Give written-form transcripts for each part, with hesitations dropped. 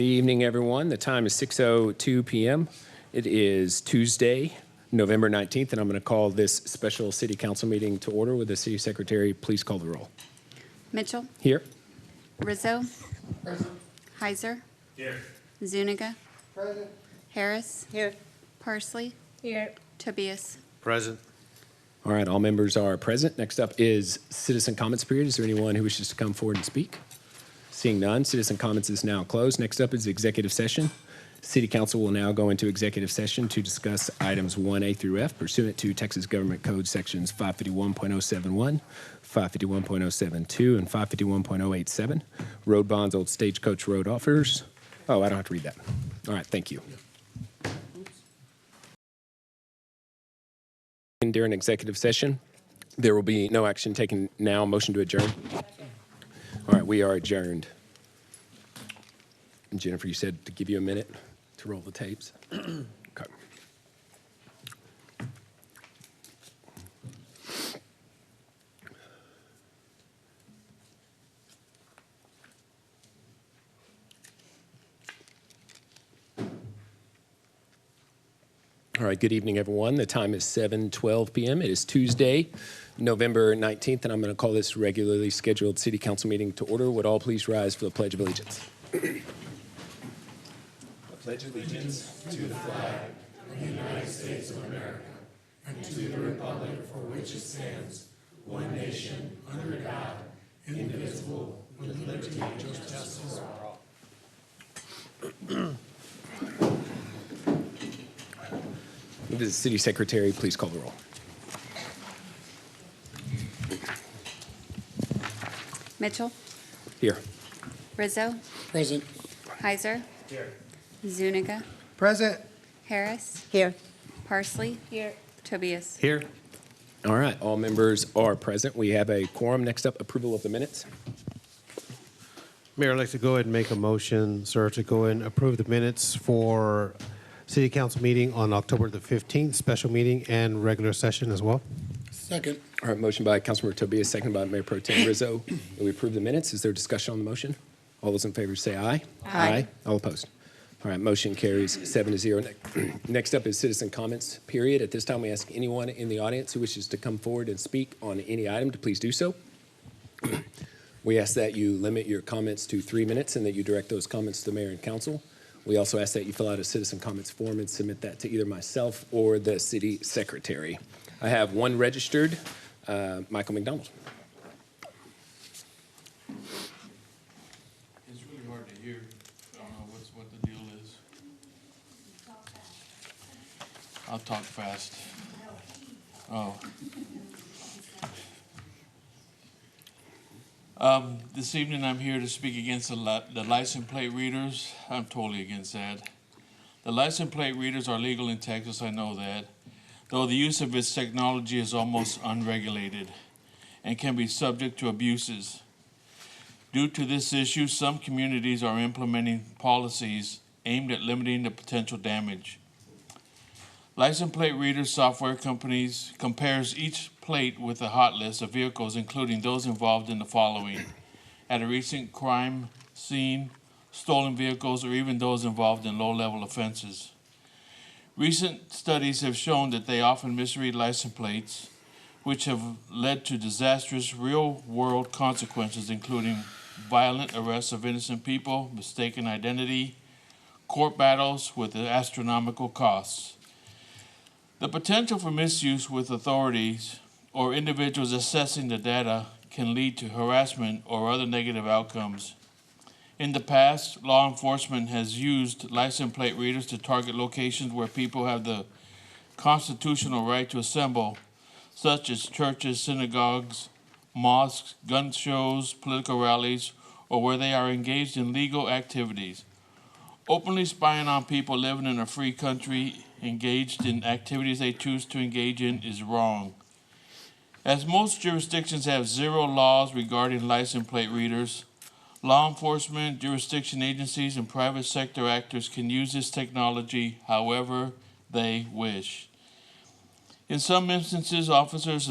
Good evening, everyone. The time is 6:02 p.m. It is Tuesday, November 19th, and I'm going to call this special city council meeting to order. With the city secretary, please call the roll. Mitchell. Here. Rizzo. Present. Heiser. Here. Zuniga. Present. Harris. Here. Parsley. Here. Tobias. Present. All right, all members are present. Next up is citizen comments period. Is there anyone who wishes to come forward and speak? Seeing none, citizen comments is now closed. Next up is executive session. City Council will now go into executive session to discuss items 1A through F pursuant to Texas Government Code sections 551.071, 551.072, and 551.087. Road bonds, old Stagecoach Road offers. Oh, I don't have to read that. All right, thank you. During executive session, there will be no action taken now. Motion to adjourn. All right, we are adjourned. And Jennifer, you said to give you a minute to roll the tapes. Okay. All right, good evening, everyone. The time is 7:12 p.m. It is Tuesday, November 19th, and I'm going to call this regularly scheduled city council meeting to order. Would all please rise for the Pledge of Allegiance? I pledge allegiance to the flag of the United States of America and to the republic for which it stands, one nation, under God, indivisible, with liberty and justice for all. The city secretary, please call the roll. Mitchell. Here. Rizzo. Present. Heiser. Here. Zuniga. Present. Harris. Here. Parsley. Here. Tobias. Here. All right, all members are present. We have a quorum. Next up, approval of the minutes. Mayor, I'd like to go ahead and make a motion, sir, to go ahead and approve the minutes for City Council meeting on October the 15th, special meeting and regular session as well. Second. All right, motion by Councilmember Tobias, second by Mayor Pro Tem Rizzo. That we approve the minutes. Is there discussion on the motion? All those in favor say aye. Aye. All opposed? All right, motion carries 7-0. Next up is citizen comments period. At this time, we ask anyone in the audience who wishes to come forward and speak on any item to please do so. We ask that you limit your comments to 3 minutes and that you direct those comments to the mayor and council. We also ask that you fill out a citizen comments form and submit that to either myself or the city secretary. I have one registered, Michael McDonald. It's really hard to hear. I don't know what the deal is. I'll talk fast. Oh. This evening I'm here to speak against the license plate readers. I'm totally against that. The license plate readers are legal in Texas, I know that, though the use of its technology is almost unregulated and can be subject to abuses. Due to this issue, some communities are implementing policies aimed at limiting the potential damage. License plate reader software companies compares each plate with a hot list of vehicles, including those involved in the following: at a recent crime scene, stolen vehicles, or even those involved in low-level offenses. Recent studies have shown that they often misread license plates, which have led to disastrous real-world consequences, including violent arrests of innocent people, mistaken identity, court battles with astronomical costs. The potential for misuse with authorities or individuals assessing the data can lead to harassment or other negative outcomes. In the past, law enforcement has used license plate readers to target locations where people have the constitutional right to assemble, such as churches, synagogues, mosques, gun shows, political rallies, or where they are engaged in legal activities. Openly spying on people living in a free country engaged in activities they choose to engage in is wrong. As most jurisdictions have zero laws regarding license plate readers, law enforcement, jurisdiction agencies, and private sector actors can use this technology however they wish. In some instances, officers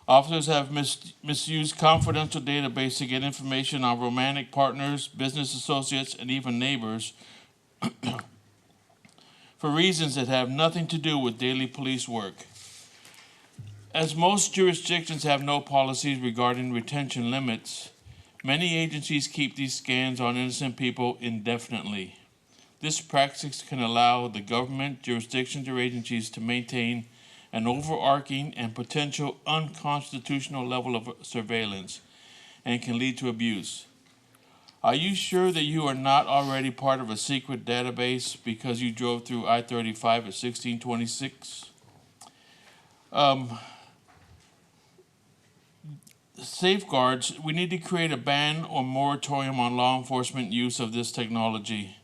Officers have misused confidential database to get information on romantic partners, business associates, and even neighbors for reasons that have nothing to do with daily police work. As most jurisdictions have no policies regarding retention limits, many agencies keep these scans on innocent people indefinitely. This practice can allow the government, jurisdictions, or agencies to maintain an overarching and potential unconstitutional level of surveillance and can lead to abuse. Are you sure that you are not already part of a secret database because you drove through I-35 at 1626? Safeguards, we need to create a ban or moratorium on law enforcement use of this technology.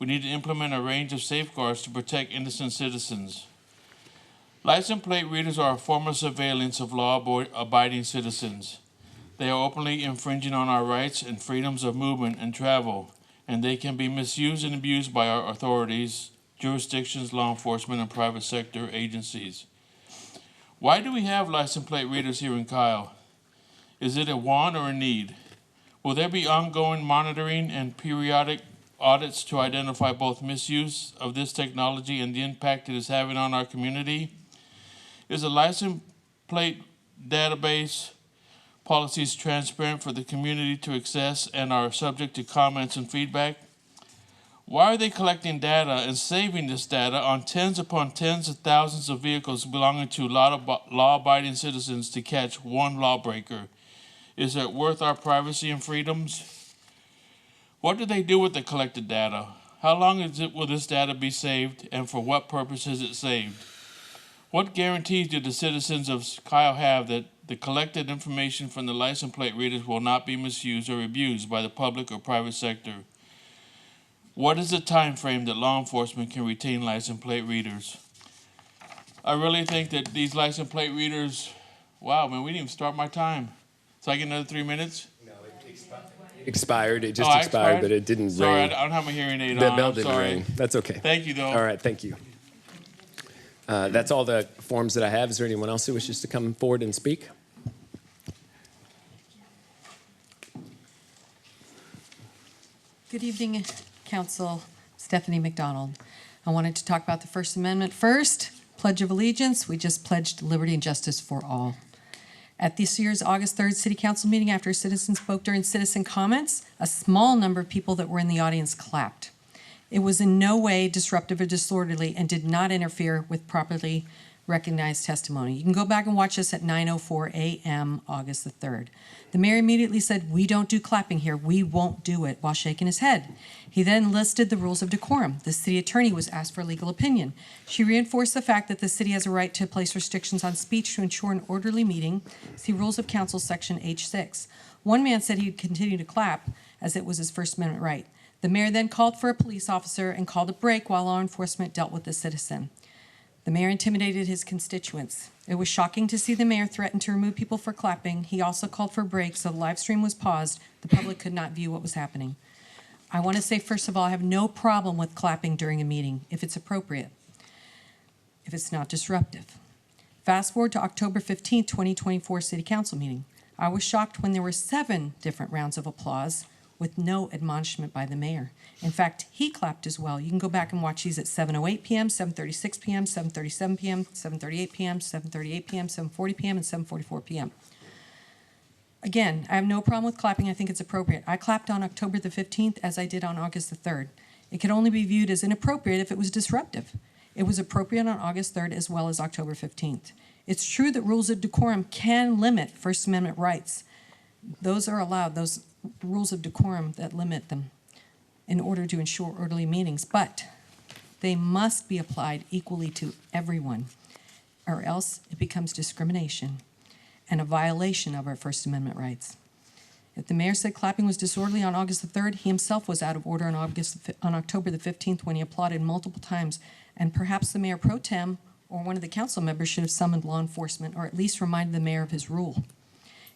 We need to implement a range of safeguards to protect innocent citizens. License plate readers are a form of surveillance of law-abiding citizens. They are openly infringing on our rights and freedoms of movement and travel, and they can be misused and abused by our authorities, jurisdictions, law enforcement, and private sector agencies. Why do we have license plate readers here in Kyle? Is it a want or a need? Will there be ongoing monitoring and periodic audits to identify both misuse of this technology and the impact it is having on our community? Is a license plate database policies transparent for the community to access and are subject to comments and feedback? Why are they collecting data and saving this data on tens upon tens of thousands of vehicles belonging to law-abiding citizens to catch one lawbreaker? Is it worth our privacy and freedoms? What do they do with the collected data? How long will this data be saved, and for what purpose is it saved? What guarantees do the citizens of Kyle have that the collected information from the license plate readers will not be misused or abused by the public or private sector? What is the time frame that law enforcement can retain license plate readers? I really think that these license plate readers, wow, man, we didn't even start my time. So I get another 3 minutes? No, it expired. It just I expired, but it didn't Sorry, ring. I don't have my hearing aid The on. bell I'm didn't sorry. ring. That's okay. Thank you, though. All right, thank you. That's all the forms that I have. Is there anyone else who wishes to come forward and speak? Good evening, Council. Stephanie McDonald. I wanted to talk about the First Amendment first. Pledge of Allegiance. We just pledged liberty and justice for all. At this year's August 3rd City Council meeting, after citizens spoke during citizen comments, a small number of people that were in the audience clapped. It was in no way disruptive or disorderly and did not interfere with properly recognized testimony. You can go back and watch this at 9:04 a.m. August the 3rd. The mayor immediately said, "We don't do clapping here. We won't do it," while shaking his head. He then listed the rules of decorum. The city attorney was asked for legal opinion. She reinforced the fact that the city has a right to place restrictions on speech to ensure an orderly meeting. See Rules of Council, Section H6. One man said he'd continue to clap as it was his First Amendment right. The mayor then called for a police officer and called a break while law enforcement dealt with the citizen. The mayor intimidated his constituents. It was shocking to see the mayor threaten to remove people for clapping. He also called for breaks, so the live stream was paused. The public could not view what was happening. I want to say, first of all, I have no problem with clapping during a meeting if it's appropriate, if it's not disruptive. Fast forward to October 15th, 2024 City Council meeting. I was shocked when there were 7 different rounds of applause with no admonishment by the mayor. In fact, he clapped as well. You can go back and watch these at 7:08 p.m., 7:36 p.m., 7:37 p.m., 7:38 p.m., 7:38 p.m., 7:40 p.m., and 7:44 p.m. Again, I have no problem with clapping. I think it's appropriate. I clapped on October the 15th as I did on August the 3rd. It could only be viewed as inappropriate if it was disruptive. It was appropriate on August 3rd as well as October 15th. It's true that rules of decorum can limit First Amendment rights. Those are allowed, those rules of decorum that limit them in order to ensure orderly meetings, but they must be applied equally to everyone, or else it becomes discrimination and a violation of our First Amendment rights. If the mayor said clapping was disorderly on August the 3rd, he himself was out of order on October the 15th when he applauded multiple times, and perhaps the mayor pro tem or one of the council members should have summoned law enforcement or at least reminded the mayor of his rule.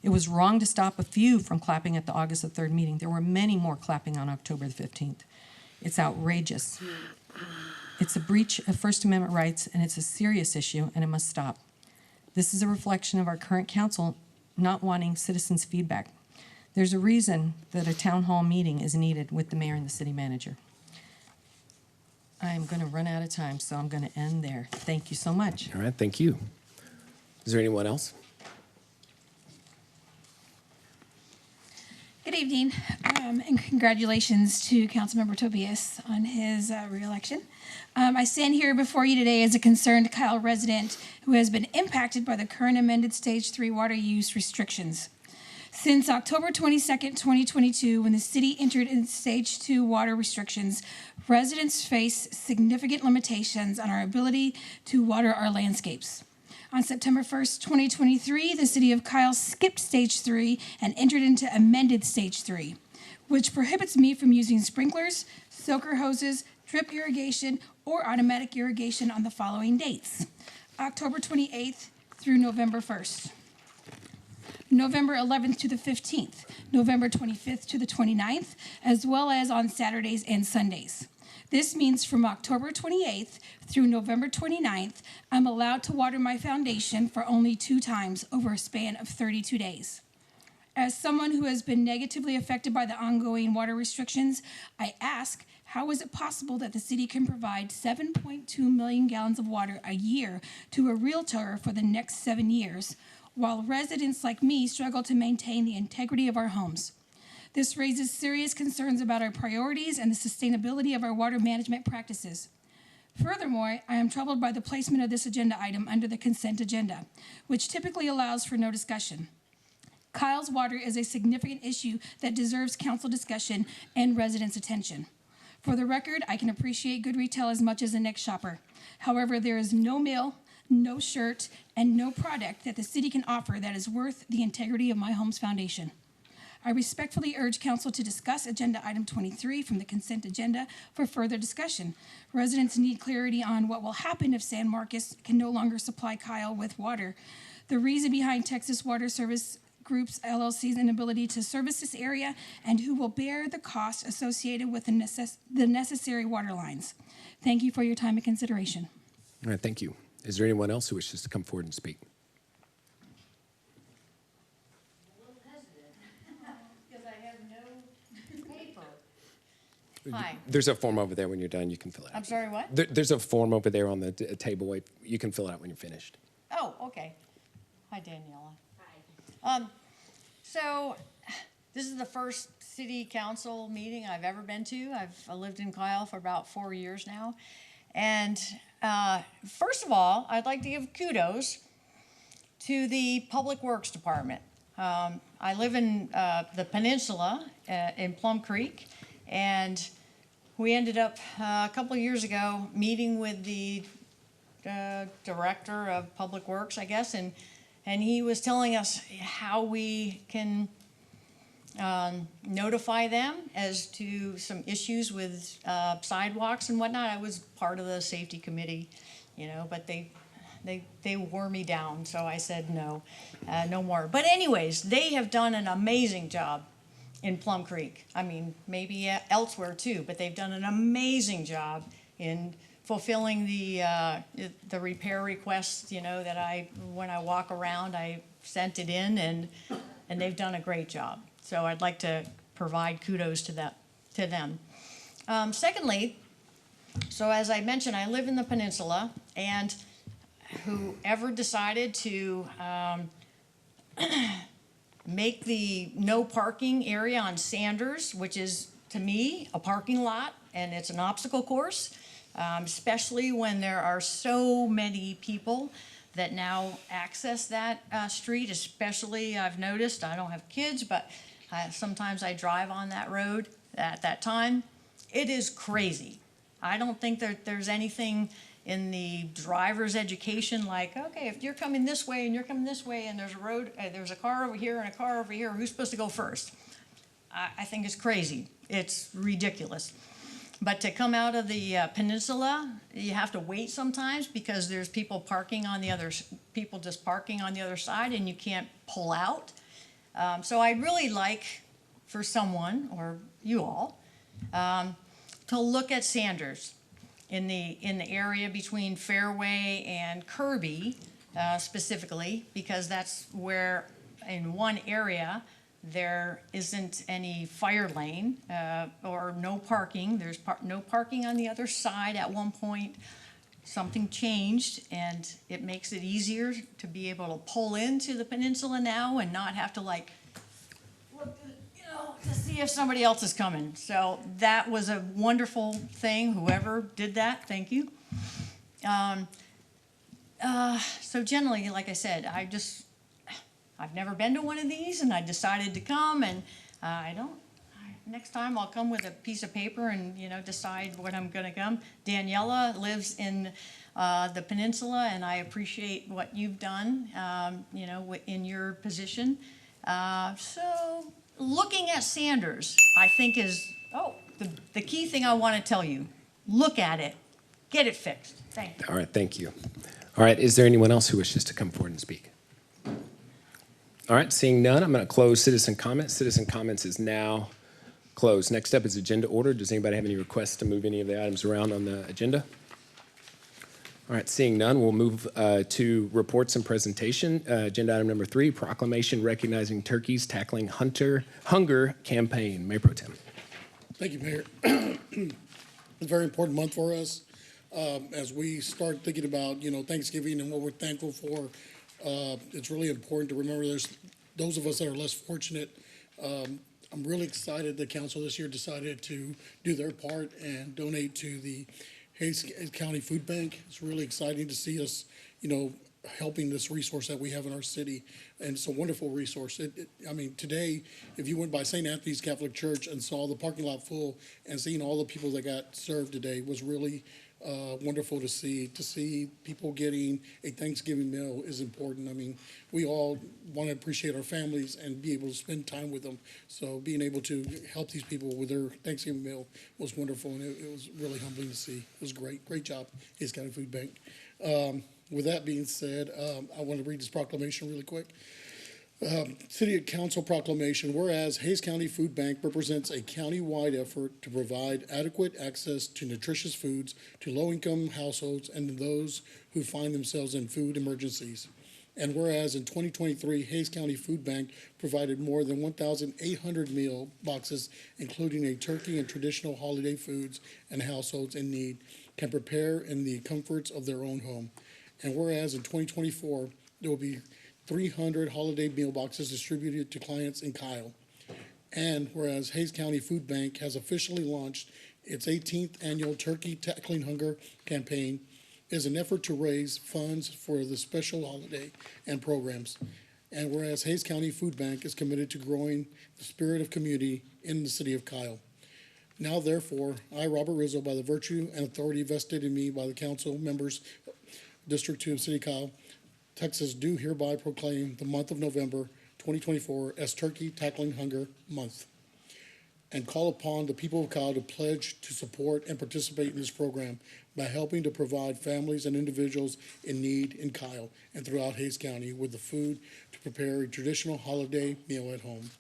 It was wrong to stop a few from clapping at the August the 3rd meeting. There were many more clapping on October the 15th. It's outrageous. It's a breach of First Amendment rights, and it's a serious issue, and it must stop. This is a reflection of our current council not wanting citizens' feedback. There's a reason that a town hall meeting is needed with the mayor and the city manager. I'm going to run out of time, so I'm going to end there. Thank you so much. All right, thank you. Is there anyone else? Good evening, and congratulations to Councilmember Tobias on his reelection. I stand here before you today as a concerned Kyle resident who has been impacted by the current amended Stage 3 water use restrictions. Since October 22nd, 2022, when the city entered in Stage 2 water restrictions, residents face significant limitations on our ability to water our landscapes. On September 1st, 2023, the city of Kyle skipped Stage 3 and entered into amended Stage 3, which prohibits me from using sprinklers, soaker hoses, drip irrigation, or automatic irrigation on the following dates: October 28th through November 1st. November 11th to the 15th, November 25th to the 29th, as well as on Saturdays and Sundays. This means from October 28th through November 29th, I'm allowed to water my foundation for only 2 times over a span of 32 days. As someone who has been negatively affected by the ongoing water restrictions, I ask, how is it possible that the city can provide 7.2 million gallons of water a year to a realtor for the next 7 years, while residents like me struggle to maintain the integrity of our homes? This raises serious concerns about our priorities and the sustainability of our water management practices. Furthermore, I am troubled by the placement of this agenda item under the consent agenda, which typically allows for no discussion. Kyle's water is a significant issue that deserves council discussion and residents' attention. For the record, I can appreciate good retail as much as the next shopper. However, there is no meal, no shirt, and no product that the city can offer that is worth the integrity of my home's foundation. I respectfully urge council to discuss agenda item 23 from the consent agenda for further discussion. Residents need clarity on what will happen if San Marcos can no longer supply Kyle with water. The reason behind Texas Water Service Group's LLC's inability to service this area, and who will bear the cost associated with the necessary water lines. Thank you for your time and consideration. All right, thank you. Is there anyone else who wishes to come forward and speak? Because I have no paper. Hi. There's a form over there. When you're done, you can fill it out. I'm sorry, what? There's a form over there on the table. You can fill it out when you're finished. Oh, okay. Hi, Daniela. Hi. So this is the first city council meeting I've ever been to. I've lived in Kyle for about 4 years now. And first of all, I'd like to give kudos to the Public Works Department. I live in the peninsula in Plum Creek, and we ended up a couple of years ago meeting with the director of Public Works, I guess, and he was telling us how we can notify them as to some issues with sidewalks and whatnot. I was part of the safety committee, but they wore me down, so I said no, no more. But anyways, they have done an amazing job in Plum Creek. I mean, maybe elsewhere too, but they've done an amazing job in fulfilling the repair requests, that when I walk around, I sent it in, and they've done a great job. So I'd like to provide kudos to them. Secondly, so as I mentioned, I live in the peninsula, and whoever decided to make the no parking area on Sanders, which is, to me, a parking lot, and it's an obstacle course, especially when there are so many people that now access that street. Especially, I've noticed, I don't have kids, but sometimes I drive on that road at that time. It is crazy. I don't think that there's anything in the driver's education like, okay, if you're coming this way and you're coming this way and there's a road, there's a car over here and a car over here, who's supposed to go first? I think it's crazy. It's ridiculous. But to come out of the peninsula, you have to wait sometimes because there's people just parking on the other side, and you can't pull out. So I'd really like for someone, or you all, to look at Sanders in the area between Fairway and Kirby, specifically, because that's where in one area there isn't any fire lane or no parking. There's no parking on the other side. At one point, something changed, and it makes it easier to be able to pull into the peninsula now and not have to look, to see if somebody else is coming. So that was a wonderful thing. Whoever did that, thank you. So generally, like I said, I've never been to one of these, and I decided to come, and next time I'll come with a piece of paper and, decide when I'm gonna come. Daniela lives in the peninsula, and I appreciate what you've done, in your position. So looking at Sanders, I think is, the key thing I wanna tell you, look at it, get it fixed. Thank you. All right, thank you. All right, is there anyone else who wishes to come forward and speak? All right, seeing none, I'm going to close citizen comments. Citizen comments is now closed. Next up is agenda order. Does anybody have any requests to move any of the items around on the agenda? All right, seeing none, we'll move to reports and presentation. Agenda item number 3, proclamation recognizing Turkey's Tackling Hunger campaign. Mayor Pro Tem. Thank you, Mayor. It's a very important month for us. As we start thinking about, Thanksgiving and what we're thankful for, it's really important to remember there's those of us that are less fortunate. I'm really excited the council this year decided to do their part and donate to the Hays County Food Bank. It's really exciting to see us, helping this resource that we have in our city. And it's a wonderful resource. Today, if you went by St. Anthony's Catholic Church and saw the parking lot full and seeing all the people that got served today was really wonderful to see. To see people getting a Thanksgiving meal is important. We all want to appreciate our families and be able to spend time with them. So being able to help these people with their Thanksgiving meal was wonderful, and it was really humbling to see. It was great. Great job, Hays County Food Bank. With that being said, I want to read this proclamation really quick. City Council proclamation, whereas Hays County Food Bank represents a county-wide effort to provide adequate access to nutritious foods to low-income households and those who find themselves in food emergencies. And whereas in 2023, Hays County Food Bank provided more than 1,800 meal boxes, including a turkey and traditional holiday foods, and households in need can prepare in the comforts of their own home. And whereas in 2024, there will be 300 holiday meal boxes distributed to clients in Kyle. And whereas Hays County Food Bank has officially launched its 18th annual Turkey Tackling Hunger campaign, is an effort to raise funds for the special holiday and programs. And whereas Hays County Food Bank is committed to growing the spirit of community in the city of Kyle. Now, therefore, I, Robert Rizzo, by the virtue and authority vested in me by the council members, District 2 of City of Kyle, Texas, do hereby proclaim the month of November 2024 as Turkey Tackling Hunger Month, and call upon the people of Kyle to pledge to support and participate in this program by helping to provide families and individuals in need in Kyle and throughout Hays County with the food to prepare a traditional holiday meal at home.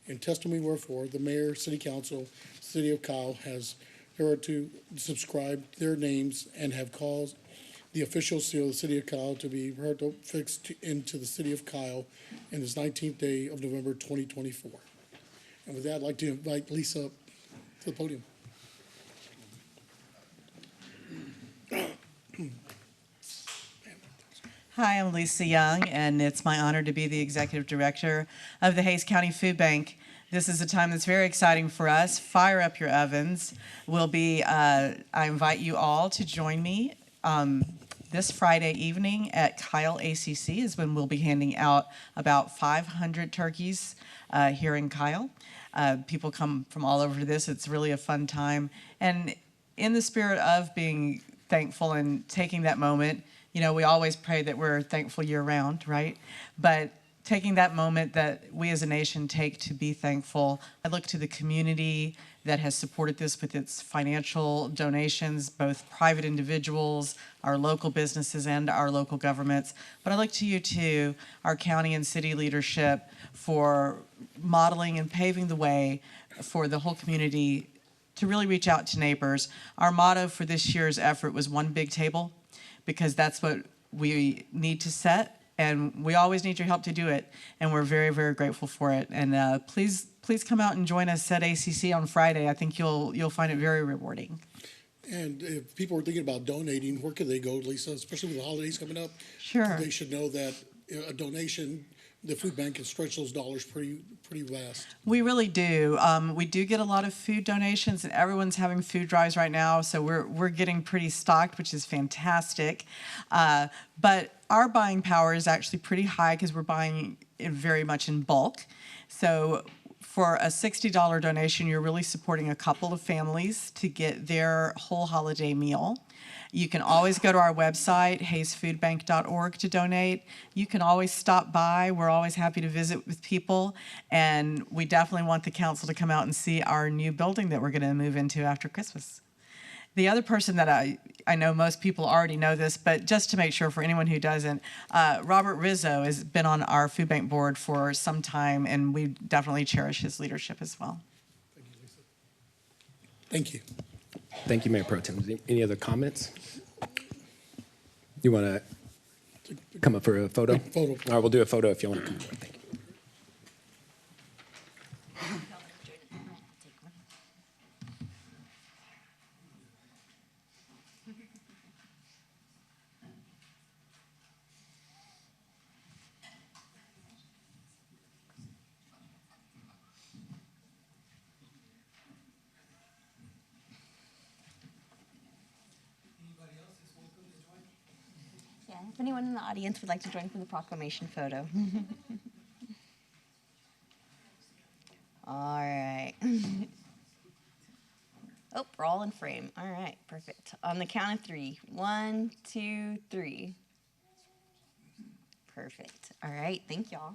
In testimony wherefore, the mayor, city council, city of Kyle has hereto subscribed their names and have caused the official seal of the city of Kyle to be fixed into the city of Kyle in this 19th day of November 2024. And with that, I'd like to invite Lisa up to the podium. Hi, I'm Lisa Young, and it's my honor to be the Executive Director of the Hays County Food Bank. This is a time that's very exciting for us. Fire up your ovens. I invite you all to join me this Friday evening at Kyle ACC is when we'll be handing out about 500 turkeys here in Kyle. People come from all over this. It's really a fun time. And in the spirit of being thankful and taking that moment, we always pray that we're thankful year-round, right? But taking that moment that we as a nation take to be thankful, I look to the community that has supported this with its financial donations, both private individuals, our local businesses, and our local governments. But I look to you too, our county and city leadership, for modeling and paving the way for the whole community to really reach out to neighbors. Our motto for this year's effort was One Big Table, because that's what we need to set, and we always need your help to do it. And we're very, very grateful for it. And please come out and join us at ACC on Friday. I think you'll find it very rewarding. And if people are thinking about donating, where could they go, Lisa, especially with the holidays coming up? Sure. They should know that a donation, the food bank can stretch those dollars pretty vast. We really do. We do get a lot of food donations, and everyone's having food drives right now, so we're getting pretty stocked, which is fantastic. But our buying power is actually pretty high because we're buying it very much in bulk. So for a $60 donation, you're really supporting a couple of families to get their whole holiday meal. You can always go to our website, hayesfoodbank.org, to donate. You can always stop by. We're always happy to visit with people. And we definitely want the council to come out and see our new building that we're going to move into after Christmas. The other person that I know most people already know this, but just to make sure for anyone who doesn't, Robert Rizzo has been on our food bank board for some time, and we definitely cherish his leadership as well. Thank you, Lisa. Thank you. Thank you, Mayor Pro Tem. Any other comments? You want to come up for a photo? Photo. All right, we'll do a photo if you want to come forward. Thank you. Yeah, if anyone in the audience would like to join for the proclamation photo. All right. Oh, we're all in frame. All right, perfect. On the count of 3. 1, 2, 3. Perfect. All right, thank y'all.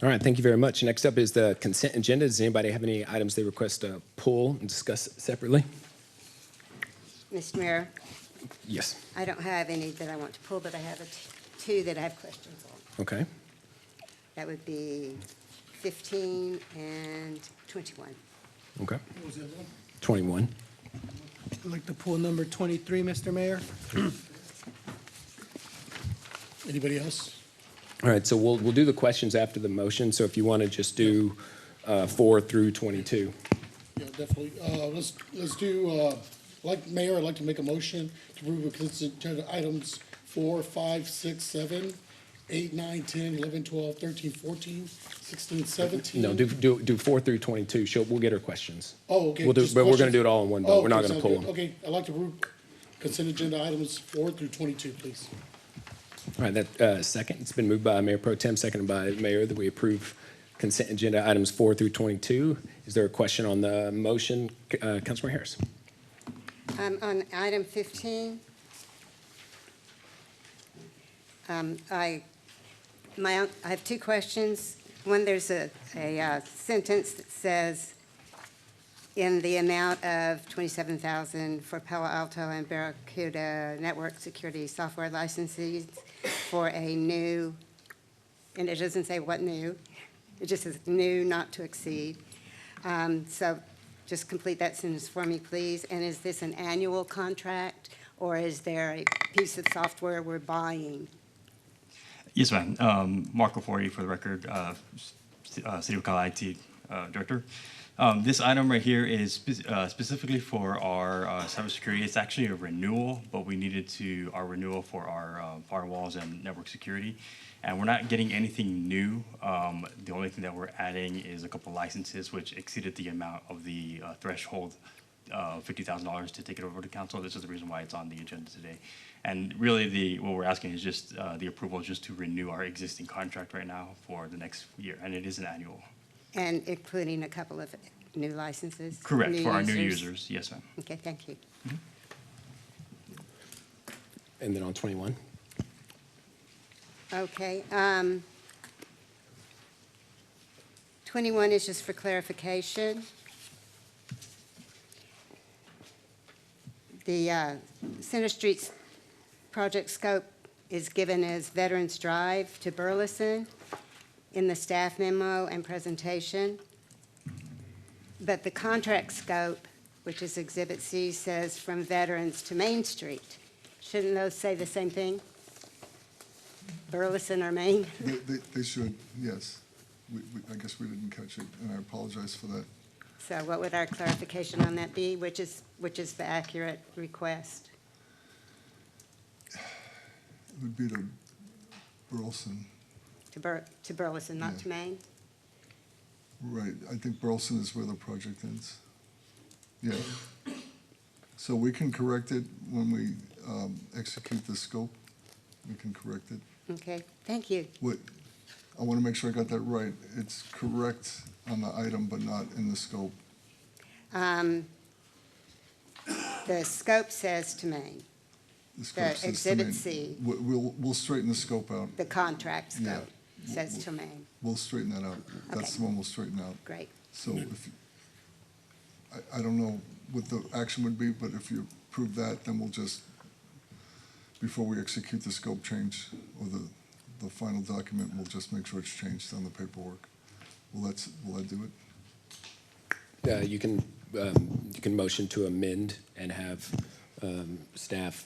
All right, thank you very much. Next up is the consent agenda. Does anybody have any items they request to pull and discuss separately? Mr. Mayor, Yes. I don't have any that I want to pull, but I have two that I have questions on. Okay. That would be 15 and 21. Okay. What was the other one? 21. I'd like to pull number 23, Mr. Mayor. Anybody else? All right, so we'll do the questions after the motion. So if you want to just do 4 through 22. Yeah, definitely. Let's do, like Mayor, I'd like to make a motion to approve the consent agenda items 4, 5, 6, 7, 8, 9, 10, 11, 12, 13, 14, 16, 17. No, do 4 through 22. We'll get her questions. Oh, okay. We'll do, just but we're going to questions. do it all in one Oh, vote. We're not okay, going to sounds pull good. them. Okay, I'd like to approve consent agenda items 4 through 22, please. All right, that second, it's been moved by Mayor Pro Tem, seconded by Mayor, that we approve consent agenda items 4 through 22. Is there a question on the motion? Councilmember Harris. On item 15, I have two questions. One, there's a sentence that says, in the amount of $27,000 for Palo Alto and Barracuda network security software licenses for a new, and it doesn't say what new, it just says new, not to exceed. So just complete that sentence for me, please. And is this an annual contract, or is there a piece of software we're buying? Yes, ma'am. Marco Forti, for the record, City of Cal IT Director. This item right here is specifically for our cybersecurity. It's actually a renewal, but we needed our renewal for our firewalls and network security. And we're not getting anything new. The only thing that we're adding is a couple licenses, which exceeded the amount of the threshold of $50,000 to take it over to council. This is the reason why it's on the agenda today. And really, what we're asking is just the approval just to renew our existing contract right now for the next year, and it is an annual. And including a couple of new licenses? Correct, for our new users. Yes, ma'am. Okay, thank you. And then on 21. Okay. 21 is just for clarification. The Center Street's project scope is given as Veterans Drive to Burleson in the staff memo and presentation. But the contract scope, which is Exhibit C, says from Veterans to Main Street. Shouldn't those say the same thing? Burleson or Main? They should, yes. I guess we didn't catch it, and I apologize for that. So what would our clarification on that be? Which is the accurate request? It would be to Burleson. To Burleson, not Yeah. to Maine? Right, I think Burleson is where the project ends. Yeah. So we can correct it when we execute the scope. We can correct it. Okay, thank you. I want to make sure I got that right. It's correct on the item, but not in the scope. The scope says to Maine, The scope says to Exhibit Maine. C. We'll straighten the scope out. the contract Yeah. scope says to Maine. We'll straighten that out. That's Okay. the one we'll straighten out. Great. So if, I don't know what the action would be, but if you approve that, then we'll just, before we execute the scope change or the final document, we'll just make sure it's changed on the paperwork. Will that do it? You can motion to amend and have staff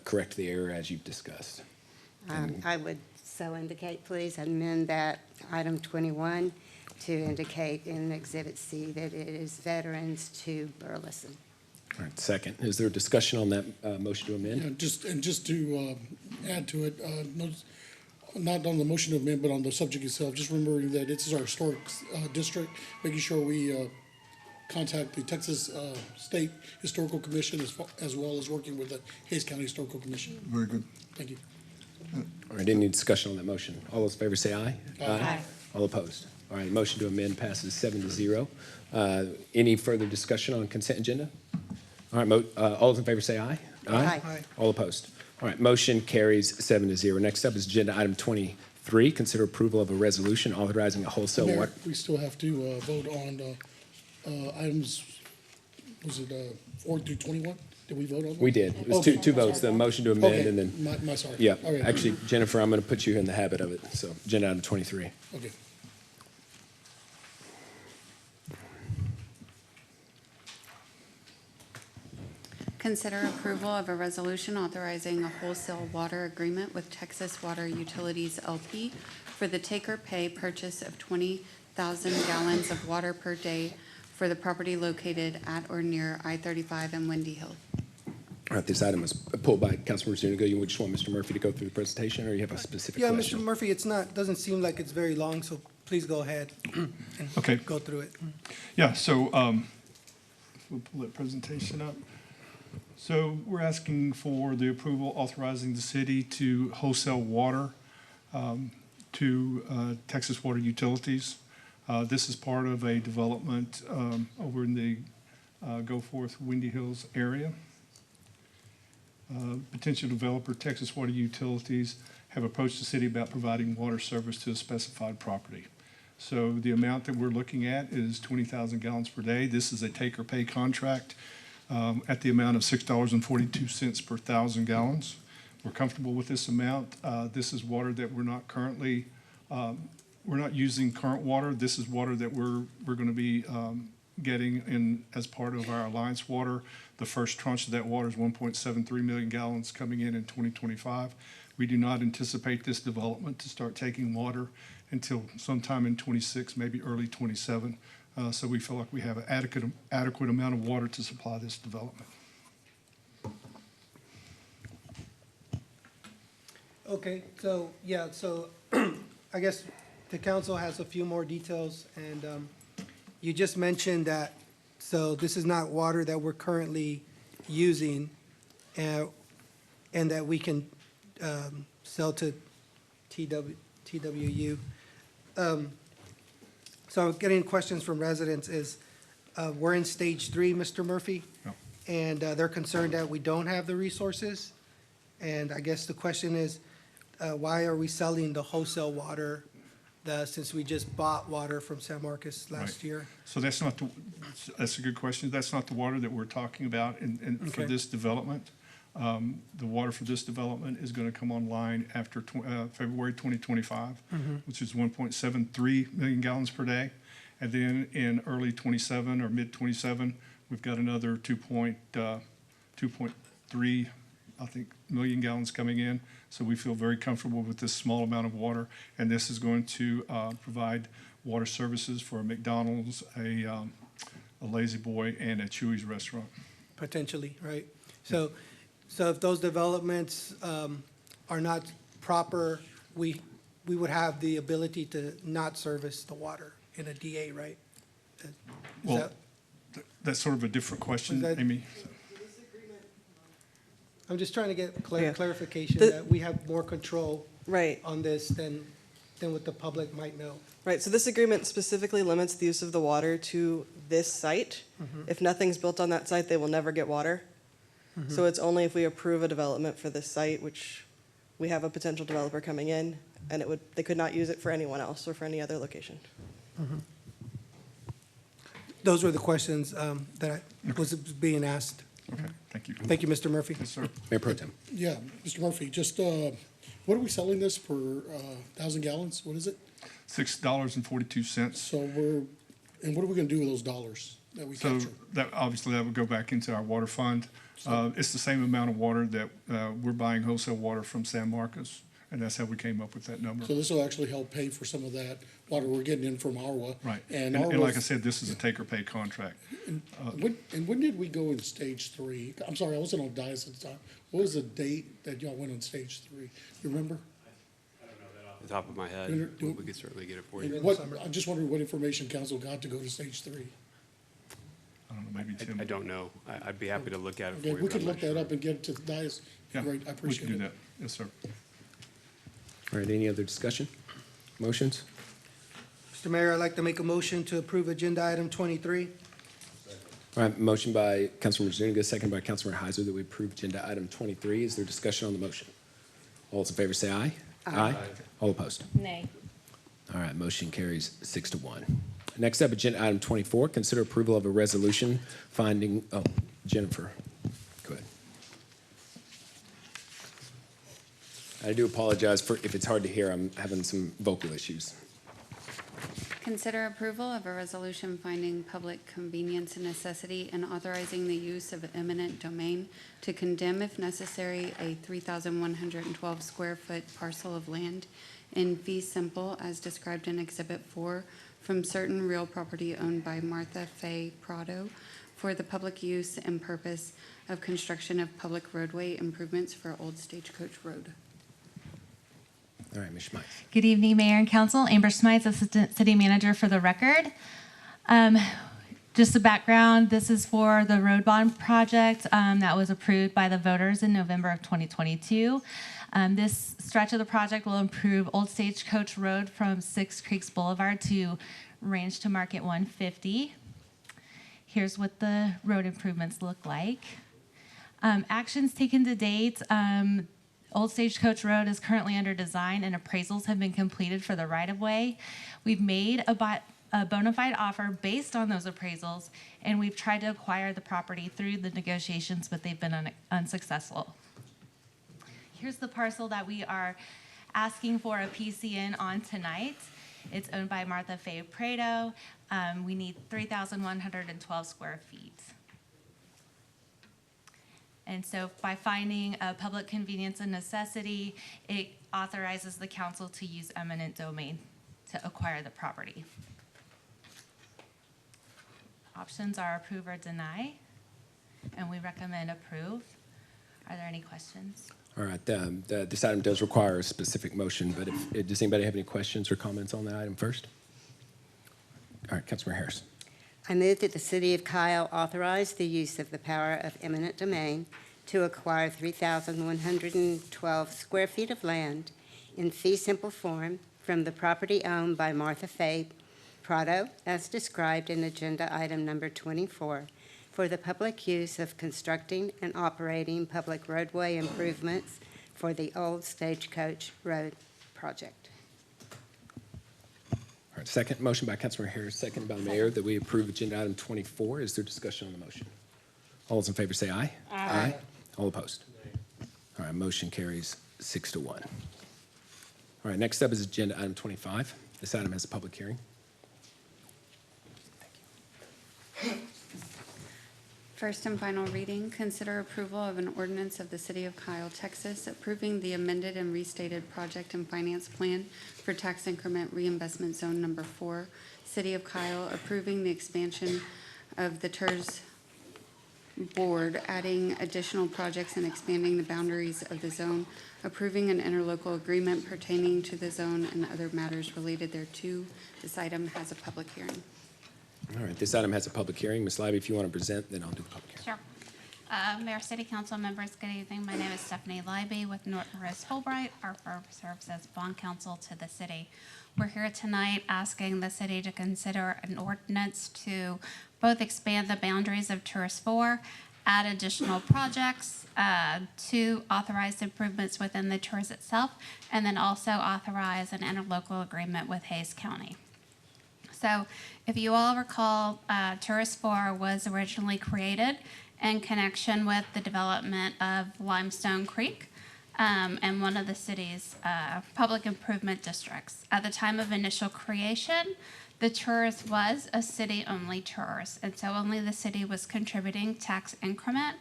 correct the error as you've discussed. I would so indicate, please, amend that item 21 to indicate in Exhibit C that it is Veterans to Burleson. All right, second. Is there a discussion on that motion to amend? Yeah, just to add to it, not on the motion to amend, but on the subject itself, just remembering that this is our historic district, making sure we contact the Texas State Historical Commission as well as working with the Hays County Historical Commission. Very good. Thank you. All right, any discussion on that motion? All those in favor say aye. Aye. All opposed? All right, motion to amend passes 7-0. Any further discussion on consent agenda? All right, all those in favor say aye. Aye. All opposed? All right, motion carries 7-0. Next up is agenda item 23, consider approval of a resolution authorizing a wholesale Mayor, water. we still have to vote on items, was it 4 through 21? Did we vote on that? We did. It was Okay. two votes, the motion to amend Okay, and then, my sorry. yeah. All right. Actually, Jennifer, I'm going to put you in the habit of it. So agenda item 23. Okay. Consider approval of a resolution authorizing a wholesale water agreement with Texas Water Utilities LP for the take-or-pay purchase of 20,000 gallons of water per day for the property located at or near I-35 and Windy Hill. All right, this item was pulled by Councilmember Zuniga. You would just want Mr. Murphy to go through the presentation, or you have a specific Yeah, question? Mr. Murphy, doesn't seem like it's very long, so please go ahead and Okay. go through it. Yeah, so we'll pull that presentation up. So we're asking for the approval authorizing the city to wholesale water to Texas Water Utilities. This is part of a development over in the Goforth Windy Hills area. Potential developer, Texas Water Utilities, have approached the city about providing water service to a specified property. So the amount that we're looking at is 20,000 gallons per day. This is a take-or-pay contract at the amount of $6.42 per 1,000 gallons. We're comfortable with this amount. This is water that we're not currently, we're not using current water. This is water that we're going to be getting in as part of our Alliance Water. The first tranche of that water is 1.73 million gallons coming in 2025. We do not anticipate this development to start taking water until sometime in 26, maybe early 27. So we feel like we have an adequate amount of water to supply this development. Okay, so, yeah, so I guess the council has a few more details, and you just mentioned that, so this is not water that we're currently using, and that we can sell to TWU. So getting questions from residents is, we're in stage 3, Mr. Murphy, Yeah. and they're concerned that we don't have the resources. And I guess the question is, why are we selling the wholesale water, since we just bought water from San Marcos last Right. year? So that's a good question. That's not the water that we're talking about for Okay. this development. The water for this development is going to come online after February 2025, which is 1.73 million gallons per day. And then in early 27 or mid 27, we've got another 2.3, I think, million gallons coming in. So we feel very comfortable with this small amount of water. And this is going to provide water services for a McDonald's, a Lazy Boy, and a Chuy's restaurant. Potentially, right? So if those developments are not proper, we would have the ability to not service the water in a DA, right? Is Well, that- that's sort of a different question, Was that- Amy. I'm just trying to get Yeah. clarification The- that we have more control Right, on this than what the public might know. right. So this agreement specifically limits the use of the water to this site. If nothing's built on that site, they will never get water. So it's only if we approve a development for this site, which we have a potential developer coming in, and they could not use it for anyone else or for any other location. Those were the questions that was being asked. Okay, thank you. Thank you, Mr. Murphy. Yes, sir. Mayor Pro Tem. Yeah, Mr. Murphy, just, what are we selling this per 1,000 gallons? What is it? $6.42. So and what are we gonna do with those dollars that we So capture? that, obviously, that would go back into our water fund. It's the same amount of water that we're buying wholesale water from San Marcos, and that's how we came up with that number. So this will actually help pay for some of that water we're getting in from Arwa. Right. And And like I Arwa's, said, this is a take-or-pay contract. when did we go in stage 3? I'm sorry, I wasn't on dais at the time. What was the date that y'all went on stage 3? You remember? The top of my head, Do- we could certainly get it for you. Maybe in What, the summer. I'm just wondering what information council got to go to stage 3. I don't know, maybe Tim. I don't know. I'd be happy to look at it for Okay, you. we but could I'm look not that sure. up and get it to the dais. Yeah, Great, I we appreciate can it. do that. Yes, sir. All right, any other discussion? Motions? Mr. Mayor, I'd like to make a motion to approve agenda item 23. All right, motion by Councilmember Zuniga, second by Councilmember Heiser, that we approve agenda item 23. Is there discussion on the motion? All those in favor say aye. Aye. All opposed? Nay. All right, motion carries 6-1. Next up, agenda item 24, consider approval of a resolution finding, Jennifer, go ahead. I do apologize for, if it's hard to hear, I'm having some vocal issues. Consider approval of a resolution finding public convenience and necessity and authorizing the use of eminent domain to condemn, if necessary, a 3,112 square foot parcel of land in fee simple as described in Exhibit 4 from certain real property owned by Martha Faye Prado for the public use and purpose of construction of public roadway improvements for Old Stagecoach Road. All right, Ms. Schmitz. Good evening, Mayor and Council. Amber Smythe, Assistant City Manager for the record. Just a background, this is for the road bond project that was approved by the voters in November of 2022. This stretch of the project will improve Old Stagecoach Road from Six Creeks Boulevard to Range to Market 150. Here's what the road improvements look like. Actions taken to date. Old Stagecoach Road is currently under design and appraisals have been completed for the right-of-way. We've made a bona fide offer based on those appraisals, and we've tried to acquire the property through the negotiations, but they've been unsuccessful. Here's the parcel that we are asking for a PCN on tonight. It's owned by Martha Faye Prado. We need 3,112 square feet. And so by finding a public convenience and necessity, it authorizes the council to use eminent domain to acquire the property. Options are approve or deny, and we recommend approve. Are there any questions? All right, this item does require a specific motion, but does anybody have any questions or comments on that item first? All right, Councilmember Harris. I move that the City of Kyle authorize the use of the power of eminent domain to acquire 3,112 square feet of land in fee simple form from the property owned by Martha Faye Prado, as described in agenda item number 24, for the public use of constructing and operating public roadway improvements for the old Stagecoach Road project. All right, second, motion by Councilmember Harris, second by the mayor, that we approve agenda item 24. Is there discussion on the motion? All those in favor say aye. Aye. All opposed? All right, motion carries 6-1. All right, next up is agenda item 25. This item has a public hearing. First and final reading, consider approval of an ordinance of the City of Kyle, Texas, approving the amended and restated project and finance plan for tax increment reinvestment zone number 4. City of Kyle approving the expansion of the TERS board, adding additional projects and expanding the boundaries of the zone, approving an interlocal agreement pertaining to the zone and other matters related thereto. This item has a public hearing. All right, this item has a public hearing. Ms. Libby, if you want to present, then I'll do the public hearing. Sure. Mayor, City Council members, good evening. My name is Stephanie Libby with Norton Rose Fulbright. Our firm serves as bond counsel to the city. We're here tonight asking the city to consider an ordinance to both expand the boundaries of Tourist 4, add additional projects, to authorize improvements within the tours itself, and then also authorize an interlocal agreement with Hays County. So if you all recall, Tourist 4 was originally created in connection with the development of Limestone Creek and one of the city's public improvement districts. At the time of initial creation, the tours was a city-only tours, and so only the city was contributing tax increment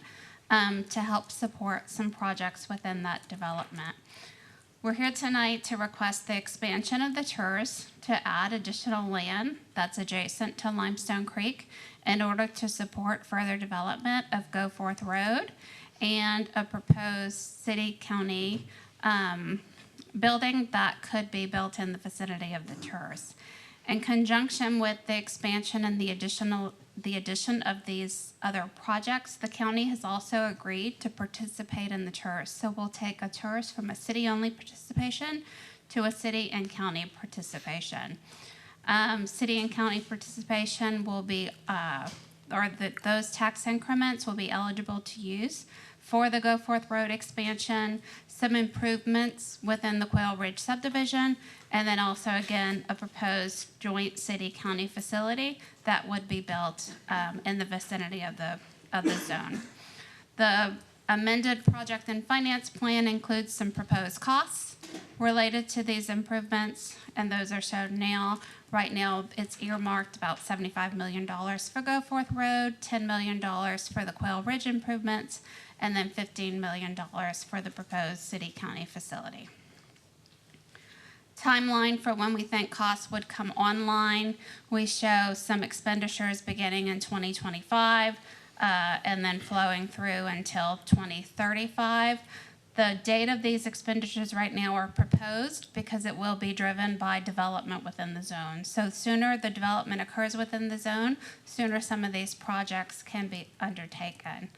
to help support some projects within that development. We're here tonight to request the expansion of the tours to add additional land that's adjacent to Limestone Creek in order to support further development of Go Forth Road and a proposed city-county building that could be built in the vicinity of the tours. In conjunction with the expansion and the addition of these other projects, the county has also agreed to participate in the tours. So we'll take a tours from a city-only participation to a city and county participation. City and county participation will be, those tax increments will be eligible to use for the Go Forth Road expansion, some improvements within the Quail Ridge subdivision, and then also, again, a proposed joint city-county facility that would be built in the vicinity of the zone. The amended project and finance plan includes some proposed costs related to these improvements, and those are shown now. Right now, it's earmarked about $75 million for Go Forth Road, $10 million for the Quail Ridge improvements, and then $15 million for the proposed city-county facility. Timeline for when we think costs would come online. We show some expenditures beginning in 2025 and then flowing through until 2035. The date of these expenditures right now are proposed because it will be driven by development within the zone. So sooner the development occurs within the zone, sooner some of these projects can be undertaken.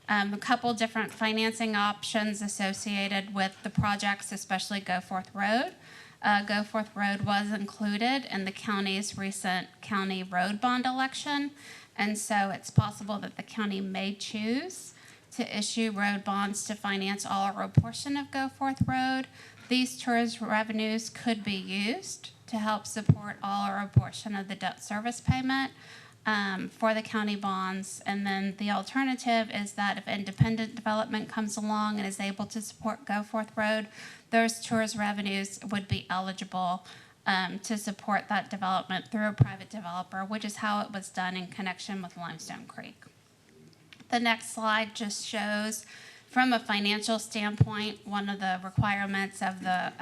A couple different financing options associated with the projects, especially Go Forth Road. Go Forth Road was included in the county's recent county road bond election, and so it's possible that the county may choose to issue road bonds to finance all or a portion of Go Forth Road. These tourist revenues could be used to help support all or a portion of the debt service payment for the county bonds. And then the alternative is that if independent development comes along and is able to support Go Forth Road, those tourist revenues would be eligible to support that development through a private developer, which is how it was done in connection with Limestone Creek. The next slide just shows, from a financial standpoint, one of the requirements of the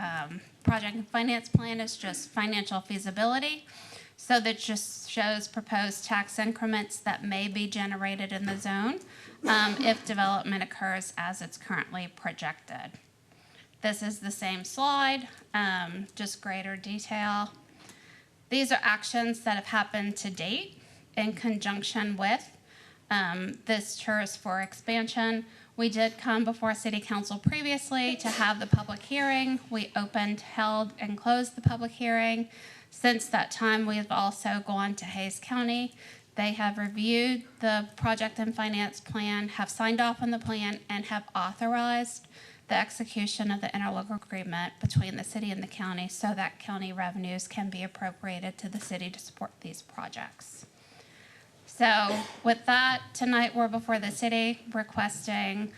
project and finance plan is just financial feasibility. So that just shows proposed tax increments that may be generated in the zone if development occurs as it's currently projected. This is the same slide, just greater detail. These are actions that have happened to date in conjunction with this Tourist 4 expansion. We did come before City Council previously to have the public hearing. We opened, held, and closed the public hearing. Since that time, we have also gone to Hays County. They have reviewed the project and finance plan, have signed off on the plan, and have authorized the execution of the interlocal agreement between the city and the county so that county revenues can be appropriated to the city to support these projects. So with that, tonight we're before the city requesting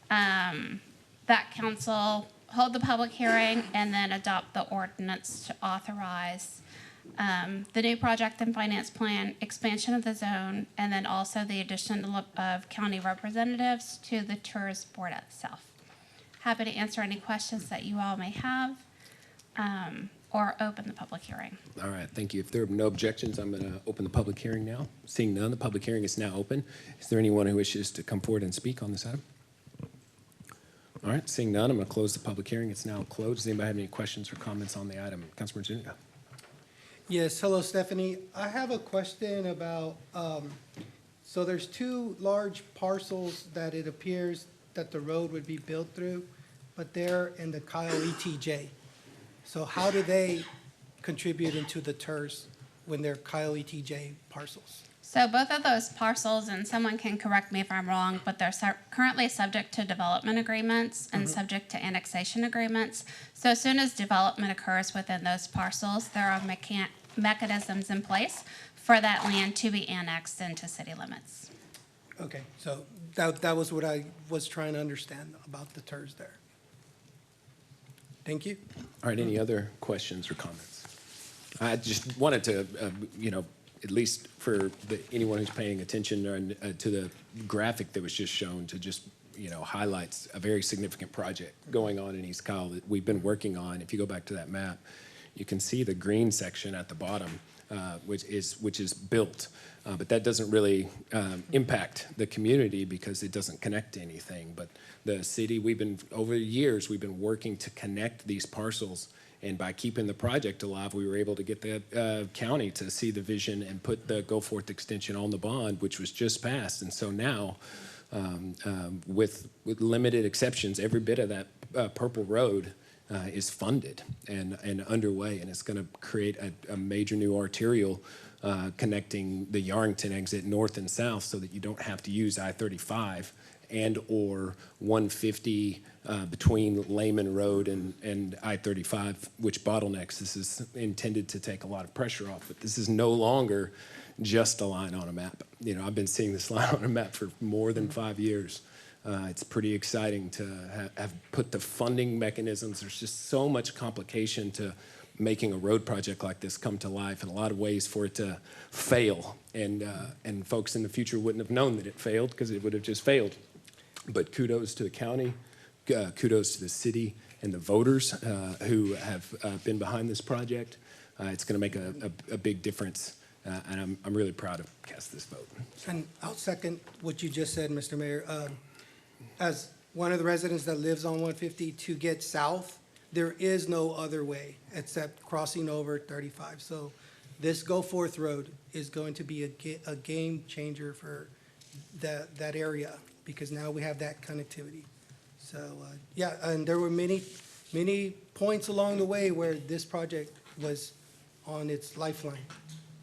that council hold the public hearing and then adopt the ordinance to authorize the new project and finance plan, expansion of the zone, and then also the addition of county representatives to the tourist board itself. Happy to answer any questions that you all may have, or open the public hearing. All right, thank you. If there are no objections, I'm going to open the public hearing now. Seeing none, the public hearing is now open. Is there anyone who wishes to come forward and speak on this item? All right, seeing none, I'm going to close the public hearing. It's now closed. Does anybody have any questions or comments on the item? Councilman Zuniga. Yes, hello, Stephanie. I have a question about, so there's two large parcels that it appears that the road would be built through, but they're in the Kyle ETJ. So how do they contribute into the TERS when they're Kyle ETJ parcels? So both of those parcels, and someone can correct me if I'm wrong, but they're currently subject to development agreements and subject to annexation agreements. So as soon as development occurs within those parcels, there are mechanisms in place for that land to be annexed into city limits. Okay, so that was what I was trying to understand about the TERS there. Thank you. All right, any other questions or comments? I just wanted to, at least for anyone who's paying attention to the graphic that was just shown, to just, highlights a very significant project going on in East Kyle that we've been working on. If you go back to that map, you can see the green section at the bottom, which is built. But that doesn't really impact the community because it doesn't connect to anything. But the city, over the years, we've been working to connect these parcels. And by keeping the project alive, we were able to get the county to see the vision and put the go forth extension on the bond, which was just passed. And so now, with limited exceptions, every bit of that purple road is funded and underway, and it's going to create a major new arterial connecting the Yarrington exit north and south so that you don't have to use I-35 and or 150 between Lehman Road and I-35, which bottlenecks. This is intended to take a lot of pressure off, but this is no longer just a line on a map. I've been seeing this line on a map for more than 5 years. It's pretty exciting to have put the funding mechanisms. There's just so much complication to making a road project like this come to life, and a lot of ways for it to fail. And folks in the future wouldn't have known that it failed because it would have just failed. But kudos to the county, kudos to the city and the voters who have been behind this project. It's going to make a big difference, and I'm really proud to cast this vote. And I'll second what you just said, Mr. Mayor. As one of the residents that lives on 150, to get south, there is no other way except crossing over 35. So this Go Forth Road is going to be a game changer for that area, because now we have that connectivity. So, yeah, and there were many points along the way where this project was on its lifeline.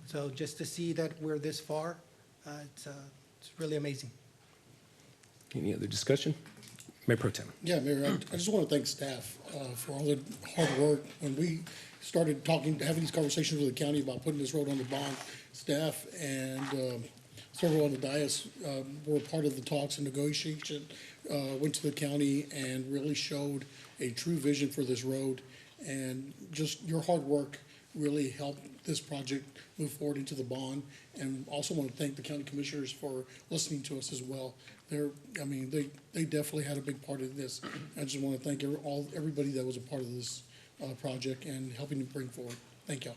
So just to see that we're this far, it's really amazing. Any other discussion? Mayor Pro Tem. Yeah, Mayor, I just want to thank staff for all the hard work. When we started having these conversations with the county about putting this road on the bond, staff and several on the dais were part of the talks and negotiation, went to the county and really showed a true vision for this road. And just your hard work really helped this project move forward into the bond. And also want to thank the county commissioners for listening to us as well. They definitely had a big part of this. I just want to thank everybody that was a part of this project and helping to bring forward. Thank y'all.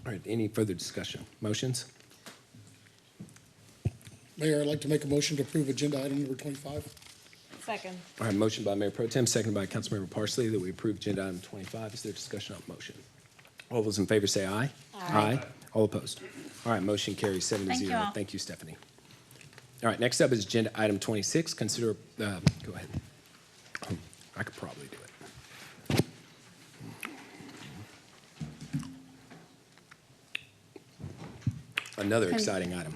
All right, any further discussion? Motions? Mayor, I'd like to make a motion to approve agenda item number 25. Second. All right, motion by Mayor Pro Tem, seconded by Councilmember Parsley that we approve agenda item 25. Is there discussion on the motion? All those in favor say aye. Aye. All opposed? All right, motion carries 7-0. Thank you all. Thank you, Stephanie. All right, next up is agenda item 26. Consider, go ahead. I could probably do it. Another exciting item.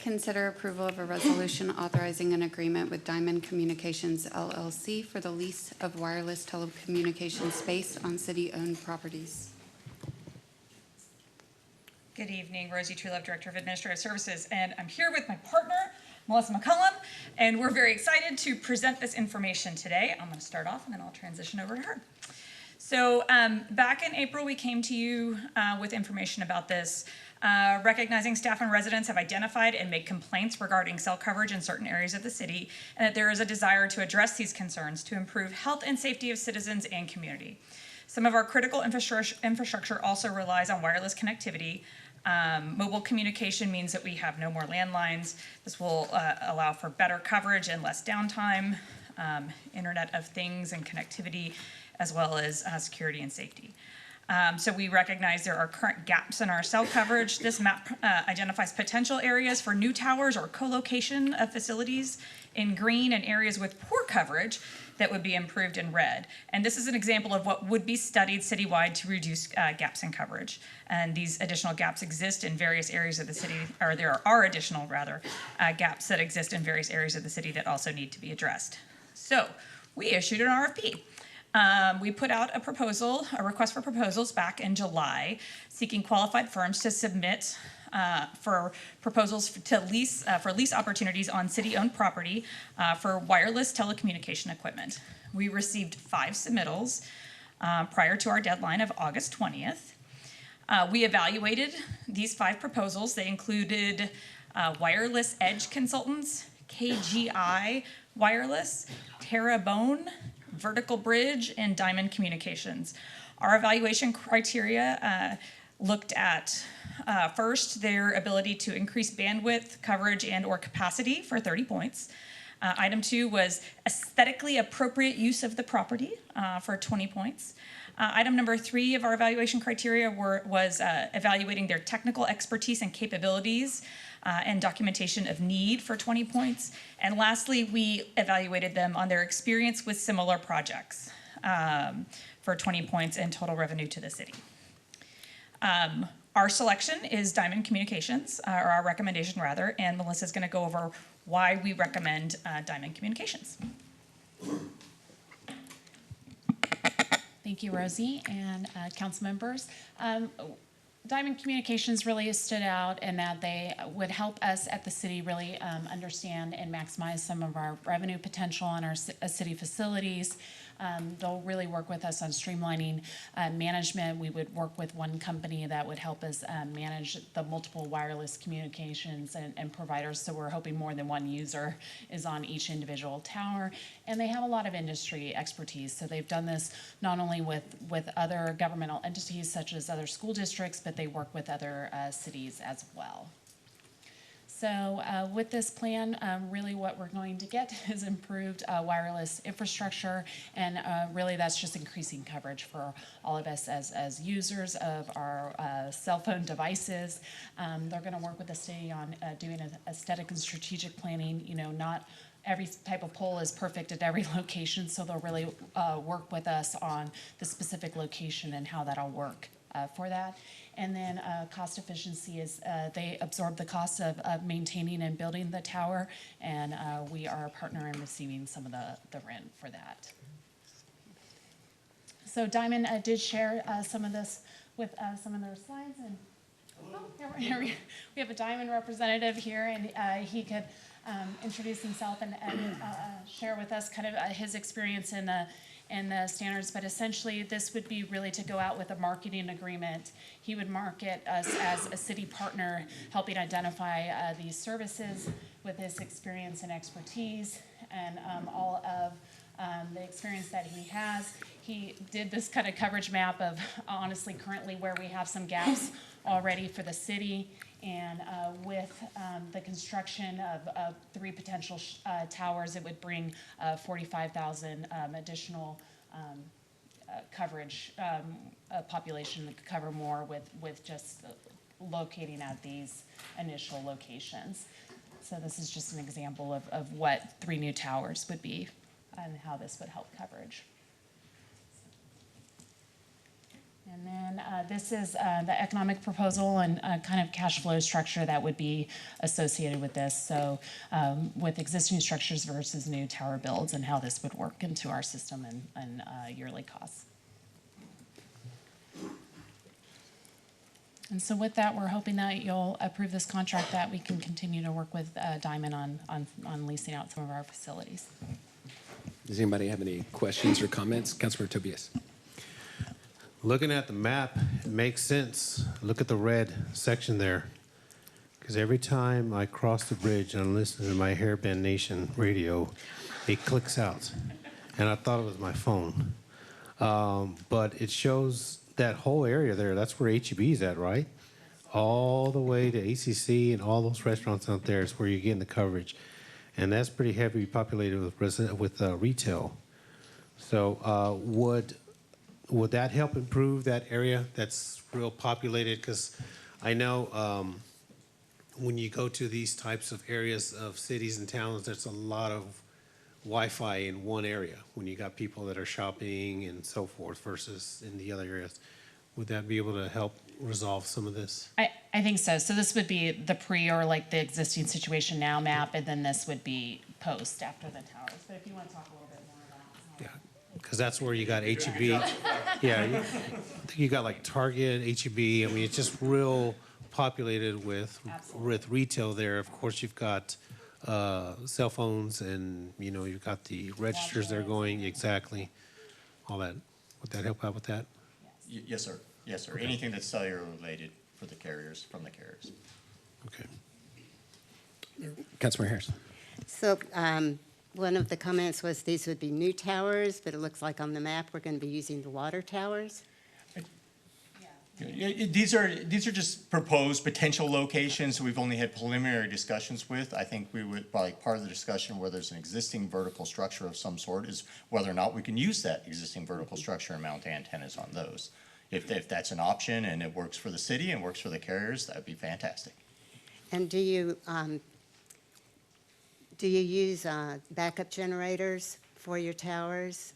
Consider approval of a resolution authorizing an agreement with Diamond Communications LLC for the lease of wireless telecommunications space on city-owned properties. Good evening, Rosie Truelove, Director of Administrative Services, and I'm here with my partner, Melissa McCullum, and we're very excited to present this information today. I'm going to start off and then I'll transition over to her. So back in April, we came to you with information about this, recognizing staff and residents have identified and made complaints regarding cell coverage in certain areas of the city, and that there is a desire to address these concerns to improve health and safety of citizens and community. Some of our critical infrastructure also relies on wireless connectivity. Mobile communication means that we have no more landlines. This will allow for better coverage and less downtime, Internet of Things and connectivity, as well as security and safety. So we recognize there are current gaps in our cell coverage. This map identifies potential areas for new towers or co-location of facilities in green and areas with poor coverage that would be improved in red. And this is an example of what would be studied citywide to reduce gaps in coverage. And these additional gaps exist in various areas of the city, or there are additional, rather, gaps that exist in various areas of the city that also need to be addressed. So we issued an RFP. We put out a proposal, a request for proposals back in July, seeking qualified firms to submit for proposals to lease for lease opportunities on city-owned property for wireless telecommunication equipment. We received 5 submittals prior to our deadline of August 20th. We evaluated these 5 proposals. They included Wireless Edge Consultants, KGI Wireless, Terrebonne, Vertical Bridge, and Diamond Communications. Our evaluation criteria looked at first, their ability to increase bandwidth, coverage, and or capacity for 30 points. Item 2 was aesthetically appropriate use of the property for 20 points. Item number 3 of our evaluation criteria was evaluating their technical expertise and capabilities and documentation of need for 20 points. And lastly, we evaluated them on their experience with similar projects for 20 points and total revenue to the city. Our selection is Diamond Communications, or our recommendation rather, and Melissa's going to go over why we recommend Diamond Communications. Thank you, Rosie, and council members. Diamond Communications really stood out in that they would help us at the city really understand and maximize some of our revenue potential on our city facilities. They'll really work with us on streamlining management. We would work with one company that would help us manage the multiple wireless communications and providers, so we're hoping more than one user is on each individual tower. And they have a lot of industry expertise, so they've done this not only with other governmental entities such as other school districts, but they work with other cities as well. So with this plan, really what we're going to get is improved wireless infrastructure, and really that's just increasing coverage for all of us as users of our cell phone devices. They're going to work with the city on doing aesthetic and strategic planning. You know, not every type of pole is perfect at every location, so they'll really work with us on the specific location and how that'll work for that. And then cost efficiency is they absorb the cost of maintaining and building the tower, and we are a partner in receiving some of the rent for that. So Diamond did share some of this with some of their slides, and we have a Diamond representative here, and he could introduce himself and share with us kind of his experience in the standards, but essentially this would be really to go out with a marketing agreement. He would market us as a city partner, helping identify these services with his experience and expertise, and all of the experience that he has. He did this kind of coverage map of honestly currently where we have some gaps already for the city, and with the construction of 3 potential towers, it would bring 45,000 additional coverage, population that could cover more with just locating at these initial locations. So this is just an example of what 3 new towers would be and how this would help coverage. And then this is the economic proposal and kind of cash flow structure that would be associated with this. So with existing structures versus new tower builds and how this would work into our system and yearly costs. And so with that, we're hoping that you'll approve this contract, that we can continue to work with Diamond on leasing out some of our facilities. Does anybody have any questions or comments? Councilmember Tobias. Looking at the map, it makes sense. Look at the red section there. Because every time I cross the bridge and I'm listening to my Hairband Nation radio, it clicks out. And I thought it was my phone. But it shows that whole area there. That's where HEB is at, right? All the way to ACC and all those restaurants out there is where you're getting the coverage. And that's pretty heavily populated with retail. So would that help improve that area that's real populated? Because I know when you go to these types of areas of cities and towns, there's a lot of Wi-Fi in one area when you got people that are shopping and so forth versus in the other areas. Would that be able to help resolve some of this? I think so. So this would be the pre or like the existing situation now map, and then this would be post after the towers. But if you want to talk a little bit more about Yeah, because that's where you got HEB. Yeah, I think you got like Target, HEB. I mean, it's just real populated with retail there. Of course, you've got cell phones, and you've got the registers that are going exactly. All that. Would that help out with that? Yes, sir. Yes, sir. Okay. Anything that's cellular related for the carriers, from the carriers. Okay. Councilmember Harris. So one of the comments was these would be new towers, but it looks like on the map we're going to be using the water towers. These are just proposed potential locations we've only had preliminary discussions with. I think we would, probably part of the discussion where there's an existing vertical structure of some sort is whether or not we can use that existing vertical structure and mount antennas on those. If that's an option and it works for the city and works for the carriers, that'd be fantastic. And do you use backup generators for your towers,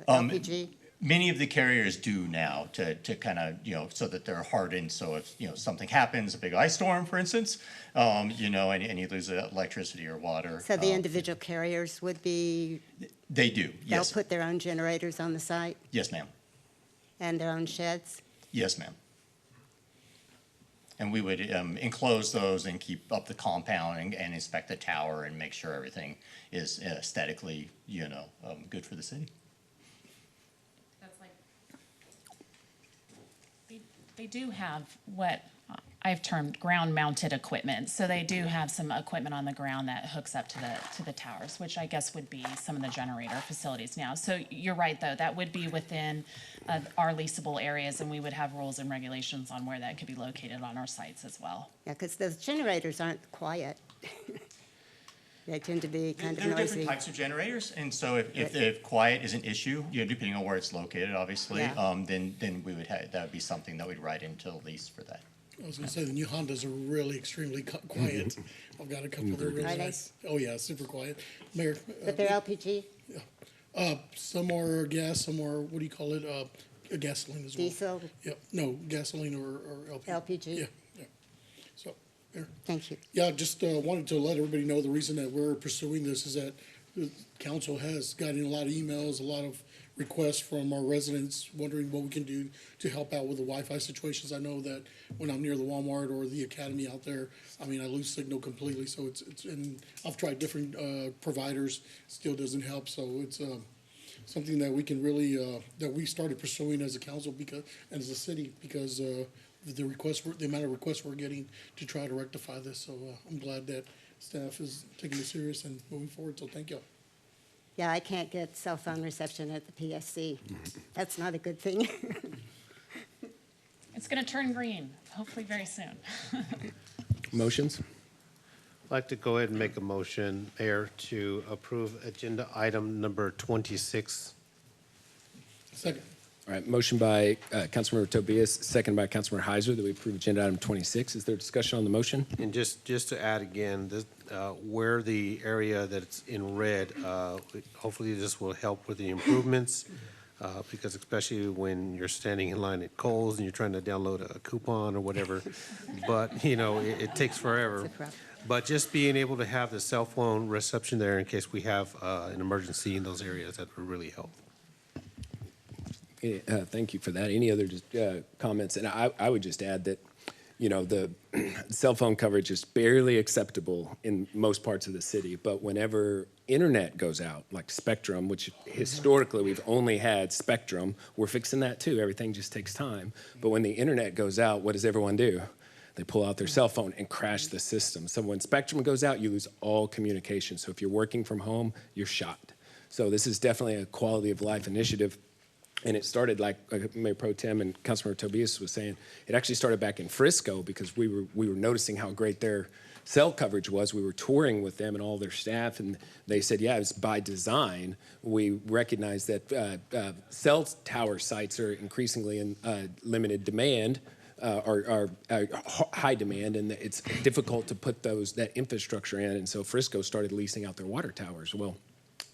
LPG? Many of the carriers do now to kind of, so that they're hardened. So if, something happens, a big ice storm, for instance, and you lose electricity or water. So the individual carriers would be? They do, yes. They'll put their own generators on the site? Yes, ma'am. And their own sheds? Yes, ma'am. And we would enclose those and keep up the compound and inspect the tower and make sure everything is aesthetically, good for the city. They do have what I've termed ground-mounted equipment. So they do have some equipment on the ground that hooks up to the towers, which I guess would be some of the generator facilities now. So you're right, though, that would be within our leasable areas, and we would have rules and regulations on where that could be located on our sites as well. Yeah, because those generators aren't quiet. They tend to be kind of There are noisy. different types of generators, and so if quiet is an issue, depending on where it's located, obviously, Yeah. then we would have, that would be something that we'd write into the lease for that. I was gonna say, the new Hondas are really extremely quiet. I've got a couple that are really Are they? nice. Oh, yeah, super quiet. Mayor? But they're LPG? Some are gas, some are, what do you call it, gasoline as well. Diesel? Yeah, no, gasoline or LPG. LPG? Yeah, yeah. So, Mayor? Thank you. Yeah, just wanted to let everybody know the reason that we're pursuing this is that the council has gotten a lot of emails, a lot of requests from our residents wondering what we can do to help out with the Wi-Fi situations. I know that when I'm near the Walmart or the Academy out there, I lose signal completely. So it's and I've tried different providers, still doesn't help. So it's something that we can really that we started pursuing as a council because and as a city because the amount of requests we're getting to try to rectify this. So I'm glad that staff is taking it serious and moving forward. So thank you. Yeah, I can't get cell phone reception at the PSC. That's not a good thing. It's going to turn green, hopefully very soon. Motions? I'd like to go ahead and make a motion, Mayor, to approve agenda item number 26. Second. All right, motion by Councilmember Tobias, second by Councilmember Heiser, that we approve agenda item 26. Is there discussion on the motion? And just to add again, this, where the area that's in red, hopefully this will help with the improvements. because especially when you're standing in line at Kohl's and you're trying to download a coupon or whatever, but, you know, it takes forever. But just being able to have the cell phone reception there in case we have an emergency in those areas, that would really help. Thank you for that. Any other comments? And I would just add that, you know, the cell phone coverage is barely acceptable in most parts of the city, but whenever internet goes out, like Spectrum, which historically we've only had Spectrum, we're fixing that too. Everything just takes time. But when the internet goes out, what does everyone do? They pull out their cell phone and crash the system. So when Spectrum goes out, you lose all communication. So if you're working from home, you're shot. So this is definitely a quality of life initiative. And it started, like Mayor Pro Tem and Councilmember Tobias was saying, it actually started back in Frisco because we were noticing how great their cell coverage was. We were touring with them and all their staff, and they said, yeah, it's by design. We recognize that cell tower sites are increasingly in limited demand, are high demand, and it's difficult to put that infrastructure in. And so Frisco started leasing out their water towers. Well,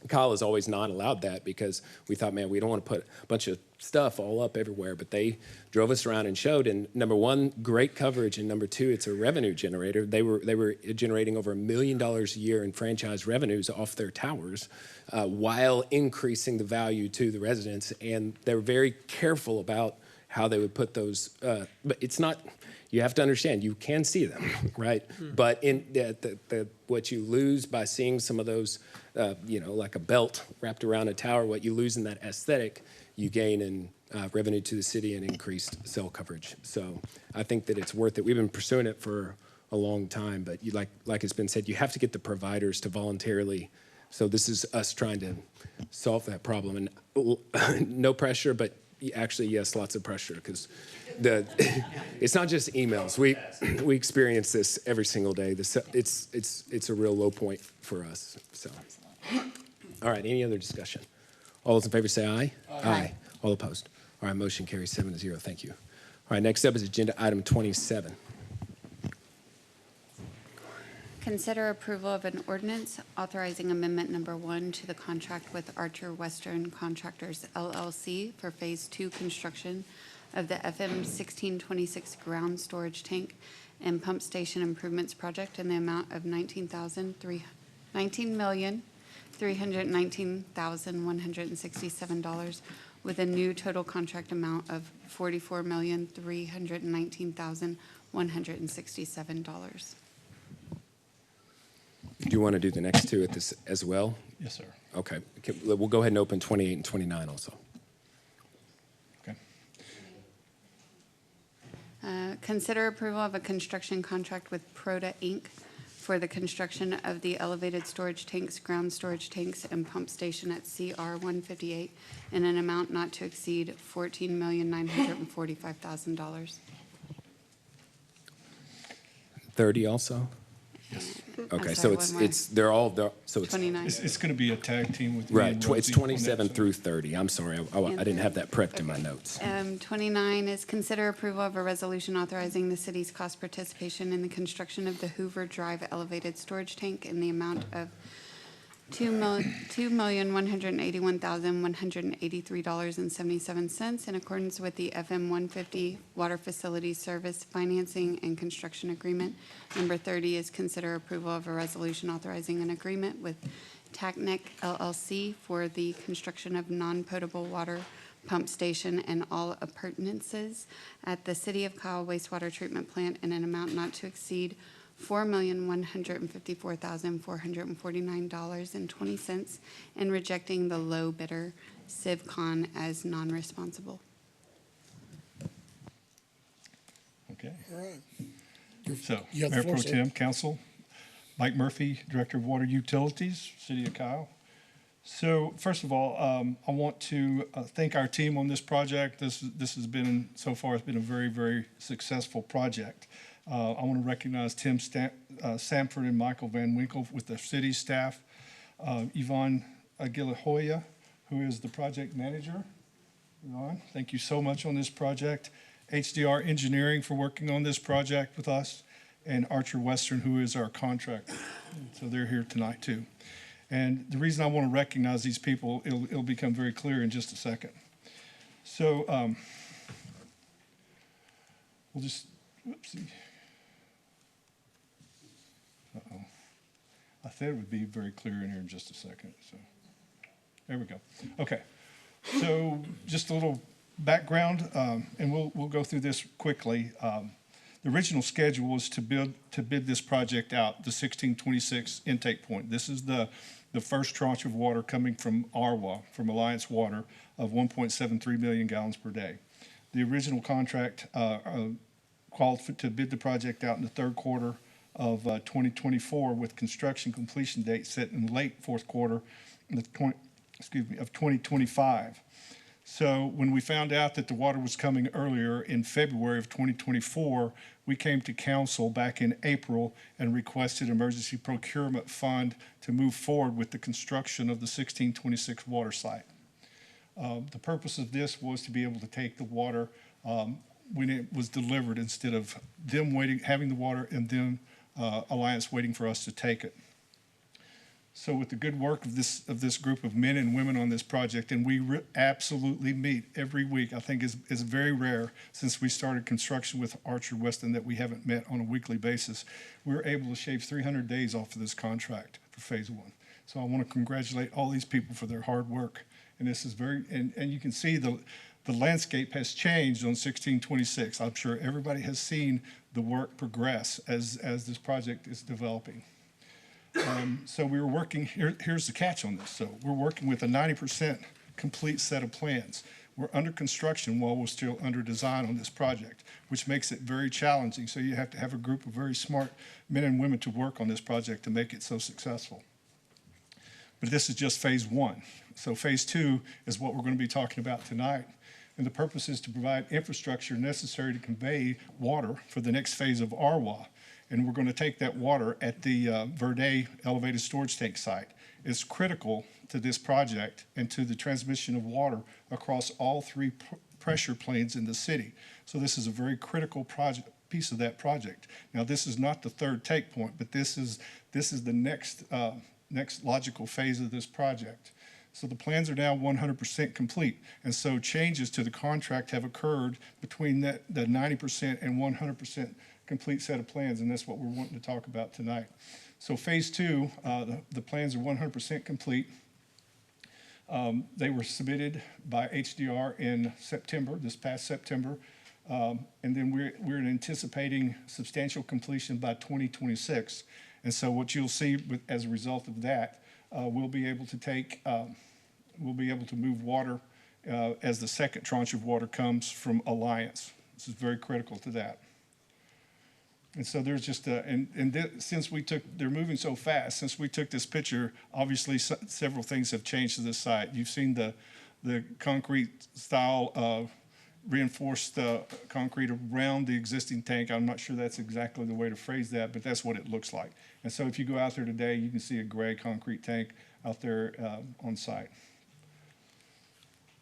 Kyle has always not allowed that because we thought, man, we don't want to put a bunch of stuff all up everywhere. But they drove us around and showed, and number one, great coverage, and number two, it's a revenue generator. They were generating over $1 million a year in franchise revenues off their towers while increasing the value to the residents. And they were very careful about how they would put those. But it's not. You have to understand, you can see them, right? But in what you lose by seeing some of those, you know, like a belt wrapped around a tower, what you lose in that aesthetic, you gain in revenue to the city and increased cell coverage. So I think that it's worth it. We've been pursuing it for a long time, but you, like it's been said, you have to get the providers to voluntarily. So this is us trying to solve that problem. And no pressure, but actually, yes, lots of pressure because it's not just emails. We experience this every single day. It's a real low point for us. So, all right. Any other discussion? All those in favor say aye. Aye. All opposed. All right. Motion carries 7-0. Thank you. All right. Next up is agenda item 27. Consider approval of an ordinance authorizing amendment number 1 to the contract with Archer Western Contractors LLC for Phase 2 construction of the FM 1626 ground storage tank and pump station improvements project in the amount of $19,319,167 with a new total contract amount of $44,319,167. Do you want to do the next two at this as well? Yes, sir. Okay. We'll go ahead and open 28 and 29 also. Okay. Consider approval of a construction contract with Proda Inc. for the construction of the elevated storage tanks, ground storage tanks, and pump station at CR 158 in an amount not to exceed $14,945,000. 30 also? Yes. Okay, sorry, so one more. so it's 29. It's going to be a tag team with me right. and It's Rosie on 27 that, through 30. I'm sorry, I didn't have that prepped in my notes. 29 is consider approval of a resolution authorizing the city's cost participation in the construction of the Hoover Drive elevated storage tank in the amount of $2,181,183.77 in accordance with the FM 150 Water Facilities Service Financing and Construction Agreement. Number 30 is consider approval of a resolution authorizing an agreement with TACNEC LLC for the construction of non-potable water pump station and all appurtenances at the City of Kyle wastewater treatment plant in an amount not to exceed $4,154,449.20 and rejecting the low bidder, CivCon, as non-responsible. Okay. All right. So, You have the Mayor floor, Pro sir. Tem, Council, Mike Murphy, Director of Water Utilities, City of Kyle. So, first of all, I want to thank our team on this project. This has been, so far, it's been a very, very successful project. I want to recognize Tim Samford and Michael Van Winkle with the city staff, Yvonne Aguilahoya, who is the project manager. Yvonne, thank you so much on this project. HDR Engineering for working on this project with us, and Archer Western, who is our contractor. So they're here tonight too. And the reason I want to recognize these people, it'll become very clear in just a second. So we'll just, whoopsie. Uh-oh. I said it would be very clear in here in just a second. So there we go. Okay. So just a little background, and we'll go through this quickly. The original schedule was to bid this project out, the 1626 intake point. This is the first tranche of water coming from ARWA, from Alliance Water, of 1.73 million gallons per day. The original contract called to bid the project out in the third quarter of 2024, with construction completion date set in late fourth quarter of 2025. So when we found out that the water was coming earlier in February of 2024, we came to council back in April and requested emergency procurement fund to move forward with the construction of the 1626 water site. The purpose of this was to be able to take the water when it was delivered, instead of them waiting, having the water, and then Alliance waiting for us to take it. So with the good work of this group of men and women on this project, and we absolutely meet every week, I think is very rare since we started construction with Archer Weston that we haven't met on a weekly basis. We were able to shave 300 days off of this contract for phase one. So I want to congratulate all these people for their hard work. And this is and you can see the landscape has changed on 1626. I'm sure everybody has seen the work progress as this project is developing. So we were working, here's the catch on this. So we're working with a 90% complete set of plans. We're under construction while we're still under design on this project, which makes it very challenging. So you have to have a group of very smart men and women to work on this project to make it so successful. But this is just phase one. So phase two is what we're going to be talking about tonight. And the purpose is to provide infrastructure necessary to convey water for the next phase of ARWA. And we're going to take that water at the Verde elevated storage tank site. It's critical to this project and to the transmission of water across all three pressure planes in the city. So this is a very critical project, piece of that project. Now, this is not the third take point, but this is the next logical phase of this project. So the plans are now 100% complete, and so changes to the contract have occurred between the 90% and 100% complete set of plans, and that's what we're wanting to talk about tonight. So phase two, the plans are 100% complete. They were submitted by HDR in September, this past September, and then we're anticipating substantial completion by 2026. And so what you'll see as a result of that, we'll be able to move water as the second tranche of water comes from Alliance. This is very critical to that. And so there's just since they're moving so fast, since we took this picture, obviously several things have changed to this site. You've seen the concrete style reinforced concrete around the existing tank. I'm not sure that's exactly the way to phrase that, but that's what it looks like. And so if you go out there today, you can see a gray concrete tank out there on site.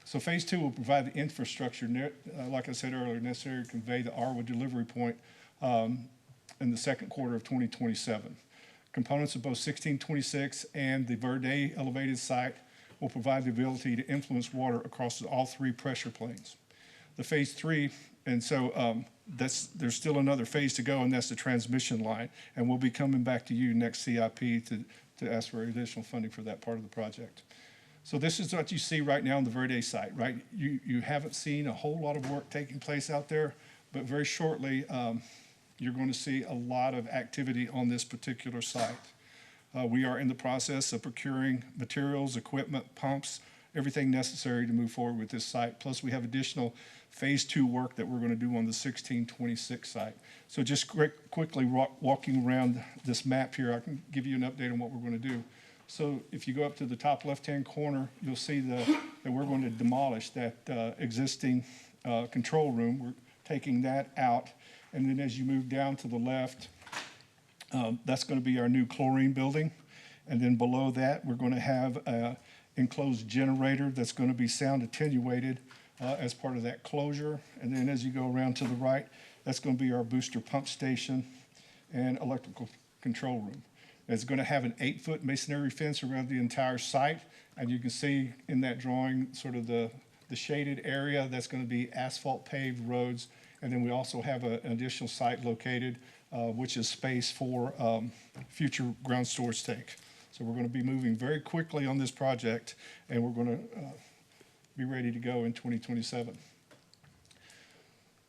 So phase two will provide the infrastructure, like I said earlier, necessary to convey the ARWA delivery point in the second quarter of 2027. Components of both 1626 and the Verde elevated site will provide the ability to influence water across all three pressure planes. The phase three, and so there's still another phase to go, and that's the transmission line. And we'll be coming back to you next CIP to ask for additional funding for that part of the project. So this is what you see right now on the Verde site, right? You haven't seen a whole lot of work taking place out there, but very shortly, you're going to see a lot of activity on this particular site. We are in the process of procuring materials, equipment, pumps, everything necessary to move forward with this site. Plus, we have additional phase two work that we're going to do on the 1626 site. So just quickly walking around this map here, I can give you an update on what we're going to do. So if you go up to the top left-hand corner, you'll see that we're going to demolish that existing control room. We're taking that out. And then as you move down to the left, that's going to be our new chlorine building. And then below that, we're going to have an enclosed generator that's going to be sound attenuated as part of that closure. And then as you go around to the right, that's going to be our booster pump station and electrical control room. It's going to have an 8-foot masonry fence around the entire site. And you can see in that drawing sort of the the shaded area, that's going to be asphalt paved roads. And then we also have an additional site located, which is space for future ground storage tank. So we're going to be moving very quickly on this project, and we're going to be ready to go in 2027.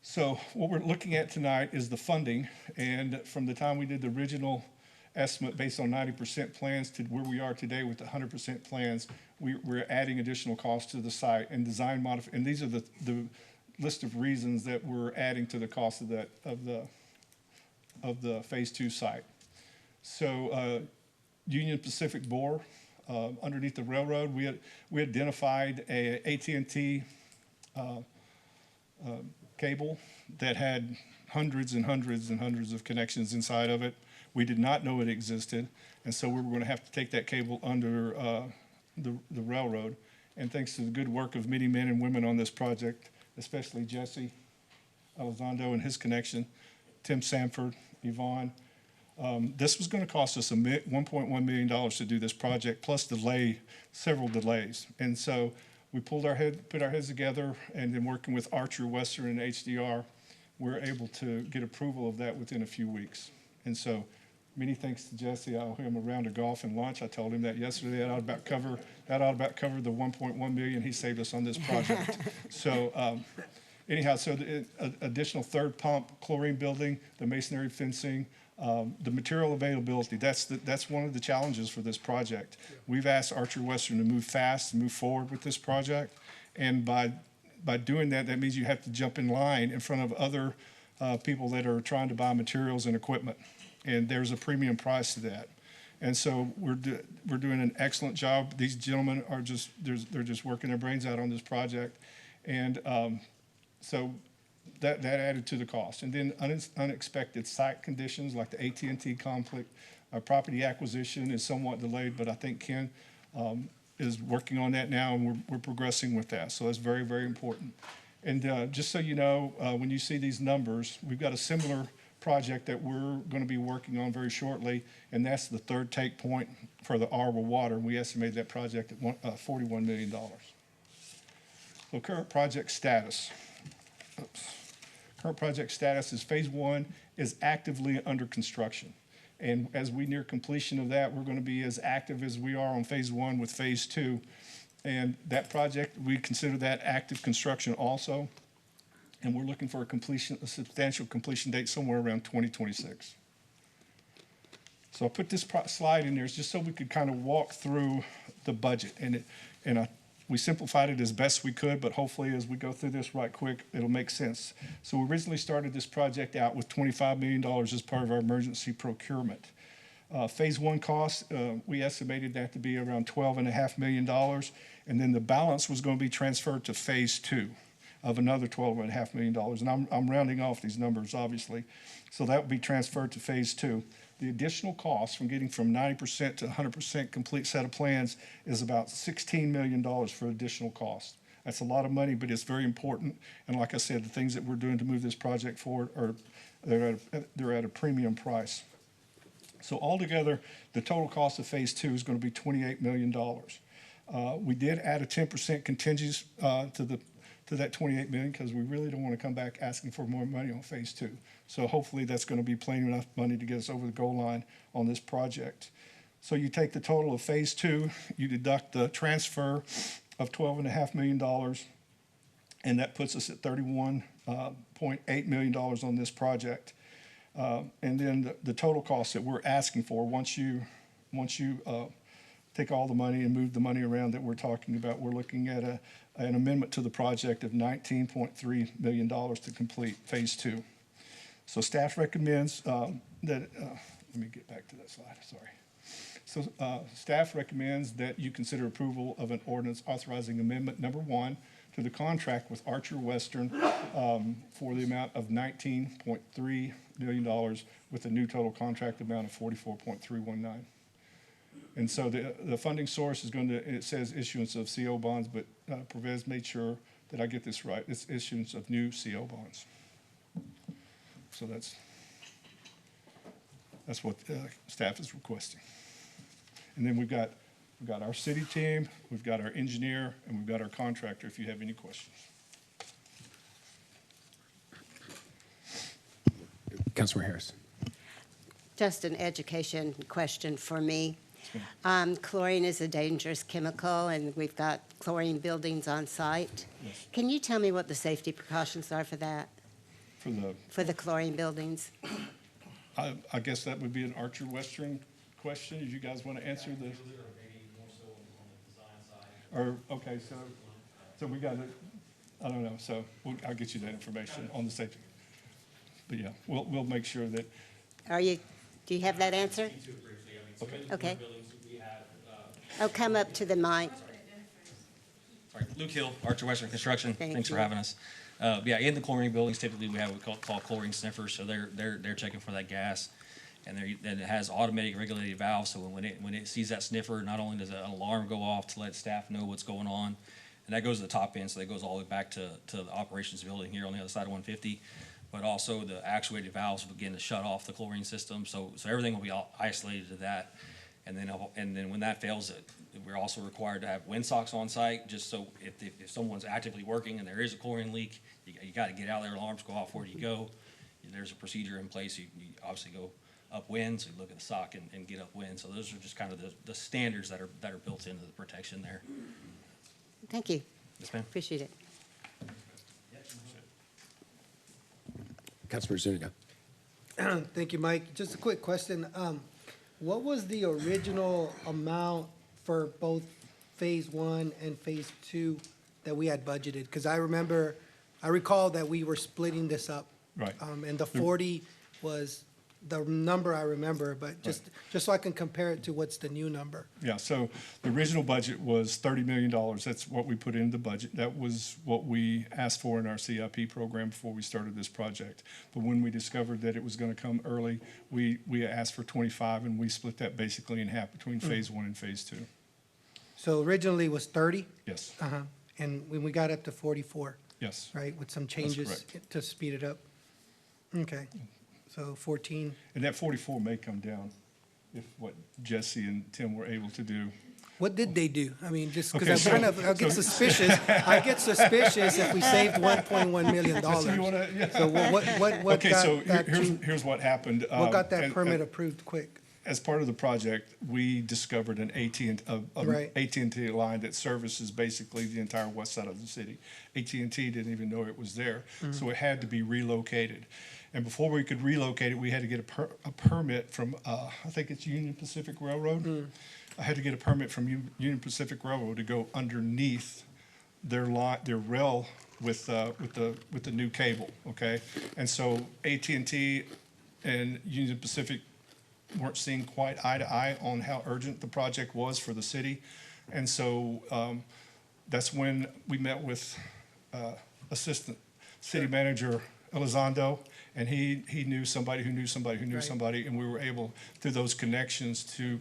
So what we're looking at tonight is the funding, and from the time we did the original estimate based on 90% plans to where we are today with the 100% plans, we're adding additional costs to the site and design and these are the list of reasons that we're adding to the cost of the phase 2 site. So Union Pacific bore underneath the railroad, we identified a AT&T cable that had hundreds and hundreds and hundreds of connections inside of it. We did not know it existed, and so we were going to have to take that cable under the railroad. And thanks to the good work of many men and women on this project, especially Jesse Elizondo and his connection, Tim Sanford, Yvonne, this was going to cost us $1.1 million to do this project, plus several delays. And so we put our heads together, and then working with Archer, Western, and HDR, we're able to get approval of that within a few weeks. And so many thanks to Jesse. I owe him a round of golf and lunch. I told him that yesterday. That ought about cover the $1.1 million he saved us on this project. So anyhow, so the additional third pump, chlorine building, the masonry fencing, the material availability, that's one of the challenges for this project. We've asked Archer Western to move fast and move forward with this project. And by doing that, that means you have to jump in line in front of other people that are trying to buy materials and equipment. And there's a premium price to that. And so we're doing an excellent job. These gentlemen are they're just working their brains out on this project. And so that added to the cost. And then unexpected site conditions like the AT&T conflict. Our property acquisition is somewhat delayed, but I think Ken is working on that now, and we're progressing with that. So that's very, very important. And just so you know, when you see these numbers, we've got a similar project that we're going to be working on very shortly, and that's the third take point for the Arwa Water. We estimated that project at $41 million. So current project status. Current project status is phase 1 is actively under construction. And as we near completion of that, we're going to be as active as we are on phase 1 with phase 2. And that project, we consider that active construction also. And we're looking for a substantial completion date somewhere around 2026. So I put this slide in there just so we could kind of walk through the budget. We simplified it as best we could, but hopefully as we go through this right quick, it'll make sense. So we originally started this project out with $25 million as part of our emergency procurement. Phase 1 costs, we estimated that to be around $12.5 million, and then the balance was going to be transferred to phase 2 of another $12.5 million. And I'm rounding off these numbers, obviously. So that would be transferred to phase 2. The additional cost from getting from 90% to 100% complete set of plans is about $16 million for additional cost. That's a lot of money, but it's very important. And like I said, the things that we're doing to move this project forward they're at a premium price. So altogether, the total cost of phase 2 is going to be $28 million. We did add a 10% contingency to that $28 million because we really don't want to come back asking for more money on phase 2. So hopefully that's going to be plenty enough money to get us over the goal line on this project. So you take the total of phase 2, you deduct the transfer of $12.5 million, and that puts us at $31.8 million on this project. And then the total cost that we're asking for once you take all the money and move the money around that we're talking about, we're looking at an amendment to the project of $19.3 million to complete phase 2. So staff recommends that, let me get back to that slide, sorry. So staff recommends that you consider approval of an ordinance authorizing amendment number 1 to the contract with Archer Western for the amount of $19.3 million with a new total contract amount of $44.319. And so the funding source is it says issuance of CO bonds, but Pervez made sure that I get this right. It's issuance of new CO bonds. So that's what staff is requesting. And then we've got We've got our city team, we've got our engineer, and we've got our contractor if you have any questions. Councilmember Harris. Just an education question for me. Chlorine is a dangerous chemical, and we've got chlorine buildings on site. Yes. Can you tell me what the safety precautions are for that, for the chlorine buildings? I guess that would be an Archer Western question, if you guys want to answer this. Or, okay, so we got it, I don't know, so I'll get you that information on the safety. But yeah, we'll make sure that. Do you have that answer? Okay. Oh, come up to the mic. Sorry, Luke Hill, Archer Western Construction. Thanks for you. having us. Yeah, in the chlorine buildings, typically we have what we call chlorine sniffers, so they're checking for that gas. And it has automatic regulated valves, so when it sees that sniffer, not only does an alarm go off to let staff know what's going on, and that goes to the top end, so that goes all the way back to the operations building here on the other side of 150. But also the actuated valves will begin to shut off the chlorine system, so everything will be all isolated to that. And then when that fails, we're also required to have windsocks on site, just so if someone's actively working and there is a chlorine leak, you got to get out there, alarms go off, where do you go? There's a procedure in place. You obviously go upwind, so you look at the sock and get upwind. So those are just kind of the standards that are built into the protection there. Thank you. Yes, ma'am. Appreciate it. Councilmember Zuniga. Thank you, Mike. Just a quick question. What was the original amount for both Phase 1 and Phase 2 that we had budgeted? Because I recall that we were splitting this up. Right. And the 40 was the number I remember, but just so I can compare it to what's the new number. Yeah, so the original budget was $30 million. That's what we put in the budget. That was what we asked for in our CIP program before we started this project. But when we discovered that it was going to come early, we asked for 25, and we split that basically in half between Phase 1 and Phase 2. So originally it was 30? Yes. And when we got up to 44? Yes. Right, with some changes correct. to speed it up? Okay, so 14. And that 44 may come down if what Jesse and Tim were able to do. What did they do? I mean, just Okay, because I'll get suspicious. I get suspicious if we saved $1.1 million. So you wanna- yeah. So what Okay, got so that here's what happened. what got that And- permit approved quick? As part of the project, we discovered an Right. AT&T line that services basically the entire west side of the city. AT&T didn't even know it was there, so it had to be relocated. And before we could relocate it, we had to get a permit from, I think it's Union Pacific Railroad. I had to get a permit from Union Pacific Railroad to go underneath their rail with the new cable, okay? And so AT&T and Union Pacific weren't seeing quite eye to eye on how urgent the project was for the city. And so that's when we met with Assistant City Manager Elizondo, and he knew somebody who knew somebody who knew somebody, and we were able, through those connections, to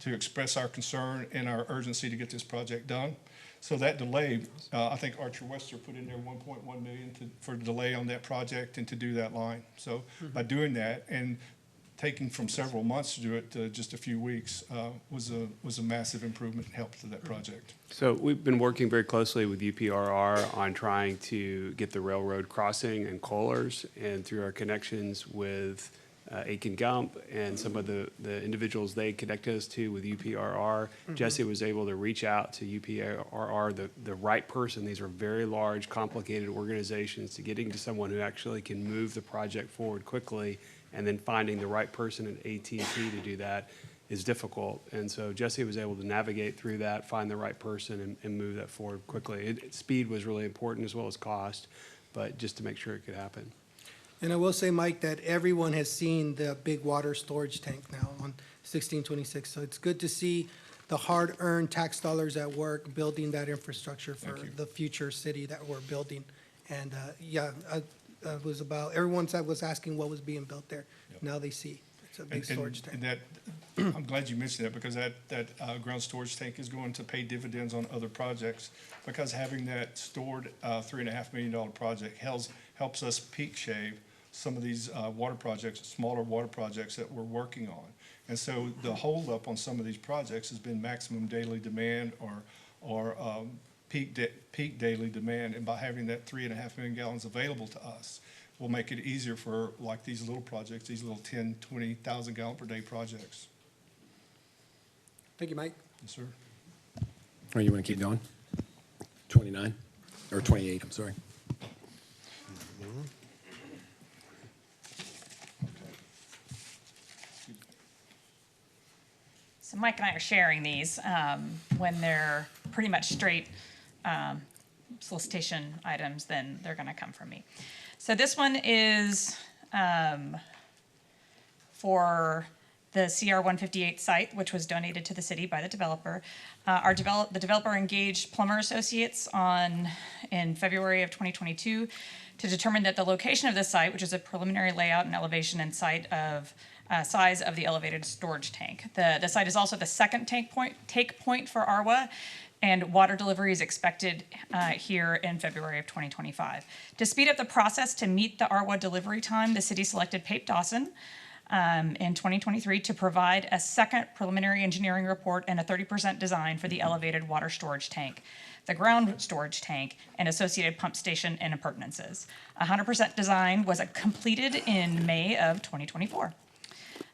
express our concern and our urgency to get this project done. So that delay, I think Archer Western put in there $1.1 million for delay on that project and to do that line. So by doing that and taking from several months to do it to just a few weeks was a massive improvement and help to that project. So we've been working very closely with UPRR on trying to get the railroad crossing and Kohlers, and through our connections with Aiken Gump and some of the individuals they connected us to with UPRR, Jesse was able to reach out to UPRR, the right person. These are very large, complicated organizations, to getting to someone who actually can move the project forward quickly, and then finding the right person at AT&T to do that is difficult. And so Jesse was able to navigate through that, find the right person, and move that forward quickly. Speed was really important, as well as cost, but just to make sure it could happen. And I will say, Mike, that everyone has seen the big water storage tank now on 1626. So it's good to see the hard-earned tax dollars at work building that infrastructure for the future city that we're building. And it was about, everyone was asking what was being built there. Yep. Now they see. It's a big storage tank. And that, I'm glad you mentioned that, because that ground storage tank is going to pay dividends on other projects, because having that stored $3.5 million project helps us peak shave some of these water projects, smaller water projects that we're working on. And so the holdup on some of these projects has been maximum daily demand or peak daily demand. And by having that 3.5 million gallons available to us, will make it easier for like these little projects, these little 10, 20,000 gallon per day projects. Thank you, Mike. Yes, sir. Or you want to keep going? 29, or 28, I'm sorry. So Mike and I are sharing these. When they're pretty much straight solicitation items, then they're going to come from me. So this one is for the CR 158 site, which was donated to the city by the developer. The developer engaged Plumber Associates in February of 2022 to determine that the location of the site, which is a preliminary layout and elevation and size of the elevated storage tank. The site is also the second take point for ARWA, and water delivery is expected here in February of 2025. To speed up the process to meet the ARWA delivery time, the city selected Pape Dawson in 2023 to provide a second preliminary engineering report and a 30% design for the elevated water storage tank, the ground storage tank, and associated pump station and appurtenances. 100% design was completed in May of 2024.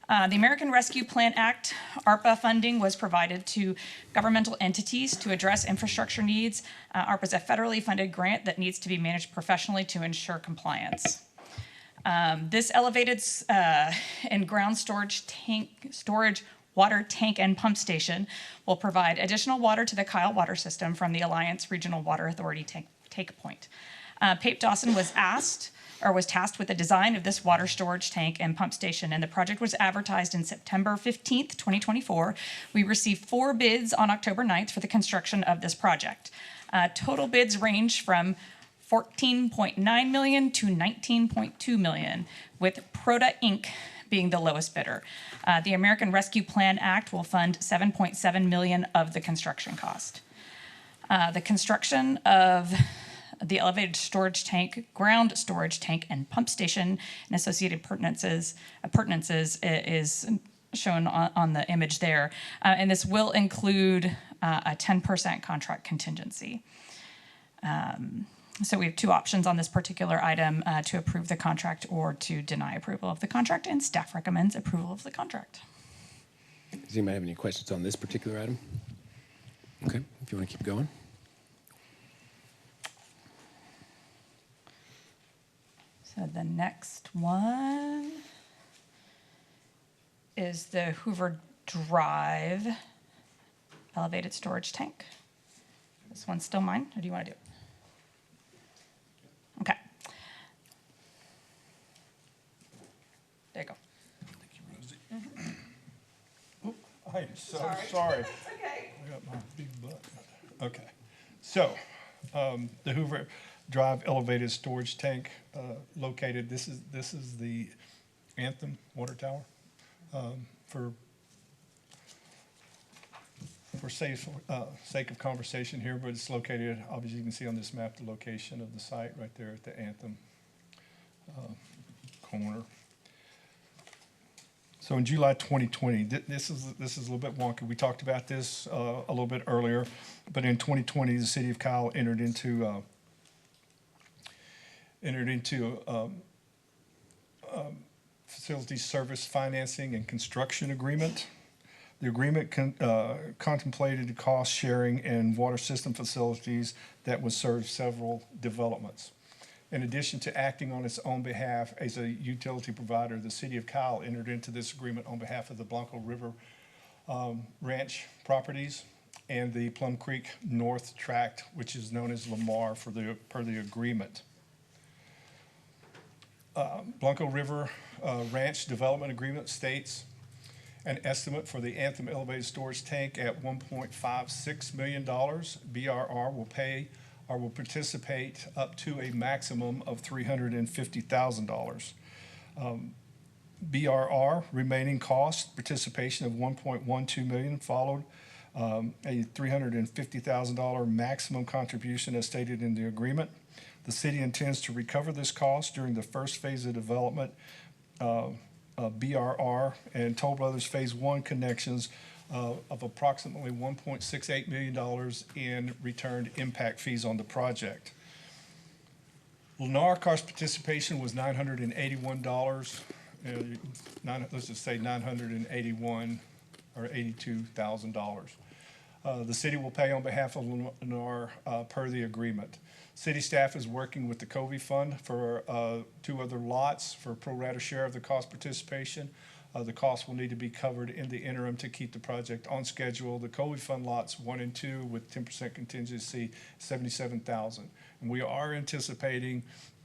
The American Rescue Plan Act, ARPA funding was provided to governmental entities to address infrastructure needs. ARPA is a federally funded grant that needs to be managed professionally to ensure compliance. This elevated and ground storage water tank and pump station will provide additional water to the Kyle water system from the Alliance Regional Water Authority take point. Pape Dawson was tasked with the design of this water storage tank and pump station, and the project was advertised in September 15th, 2024. We received 4 bids on October 9th for the construction of this project. Total bids range from $14.9 million to $19.2 million, with Proda Inc. being the lowest bidder. The American Rescue Plan Act will fund $7.7 million of the construction cost. The construction of the elevated storage tank, ground storage tank, and pump station and associated appurtenances is shown on the image there. And this will include a 10% contract contingency. So we have 2 options on this particular item, to approve the contract or to deny approval of the contract, and staff recommends approval of the contract. Does anybody have any questions on this particular item? Okay, if you want to keep going. So the next one is the Hoover Drive elevated storage tank. This one's still mine, or do you want to do it? Okay. There you go. Thank you, Rosie. I am so sorry. It's okay. I got my big butt. Okay. So, the Hoover Drive elevated storage tank located, this is the Anthem water tower. For sake of conversation here, but it's located, obviously you can see on this map the location of the site right there at the Anthem corner. So in July 2020, this is a little bit wonky. We talked about this a little bit earlier, but in 2020, the city of Kyle entered into facility service financing and construction agreement. The agreement contemplated cost sharing and water system facilities that would serve several developments. In addition to acting on its own behalf as a utility provider, the city of Kyle entered into this agreement on behalf of the Blanco River Ranch properties and the Plum Creek North Tract, which is known as Lamar per the agreement. Blanco River Ranch Development Agreement states an estimate for the Anthem elevated storage tank at $1.56 million. BRR will pay or will participate up to a maximum of $350,000. BRR remaining cost participation of $1.12 million followed a $350,000 maximum contribution as stated in the agreement. The city intends to recover this cost during the first phase of development BRR and Toll Brothers Phase 1 connections of approximately $1.68 million in returned impact fees on the project. Lennar cost participation was $981. Let's just say $981 or $82,000. The city will pay on behalf of Lennar per the agreement. City staff is working with the Covey Fund for 2 other lots for pro rata share of the cost participation. The cost will need to be covered in the interim to keep the project on schedule. The Covey Fund lots 1 and 2 with 10% contingency, $77,000. And we are anticipating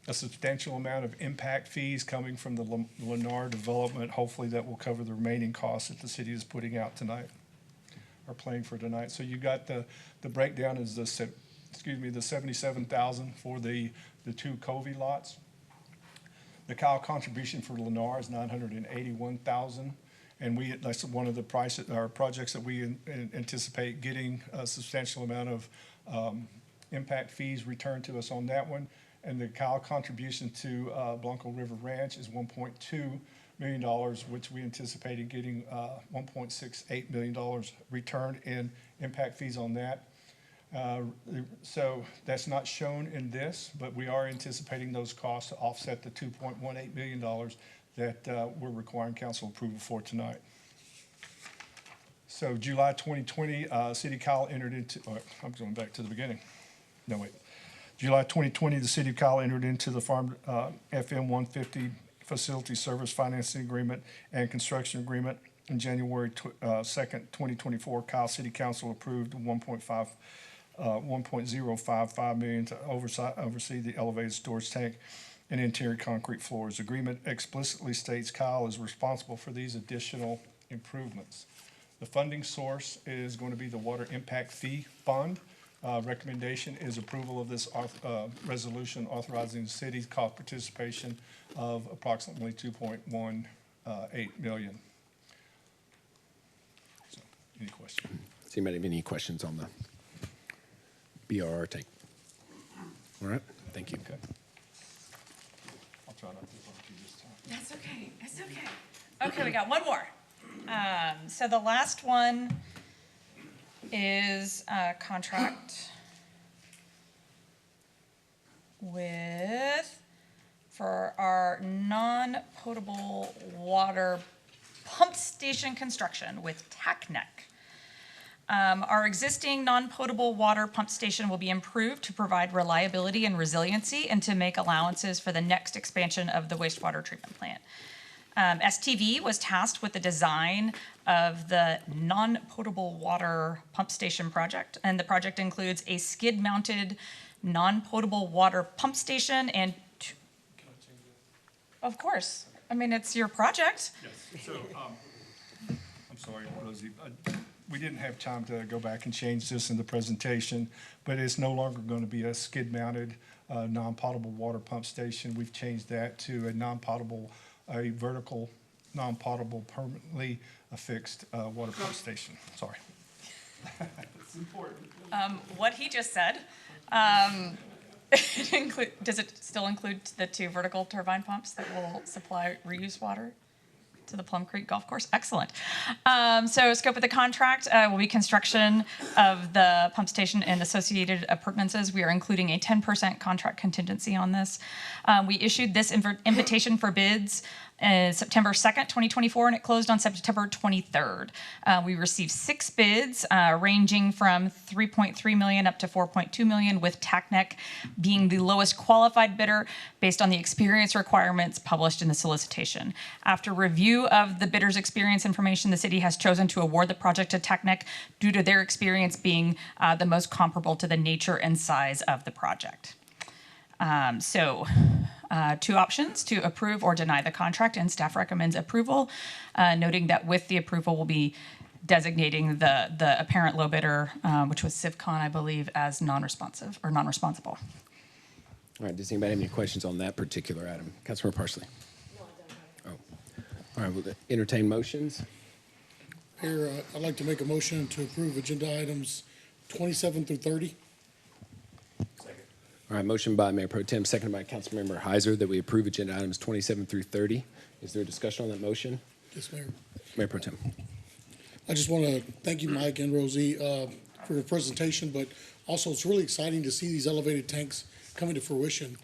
a substantial amount of impact fees coming from the Lennar development. Hopefully that will cover the remaining costs that the city is putting out tonight, or playing for tonight. So you got the breakdown is the $77,000 for the 2 Covey lots. The Kyle contribution for Lennar is $981,000, and that's one of the projects that we anticipate getting a substantial amount of impact fees returned to us on that one. And the Kyle contribution to Blanco River Ranch is $1.2 million, which we anticipated getting $1.68 million returned in impact fees on that. So that's not shown in this, but we are anticipating those costs to offset the $2.18 million that we're requiring council approval for tonight. So July 2020, City of Kyle entered into, I'm going back to the beginning. No, wait. July 2020, the City of Kyle entered into the Farm FM 150 Facility Service Financing Agreement and Construction Agreement. In January 2nd, 2024, Kyle City Council approved $1.055 million to oversee the elevated storage tank and interior concrete floors. Agreement explicitly states Kyle is responsible for these additional improvements. The funding source is going to be the Water Impact Fee Fund. Recommendation is approval of this resolution authorizing the city's cost participation of approximately $2.18 million. So, any questions? Does anybody have any questions on the BRR tank? All right, thank you. Okay. I'll try not to bump you this time. That's okay. That's okay. Okay, we got one more. So the last one is a contract for our non-potable water pump station construction with TACNEC. Our existing non-potable water pump station will be improved to provide reliability and resiliency and to make allowances for the next expansion of the wastewater treatment plant. STV was tasked with the design of the non-potable water pump station project, and the project includes a skid-mounted non-potable water pump station and of course. I mean, it's your project. Yes. So, I'm sorry, Rosie. We didn't have time to go back and change this in the presentation, but it's no longer going to be a skid-mounted non-potable water pump station. We've changed that to a vertical non-potable permanently affixed water pump station. Sorry. It's important. What he just said, does it still include the 2 vertical turbine pumps that will supply reuse water to the Plum Creek Golf Course? Excellent. So scope of the contract will be construction of the pump station and associated appurtenances. We are including a 10% contract contingency on this. We issued this invitation for bids September 2nd, 2024, and it closed on September 23rd. We received 6 bids ranging from $3.3 million up to $4.2 million, with TACNEC being the lowest qualified bidder based on the experience requirements published in the solicitation. After review of the bidder's experience information, the city has chosen to award the project to TACNEC due to their experience being the most comparable to the nature and size of the project. 2 options: to approve or deny the contract, and staff recommends approval, noting that with the approval we'll be designating the apparent low bidder, which was Civcon, I believe, as non-responsive or non-responsible. All right, does anybody have any questions on that particular item? Councilmember Parsley? No, I don't. Oh, all right, we'll entertain motions. Mayor, I'd like to make a motion to approve agenda items 27 through 30. All right, motion by Mayor Pro Tem, seconded by Councilmember Heiser, that we approve agenda items 27 through 30. Is there a discussion on that motion? Yes, Mayor. Mayor Pro Tem. I just want to thank you, Mike and Rosie, for your presentation, but also it's really exciting to see these elevated tanks coming to fruition.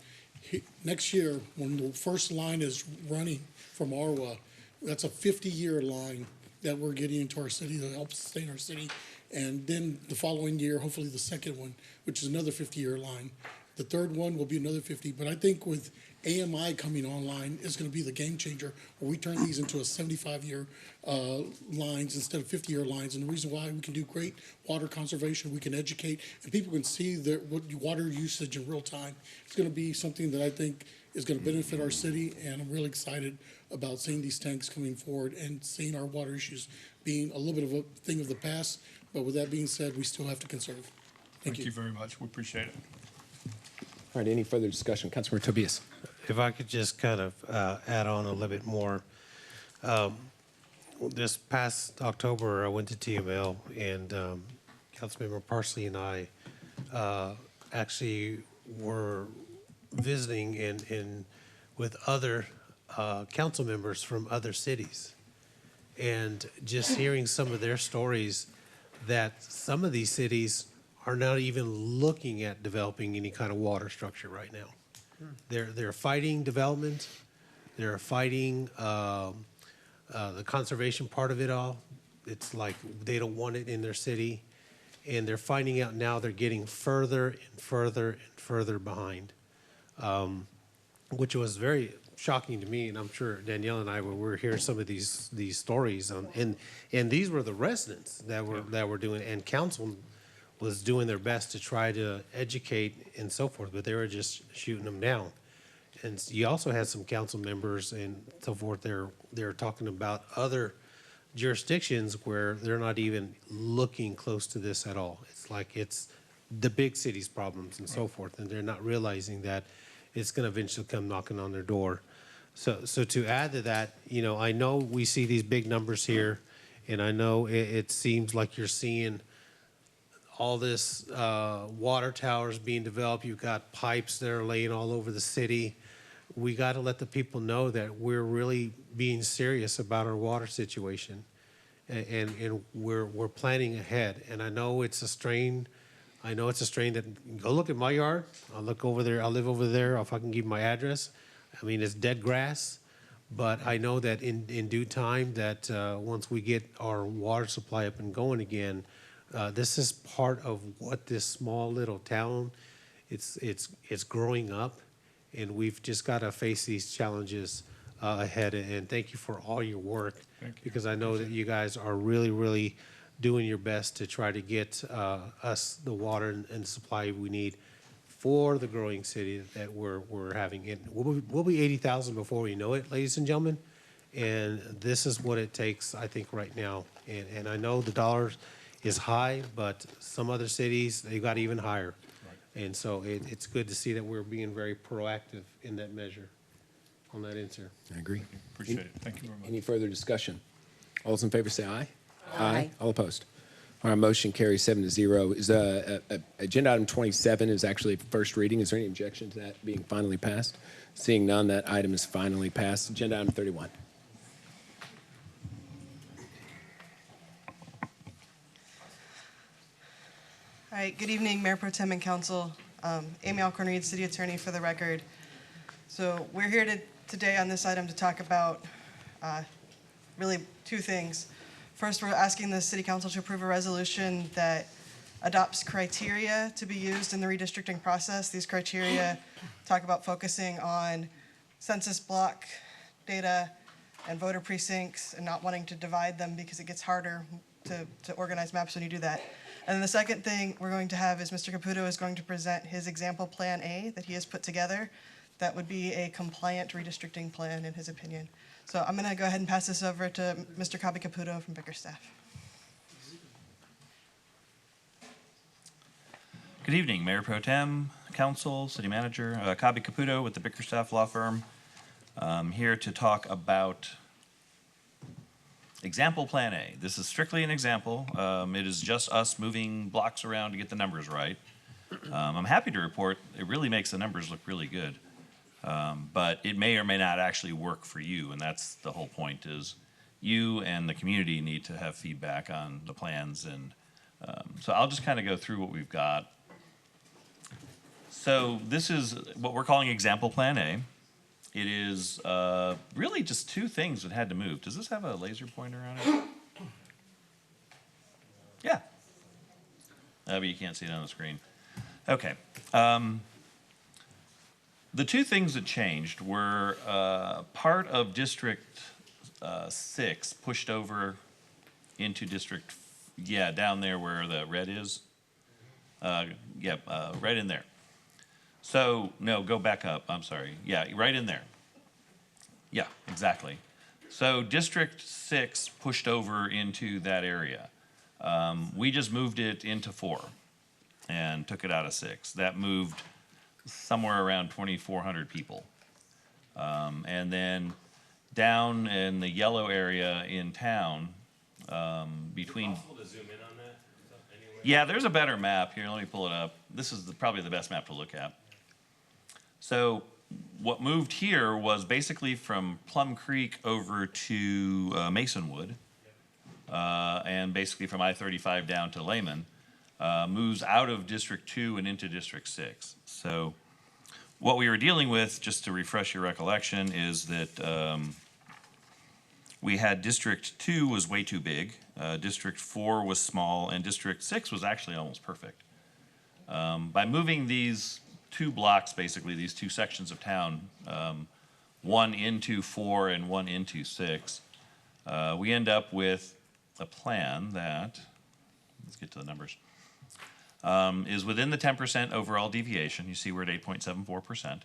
Next year, when the first line is running from Arwa, that's a 50-year line that we're getting into our city to help sustain our city. And then the following year, hopefully the second one, which is another 50-year line. The third one will be another 50. But I think with AMI coming online is going to be the game changer, where we turn these into a 75-year lines instead of 50-year lines. And the reason why, we can do great water conservation, we can educate, and people can see what water usage in real time. It's going to be something that I think is going to benefit our city, and I'm really excited about seeing these tanks coming forward and seeing our water issues being a little bit of a thing of the past. But with that being said, we still have to conserve. Thank you very much. We appreciate it. All right, any further discussion? Councilmember Tobias. If I could just kind of add on a little bit more. This past October, I went to TML, and Councilmember Parsley and I actually were visiting with other council members from other cities, and just hearing some of their stories that some of these cities are not even looking at developing any kind of water structure right now. They're fighting development. They're fighting the conservation part of it all. It's like they don't want it in their city, and they're finding out now they're getting further and further and further behind, which was very shocking to me. And I'm sure Danielle and I were hearing some of these stories, and these were the residents that were doing, and council was doing their best to try to educate and so forth, but they were just shooting them down. And you also had some council members and so forth, they're talking about other jurisdictions where they're not even looking close to this at all. It's like it's the big cities' problems and so forth, and they're not realizing that it's gonna eventually come knocking on their door. So to add to that, I know we see these big numbers here, and I know it seems like you're seeing all this water towers being developed. You've got pipes that are laying all over the city. We got to let the people know that we're really being serious about our water situation, and we're planning ahead. And I know it's a strain. I know it's a strain that, go look at my yard. I'll look over there. I'll live over there. If I can give my address. I mean, it's dead grass. But I know that in due time that once we get our water supply up and going again, this is part of what this small little town, it's growing up, and we've just got to face these challenges ahead. And thank you for all your work, because I know that you guys are really, really doing your best to try to get us the water and supply we need for the growing city that we're having. We'll be 80,000 before we know it, ladies and gentlemen. And this is what it takes, I think, right now. And I know the dollars is high, but some other cities, they got even higher. Right. And so it's good to see that we're being very proactive in that measure, on that answer. I agree. Appreciate it. Thank you very much. Any further discussion? All those in favor say aye. Aye. All opposed? All right, motion carries 7-0. Is agenda item 27 is actually first reading. Is there any objection to that being finally passed? Seeing none, that item is finally passed. Agenda item 31. All right, good evening, Mayor Pro Tem and Council. Amy Alcorn-Reed, City Attorney for the record. So we're here today on this item to talk about really two things. First, we're asking the City Council to approve a resolution that adopts criteria to be used in the redistricting process. These criteria talk about focusing on census block data and voter precincts and not wanting to divide them because it gets harder to organize maps when you do that. And then the second thing we're going to have is Mr. Caputo is going to present his example Plan A that he has put together. That would be a compliant redistricting plan in his opinion. So I'm going to go ahead and pass this over to Mr. Kabi Caputo from Bickerstaff. Good evening, Mayor Pro Tem, Council, City Manager. Kabi Caputo with the Bickerstaff Law Firm. Here to talk about example Plan A. This is strictly an example. It is just us moving blocks around to get the numbers right. I'm happy to report it really makes the numbers look really good. But it may or may not actually work for you, and that's the whole point, is you and the community need to have feedback on the plans. And so I'll just kind of go through what we've got. So this is what we're calling example plan A. It is really just two things that had to move. Does this have a laser pointer on it? Yeah. But you can't see it on the screen. Okay. The two things that changed were part of District 6 pushed over into District, down there where the red is. Right in there. So, no, go back up, I'm sorry. Yeah, right in there. Yeah, exactly. So District 6 pushed over into that area. We just moved it into 4 and took it out of 6. That moved somewhere around 2,400 people. And then down in the yellow area in town, between... Is it possible to zoom in on that anywhere? Yeah, there's a better map here. Let me pull it up. This is probably the best map to look at. So what moved here was basically from Plum Creek over to Masonwood, and basically from I-35 down to Lehman, moves out of District 2 and into District 6. So what we were dealing with, just to refresh your recollection, is that we had District 2 was way too big, District 4 was small, and District 6 was actually almost perfect. By moving these two blocks, basically, these two sections of town, one into 4 and one into 6, we end up with a plan that, let's get to the numbers, is within the 10% overall deviation. You see we're at 8.74%.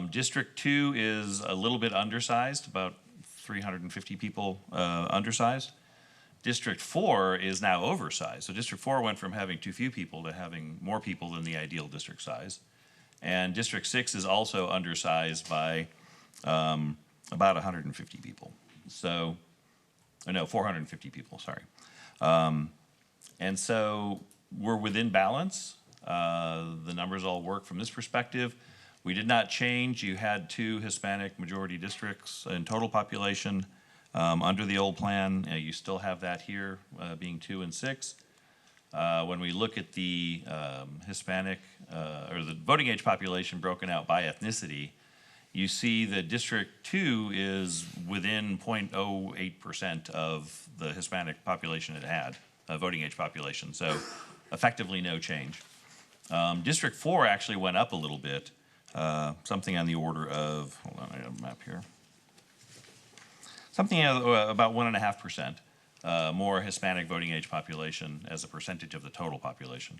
District 2 is a little bit undersized, about 350 people undersized. District 4 is now oversized. So District 4 went from having too few people to having more people than the ideal district size. And District 6 is also undersized by about 150 people. So, no, 450 people, sorry. And so we're within balance. The numbers all work from this perspective. We did not change. You had 2 Hispanic majority districts in total population under the old plan. You still have that here, being 2 and 6. When we look at the Hispanic, or the voting age population broken out by ethnicity, you see that District 2 is within 0.08% of the Hispanic population it had, voting age population. So effectively no change. District 4 actually went up a little bit, something on the order of, hold on, I have a map here. Something about 1.5%, more Hispanic voting age population as a percentage of the total population.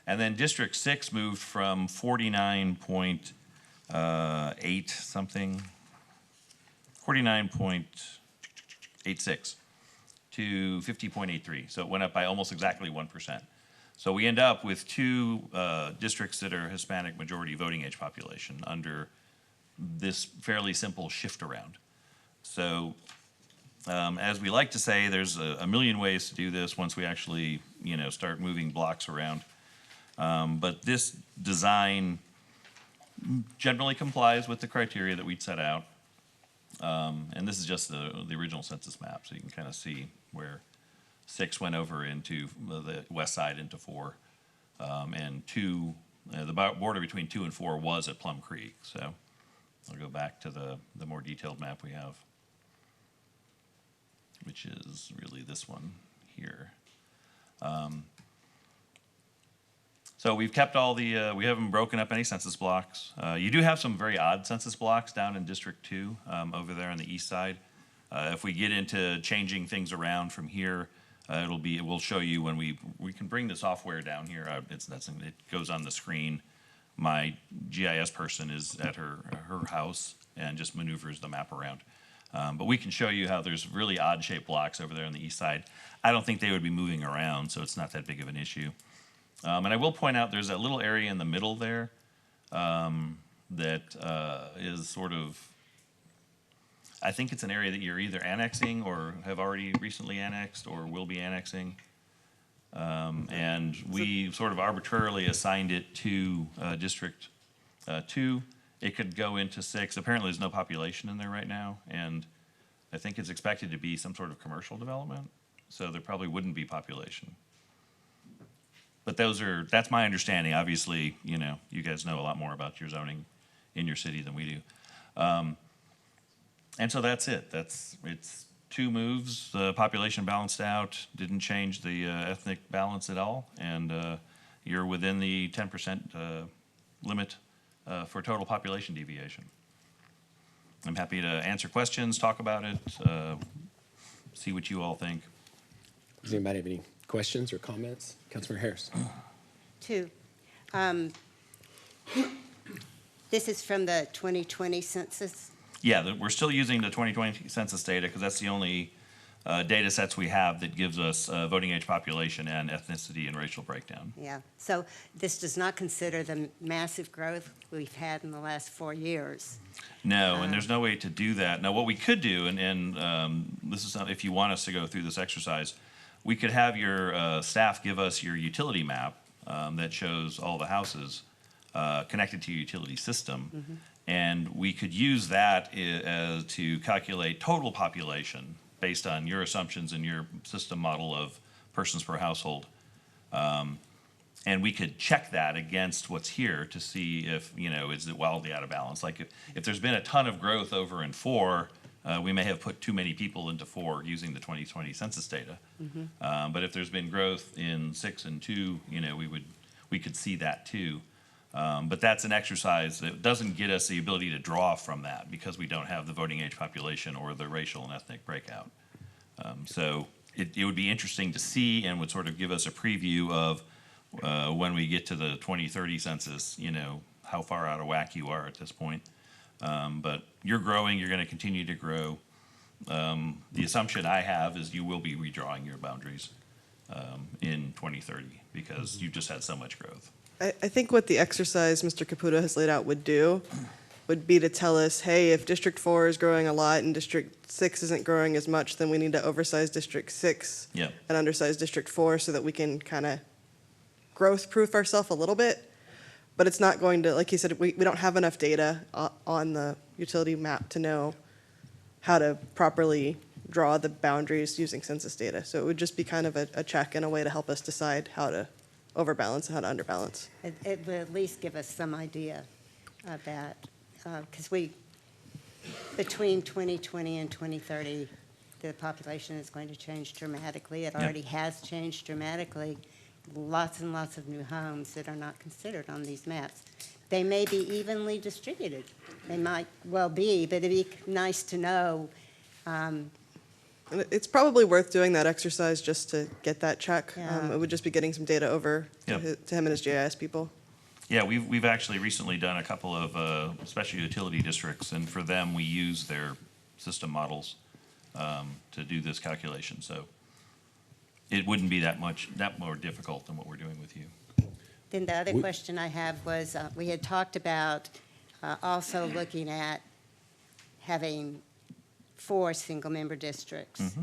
And then District 6 moved from 49.8 something, 49.86 to 50.83. So it went up by almost exactly 1%. So we end up with 2 districts that are Hispanic majority voting age population under this fairly simple shift around. So as we like to say, there's a million ways to do this once we actually, start moving blocks around. But this design generally complies with the criteria that we'd set out. And this is just the original census map, so you can kind of see where 6 went over into the west side into 4, and 2, the border between 2 and 4 was at Plum Creek. So I'll go back to the more detailed map we have, which is really this one here. So we've kept all the, we haven't broken up any census blocks. You do have some very odd census blocks down in District 2 over there on the east side. If we get into changing things around from here, it will show you when we can bring the software down here. It goes on the screen. My GIS person is at her house and just maneuvers the map around. But we can show you how there's really odd shaped blocks over there on the east side. I don't think they would be moving around, so it's not that big of an issue. And I will point out there's that little area in the middle there that is sort of, I think it's an area that you're either annexing or have already recently annexed or will be annexing. And we sort of arbitrarily assigned it to District 2 It could go into 6. Apparently, there's no population in there right now, and I think it's expected to be some sort of commercial development, so there probably wouldn't be population. But that's my understanding. Obviously, you guys know a lot more about your zoning in your city than we do. And so that's it. It's 2 moves, population balanced out, didn't change the ethnic balance at all, and you're within the 10% limit for total population deviation. I'm happy to answer questions, talk about it, see what you all think. Does anybody have any questions or comments? Councilmember Harris. 2. This is from the 2020 census. Yeah, we're still using the 2020 census data because that's the only data sets we have that gives us voting age population and ethnicity and racial breakdown. Yeah, so this does not consider the massive growth we've had in the last 4 years. No, and there's no way to do that. Now, what we could do, and this is if you want us to go through this exercise, we could have your staff give us your utility map that shows all the houses connected to your utility system, and we could use that to calculate total population based on your assumptions and your system model of persons per household. And we could check that against what's here to see if, is it wildly out of balance? Like if there's been a ton of growth over in 4, we may have put too many people into 4 using the 2020 census data. But if there's been growth in 6 and 2, we could see that too. But that's an exercise that doesn't get us the ability to draw from that because we don't have the voting age population or the racial and ethnic breakout. So it would be interesting to see and would sort of give us a preview of when we get to the 2030 census, how far out of whack you are at this point. But you're growing, you're going to continue to grow. The assumption I have is you will be redrawing your boundaries in 2030 because you've just had so much growth. I think what the exercise Mr. Caputo has laid out would be to tell us, hey, if District 4 is growing a lot and District 6 isn't growing as much, then we need to oversize District 6 Yep. and undersize District 4 so that we can kind of growth-proof ourselves a little bit. But it's not going to, like he said, we don't have enough data on the utility map to know how to properly draw the boundaries using census data. So it would just be kind of a check and a way to help us decide how to overbalance and how to underbalance. It would at least give us some idea of that, because between 2020 and 2030, the population is going to change dramatically. It already has changed dramatically. Lots and lots of new homes that are not considered on these maps. They may be evenly distributed. They might well be, but it'd be nice to know. And it's probably worth doing that exercise just to get that check. Yeah. It would just be getting some data over to him and his GIS people. Yeah, we've actually recently done a couple of special utility districts, and for them, we use their system models to do this calculation. So it wouldn't be that more difficult than what we're doing with you. Then the other question I have was, we had talked about also looking at having 4 single-member districts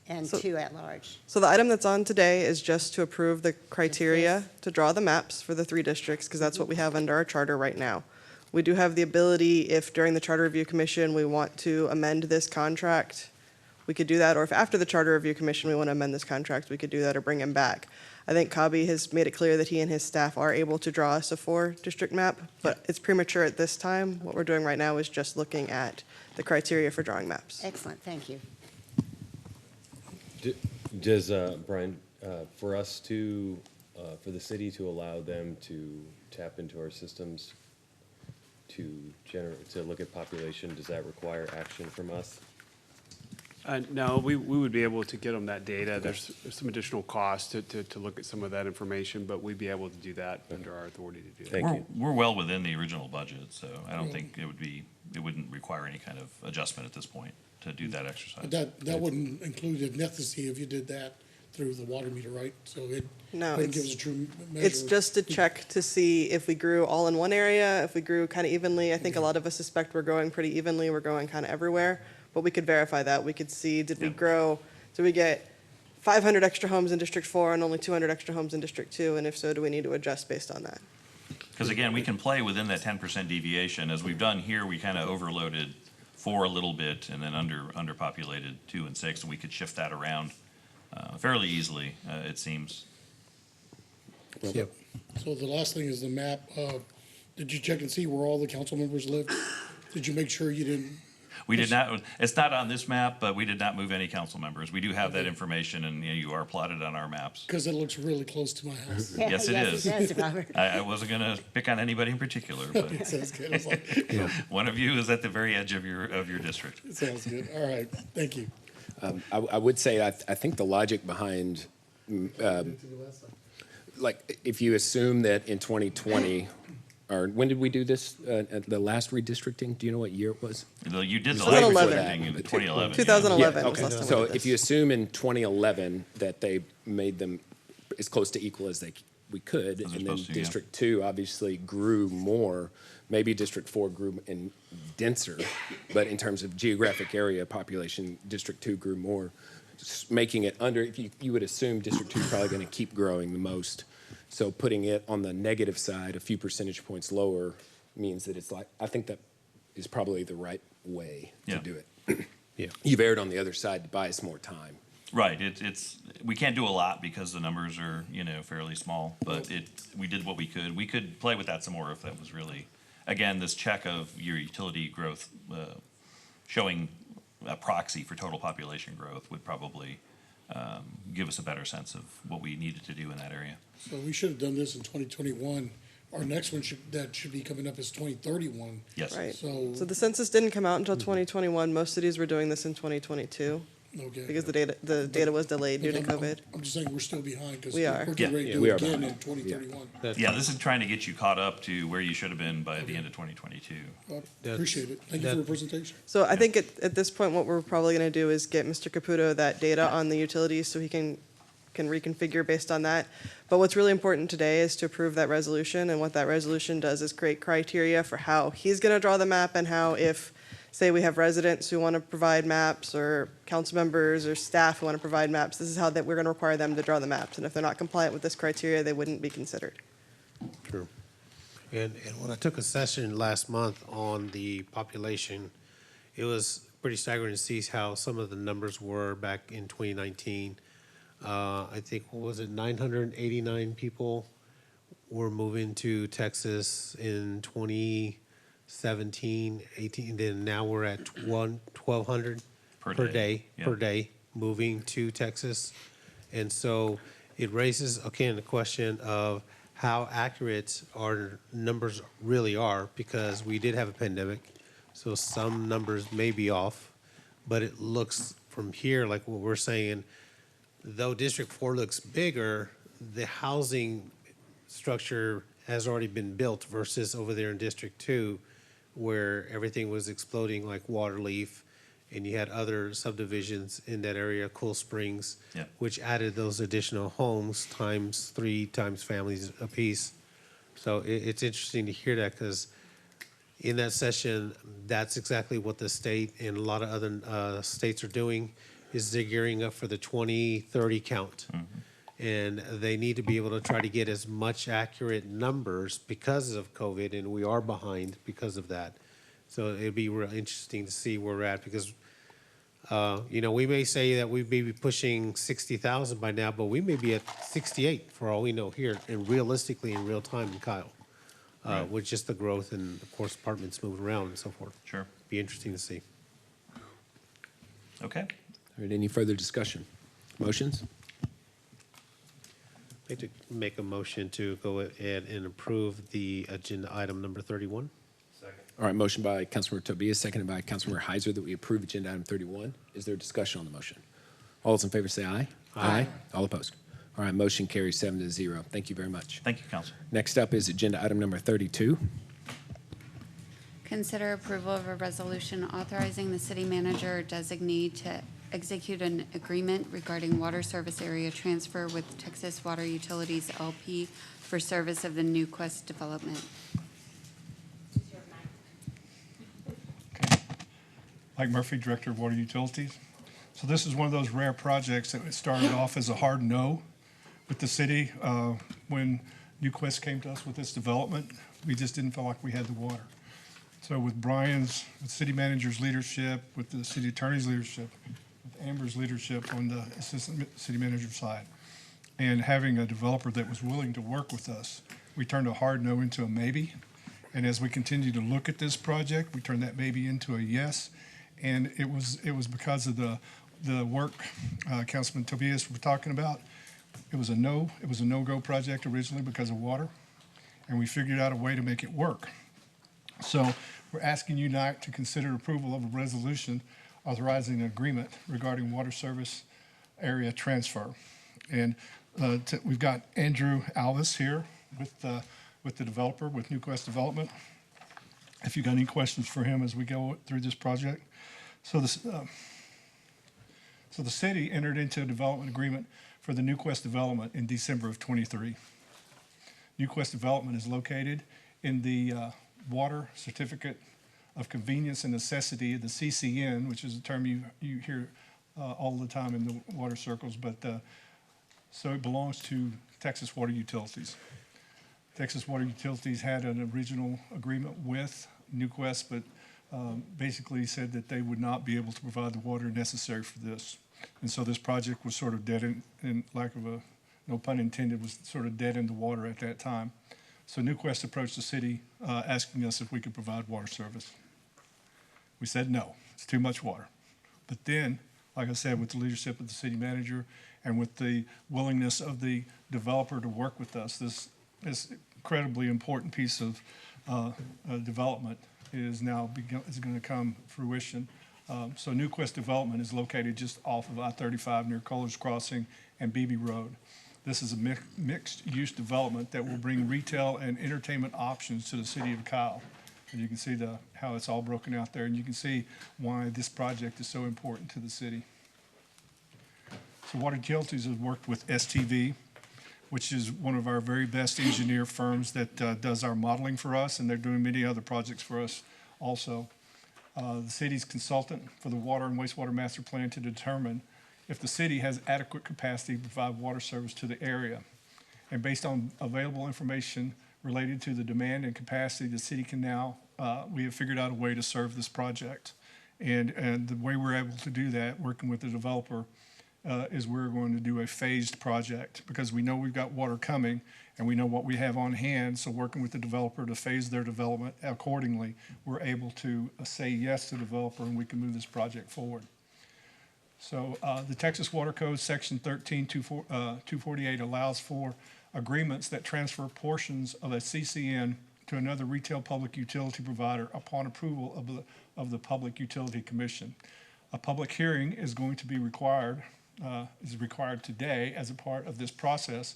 and 2 at-large. So the item that's on today is just to approve the criteria to draw the maps for the 3 districts, because that's what we have under our charter right now. We do have the ability, if during the Charter Review Commission we want to amend this contract, we could do that, or if after the Charter Review Commission we want to amend this contract, we could do that or bring him back. I think Kabi has made it clear that he and his staff are able to draw us a 4-district map, but it's premature at this time. What we're doing right now is just looking at the criteria for drawing maps. Excellent, thank you. Does, Brian, for us to, for the city to allow them to tap into our systems to look at population, does that require action from us? No, we would be able to get them that data. There's some additional cost to look at some of that information, but we'd be able to do that under our authority to do that. We're well within the original budget, so I don't think it wouldn't require any kind of adjustment at this point to do that exercise. But that wouldn't include ethnicity if you did that through the water meter, right? So it wouldn't give us a true measure. It's just a check to see if we grew all in one area, if we grew kind of evenly. I think a lot of us suspect we're growing pretty evenly. We're growing kind of everywhere. But we could verify that. We could see, did we get 500 extra homes in District 4 and only 200 extra homes in District 2? And if so, do we need to adjust based on that? Because again, we can play within that 10% deviation. As we've done here, we kind of overloaded 4 a little bit and then underpopulated 2 and 6, and we could shift that around fairly easily, it seems. Yep. So the last thing is the map. Did you check and see where all the council members live? Did you make sure you didn't? We did not, it's not on this map, but we did not move any council members. We do have that information, and you are plotted on our maps. Because it looks really close to my house. Yes, it is. Yes, it does, Robert. I wasn't going to pick on anybody in particular, but It sounds good. I was like, one of you is at the very edge of your district. it sounds good. All right, thank you. I would say, I think the logic behind, like, if you assume that in 2020, or when did we do this, the last redistricting? Do you know what year it was? You did the last 2011. redistricting in 2011. 2011 Yeah, was okay. last time we So did if this. you assume in 2011 that they made them as close to equal as we could, As they're and then supposed to, yeah. District 2 obviously grew more, maybe District 4 grew in denser, but in terms of geographic area population, District 2 grew more, making it under, if you would assume District 2 is probably going to keep growing the most. So putting it on the negative side, a few percentage points lower, means that it's like, I think that is probably the right way to Yeah. do it. Yeah. You've erred on the other side to buy us more time. Right, we can't do a lot because the numbers are, fairly small, but we did what we could. We could play with that some more if that was really, again, this check of your utility growth, showing a proxy for total population growth would probably give us a better sense of what we needed to do in that area. So we should have done this in 2021. Our next one should be coming up is 2031. Yes. Right. So, So the census didn't come out until 2021. Most cities were doing this in 2022 okay. because the data was delayed due to COVID. I'm just saying we're still behind because We are. we're getting ready to Yeah, do we it are again behind. in 2031. Yeah, this is trying to get you caught up to where you should have been by the end of 2022. Appreciate it. Thank you for your presentation. So I think at this point, what we're probably going to do is get Mr. Caputo that data on the utilities so he can reconfigure based on that. But what's really important today is to approve that resolution, and what that resolution does is create criteria for how he's going to draw the map, and how, if, say, we have residents who want to provide maps, or council members or staff who want to provide maps, this is how that we're going to require them to draw the maps. And if they're not compliant with this criteria, they wouldn't be considered. True. And when I took a session last month on the population, it was pretty staggering to see how some of the numbers were back in 2019. I think, what was it, 989 people were moving to Texas in 2017, 18, then now we're at 1,200 per day, yeah. moving to Texas. And so it raises, again, the question of how accurate our numbers really are, because we did have a pandemic, so some numbers may be off, but it looks from here like what we're saying, though District 4 looks bigger, the housing structure has already been built versus over there in District 2, where everything was exploding like Waterleaf, and you had other subdivisions in that area, Cool Springs, Yeah. which added those additional homes times 3 times families apiece. So it's interesting to hear that, because in that session, that's exactly what the state and a lot of other states are doing, is they're gearing up for the 2030 count. And they need to be able to try to get as much accurate numbers because of COVID, and we are behind because of that. So it'd be real interesting to see where we're at, because, we may say that we may be pushing 60,000 by now, but we may be at 68 for all we know here, and realistically in real time in Kyle, with just the growth and, of course, apartments moving around and so forth. Sure. Be interesting to see. Okay. All right, any further discussion? Motions? I'd like to make a motion to go ahead and approve the agenda item number 31. All right, motion by Councilmember Tobias, seconded by Councilmember Heiser, that we approve agenda item 31. Is there discussion on the motion? All those in favor say aye. Aye. All opposed? All right, motion carries 7-0. Thank you very much. Thank you, Council. Next up is agenda item number 32. Consider approval of a resolution authorizing the city manager or designee to execute an agreement regarding water service area transfer with Texas Water Utilities LP for service of the New Quest development. Mike Murphy, Director of Water Utilities. So this is one of those rare projects that started off as a hard no with the city when Newquest came to us with this development. We just didn't feel like we had the water. So with with city manager's leadership, with the city attorney's leadership, with Amber's leadership on the assistant city manager side, and having a developer that was willing to work with us, we turned a hard no into a maybe. And as we continue to look at this project, we turned that maybe into a yes. And it was because of the work Councilman Tobias was talking about. It was a no-go project originally because of water, and we figured out a way to make it work. So we're asking you tonight to consider approval of a resolution authorizing an agreement regarding water service area transfer. And we've got Andrew Alvis here with the developer, with Newquest Development. If you've got any questions for him as we go through this project. So the city entered into a development agreement for the Newquest Development in December of '23. Newquest Development is located in the Water Certificate of Convenience and Necessity, the CCN, which is a term you hear all the time in the water circles, but so it belongs to Texas Water Utilities. Texas Water Utilities had an original agreement with Newquest, but basically said that they would not be able to provide the water necessary for this. And so this project was sort of dead in lack of no pun intended, was sort of dead in the water at that time. So Newquest approached the city asking us if we could provide water service. We said no, it's too much water. But then, like I said, with the leadership of the city manager and with the willingness of the developer to work with us, this incredibly important piece of development is now going to come fruition. So Newquest Development is located just off of I-35 near Kohler's Crossing and Beebe Road. This is a mixed-use development that will bring retail and entertainment options to the city of Kyle. And you can see how it's all broken out there, and you can see why this project is so important to the city. So Water Utilities has worked with STV, which is one of our very best engineer firms that does our modeling for us, and they're doing many other projects for us also. The city's consultant for the Water and Wastewater Master Plan to determine if the city has adequate capacity to provide water service to the area. And based on available information related to the demand and capacity, the city can now, we have figured out a way to serve this project. And the way we're able to do that, working with the developer, is we're going to do a phased project because we know we've got water coming and we know what we have on hand. So working with the developer to phase their development accordingly, we're able to say yes to the developer and we can move this project forward. So the Texas Water Code Section 13248 allows for agreements that transfer portions of a CCN to another retail public utility provider upon approval of the Public Utility Commission. A public hearing is going to be required today as a part of this process.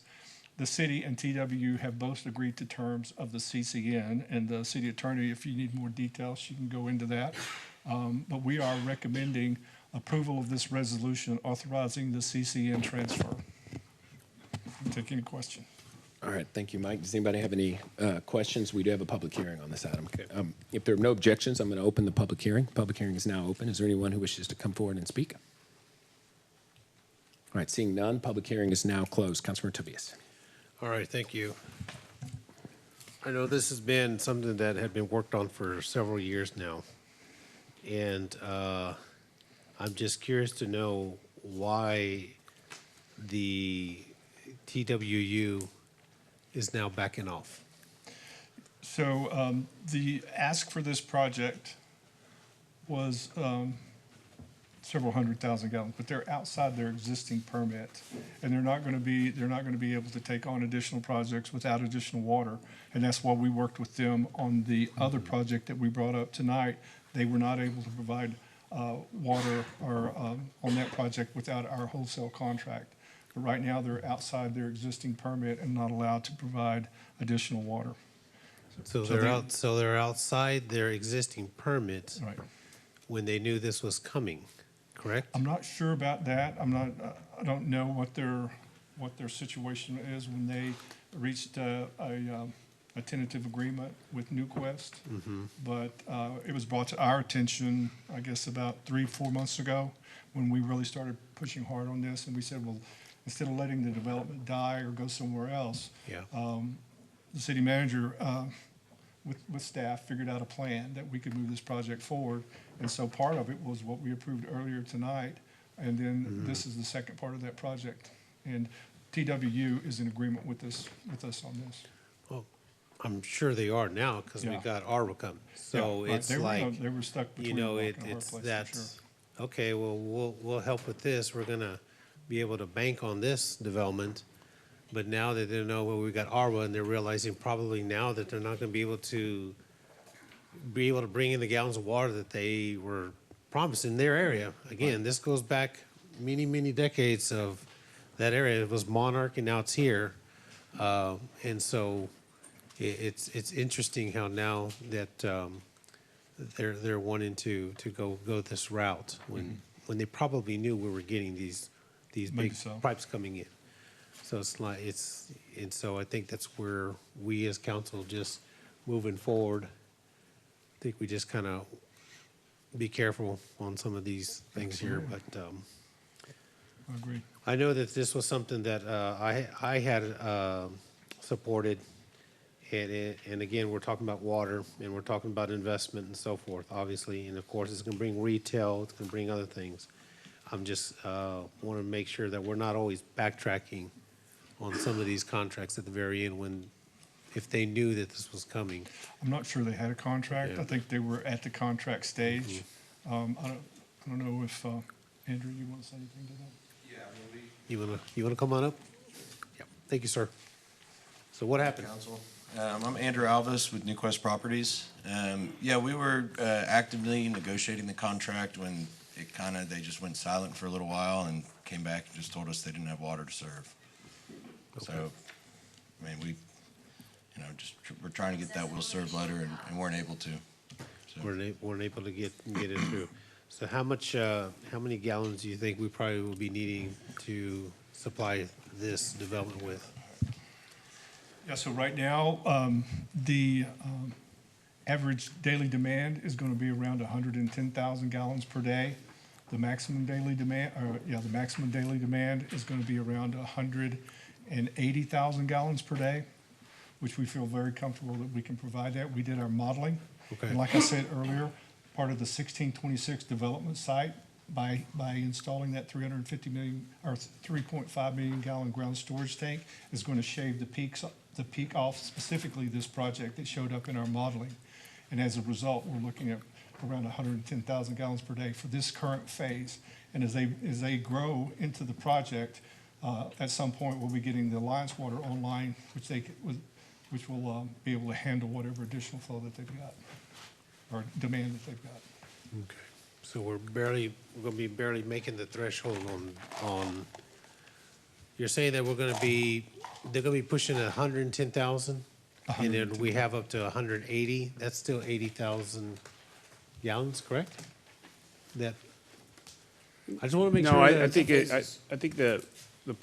The city and TWU have both agreed to terms of the CCN, and the city attorney, if you need more details, she can go into that. But we are recommending approval of this resolution authorizing the CCN transfer. Take any question. All right, thank you, Mike. Does anybody have any questions? We do have a public hearing on this item. If there are no objections, I'm going to open the public hearing. Public hearing is now open. Is there anyone who wishes to come forward and speak? All right, seeing none, public hearing is now closed. Councilman Tobias. All right, thank you. I know this has been something that had been worked on for several years now. And I'm just curious to know why the TWU is now backing off. So the ask for this project was several 100,000 gallons, but they're outside their existing permit, and they're not going to be able to take on additional projects without additional water, and that's why we worked with them on the other project that we brought up tonight. They were not able to provide water or on that project without our wholesale contract. But right now, they're outside their existing permit and not allowed to provide additional water. So they're outside their existing permit. Right. When they knew this was coming, correct? I'm not sure about that. I don't know what their situation is when they reached a tentative agreement with Newquest. Mm-hmm. But it was brought to our attention, I guess, about 3-4 months ago when we really started pushing hard on this. And we said, well, instead of letting the development die or go somewhere else, yeah. the city manager, with staff, figured out a plan that we could move this project forward. And so part of it was what we approved earlier tonight. And then this is the second part of that project. And TWU is in agreement with us on this. Well, I'm sure they are now because we Yeah. got ARWA coming. So Yeah, right. it's They were, like, they were stuck you between a know, rock and a hard it's place, that, for sure. okay, well, we'll help with this. We're gonna be able to bank on this development. But now that they know, well, we got ARWA and they're realizing probably now that they're not gonna be able to bring in the gallons of water that they were promised in their area. Again, this goes back many, many decades of that area. It was Monarch and now it's here. And so it's interesting how now that they're wanting to go this route when they probably knew we were getting these Maybe big so. pipes coming in. So it's like and so I think that's where we as council just moving forward. I think we just kind of be careful on some of these things here, but I agree. I know that this was something that I had supported, and again, we're talking about water, and we're talking about investment and so forth, obviously, and of course, it's gonna bring retail, it's gonna bring other things. I'm just want to make sure that we're not always backtracking on some of these contracts at the very end when, if they knew that this was coming. I'm not sure they had a contract. Yeah. I think they were at the contract stage. I don't know if, Andrew, you want to say anything to that? You wanna come on up? Yeah, thank you, sir. So what happened? Council. I'm Andrew Alvis with Newquest Properties. Yeah, we were actively negotiating the contract when they just went silent for a little while and came back and just told us they didn't have water to serve. So, I mean, we're trying to get that will serve letter and weren't able to. So, Weren't able to get it through. So how many gallons do you think we probably will be needing to supply this development with? Yeah, so right now, the average daily demand is going to be around 110,000 gallons per day. The maximum daily demand, is going to be around 180,000 gallons per day, which we feel very comfortable that we can provide that. We did our modeling. Okay. And like I said earlier, part of the 1626 development site, by installing that 350 million, or 3.5 million gallon ground storage tank, is going to shave the peak off, specifically this project that showed up in our modeling. And as a result, we're looking at around 110,000 gallons per day for this current phase. And as they grow into the project, at some point, we'll be getting the Alliance Water online, which will be able to handle whatever additional flow that they've got, or demand that they've got. Okay. So we're gonna be barely making the threshold on, you're saying that they're gonna be pushing 110,000? And then we have up to 180, that's still 80,000 gallons, correct? I just wanna make sure. No, that- I think the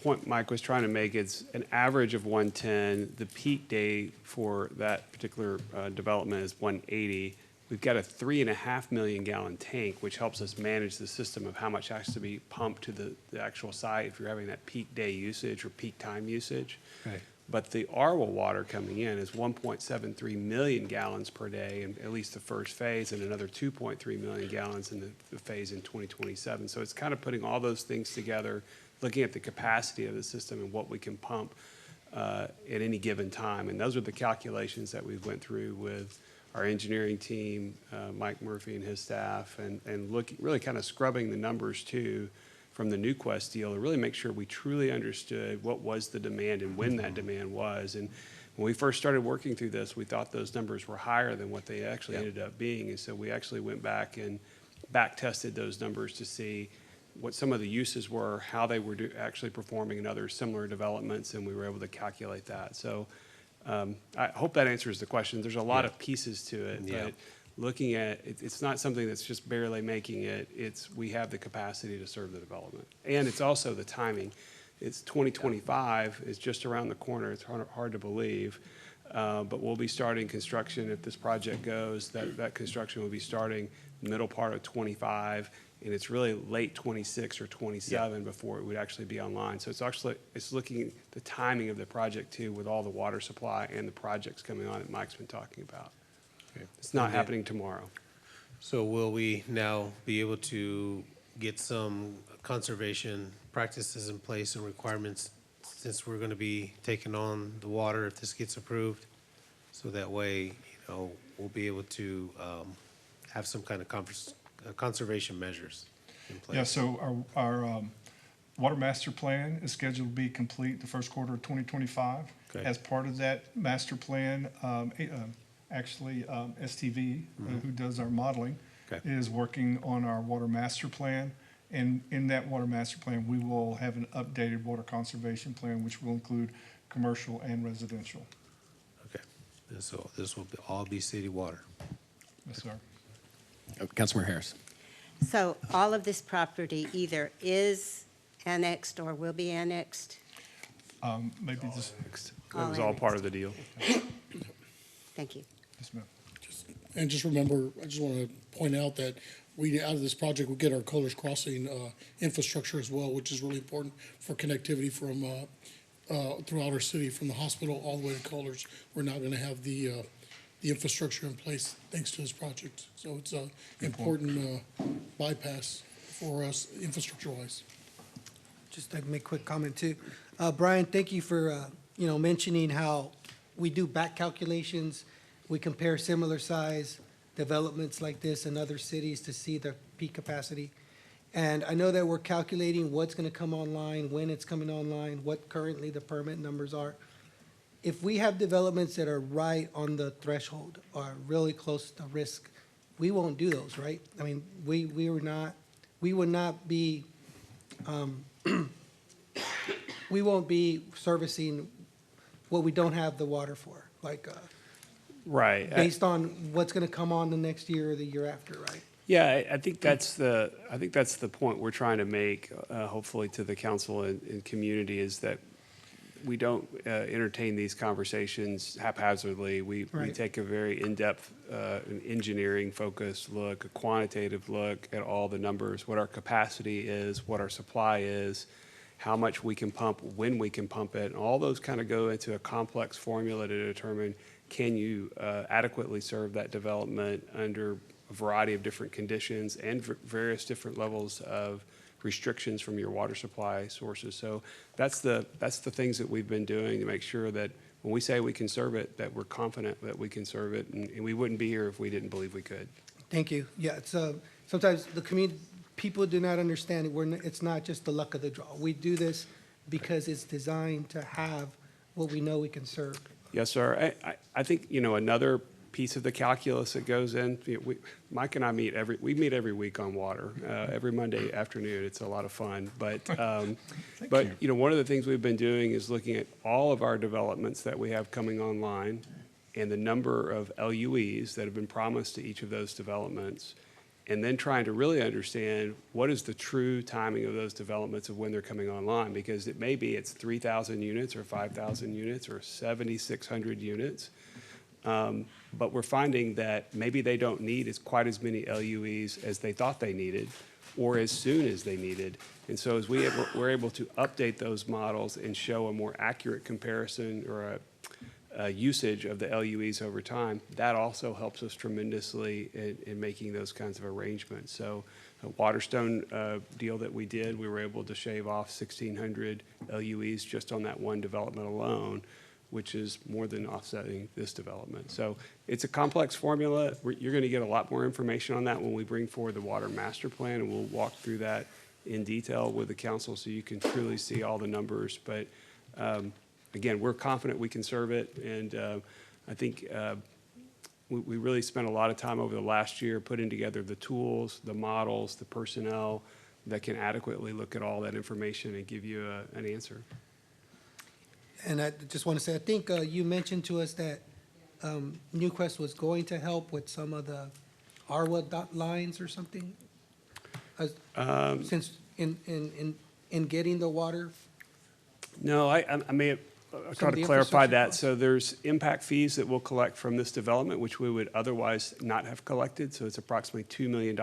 point Mike was trying to make is an average of 110. The peak day for that particular development is 180. We've got a 3.5 million gallon tank, which helps us manage the system of how much has to be pumped to the actual site if you're having that peak day usage or peak time usage. Okay. But the ARWA water coming in is 1.73 million gallons per day in at least the first phase, and another 2.3 million gallons in the phase in 2027. So it's kind of putting all those things together, looking at the capacity of the system and what we can pump at any given time. And those are the calculations that we went through with our engineering team, Mike Murphy and his staff, and really kind of scrubbing the numbers too from the Newquest deal to really make sure we truly understood what was the demand and when that demand was. And when we first started working through this, we thought those numbers were higher than what they actually ended up being. And so we actually went back and back tested those numbers to see what some of the uses were, how they were actually performing in other similar developments, and we were able to calculate that. So I hope that answers the question. There's a lot of pieces to it, but looking at it, it's not something that's just barely making it. We have the capacity to serve the development. And it's also the timing. It's 2025 is just around the corner. It's hard to believe. But we'll be starting construction if this project goes. That construction will be starting middle part of 25, and it's really late 26 or 27 before it would actually be online. So it's looking at the timing of the project too, with all the water supply and the projects coming on that Mike's been talking about. Okay. It's not And then- happening tomorrow. So will we now be able to get some conservation practices in place and requirements since we're gonna be taking on the water if this gets approved? So that way, we'll be able to, have some kind of conservation measures in place. Yeah, so our water master plan is scheduled to be complete the first quarter of 2025. Okay. As part of that master plan, STV, who does our modeling, Okay. is working on our water master plan. And in that water master plan, we will have an updated water conservation plan, which will include commercial and residential. Okay, and so this will all be city water. Yes, sir. Councilmember Harris. So all of this property either is annexed or will be annexed? Maybe just, That was all part of the deal. Thank you. yes, ma'am. And just remember, I just want to point out that out of this project, we get our Colors Crossing infrastructure as well, which is really important for connectivity from throughout our city, from the hospital all the way to Colors. We're now going to have the infrastructure in place thanks to this project. So it's an important bypass for us infrastructure-wise. Just to make a quick comment too. Brian, thank you for, mentioning how we do back calculations. We compare similar size developments like this in other cities to see the peak capacity. And I know that we're calculating what's gonna come online, when it's coming online, what currently the permit numbers are. If we have developments that are right on the threshold or really close to risk, we won't do those, right? I mean, we would not be, we won't be servicing what we don't have the water for, like, Right. based on what's gonna come on the next year or the year after, right? Yeah, I think that's the point we're trying to make, hopefully to the council and community, is that we don't entertain these conversations haphazardly. We Right. take a very in-depth, engineering-focused look, a quantitative look at all the numbers, what our capacity is, what our supply is, how much we can pump, when we can pump it, and all those kind of go into a complex formula to determine, can you adequately serve that development under a variety of different conditions and various different levels of restrictions from your water supply sources. So that's the things that we've been doing to make sure that when we say we can serve it, that we're confident that we can serve it, and we wouldn't be here if we didn't believe we could. Thank you. Yeah, it's, sometimes the people do not understand it. It's not just the luck of the draw. We do this because it's designed to have what we know we can serve. Yes, sir. I think, another piece of the calculus that goes in, Mike and I meet every week on water, every Monday afternoon. It's a lot of fun. But one of the things we've been doing is looking at all of our developments that we have coming online and the number of LUEs that have been promised to each of those developments, and then trying to really understand what is the true timing of those developments of when they're coming online, because it may be it's 3,000 units or 5,000 units or 7,600 units. But we're finding that maybe they don't need quite as many LUEs as they thought they needed or as soon as they needed. And so as we're able to update those models and show a more accurate comparison or a usage of the LUEs over time, that also helps us tremendously in making those kinds of arrangements. So a Waterstone deal that we did, we were able to shave off 1,600 LUEs just on that one development alone, which is more than offsetting this development. So it's a complex formula. You're going to get a lot more information on that when we bring forward the water master plan, and we'll walk through that in detail with the council so you can truly see all the numbers. But again, we're confident we can serve it, and I think we really spent a lot of time over the last year putting together the tools, the models, the personnel that can adequately look at all that information and give you an answer. And I just want to say, I think you mentioned to us that Newcrest was going to help with some of the ARWA lines or something? Since in getting the water? No, I may have tried to clarify that. So there's impact fees that we'll collect from this development, which we would otherwise not have collected. So it's approximately $2 million.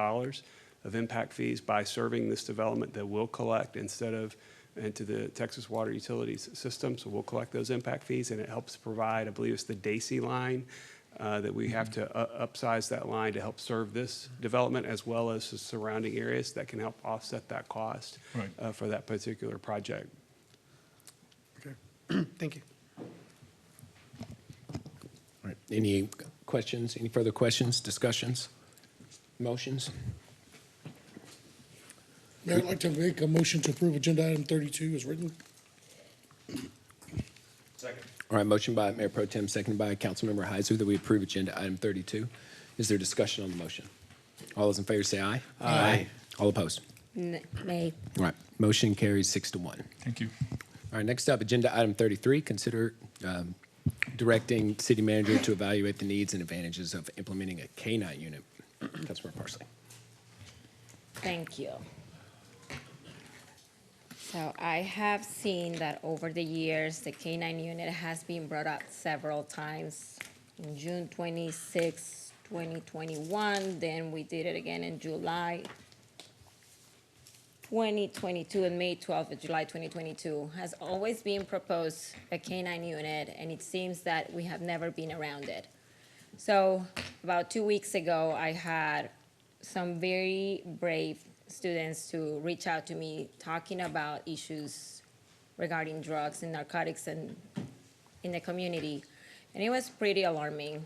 impact fees by serving this development that will collect instead of into the Texas Water Utilities system. So we'll collect those impact fees, and it helps provide, I believe it's the Daisy line, that we have to upsize that line to help serve this development as well as the surrounding areas that can help offset that cost Right. for that particular project. Okay. Thank you. All right. Any questions, any further questions, discussions, motions? Mayor, I'd like to make a motion to approve agenda item 32 as written. All right, motion by Mayor Pro Tem, seconded by Councilmember Heiser that we approve agenda item 32. Is there discussion on the motion? All those in favor say aye. Aye. All opposed? Nay. All right, motion carries 6-1. Thank you. All right, next up, agenda item 33, consider directing city manager to evaluate the needs and advantages of implementing a K-9 unit. Councilmember Parsley. Thank you. So I have seen that over the years, the K-9 unit has been brought up several times. In June 26, 2021, then we did it again in July 2022, and May 12th of July 2022. Has always been proposed a K-9 unit, and it seems that we have never been around it. So about 2 weeks ago, I had some very brave students to reach out to me talking about issues regarding drugs and narcotics in the community. And it was pretty alarming.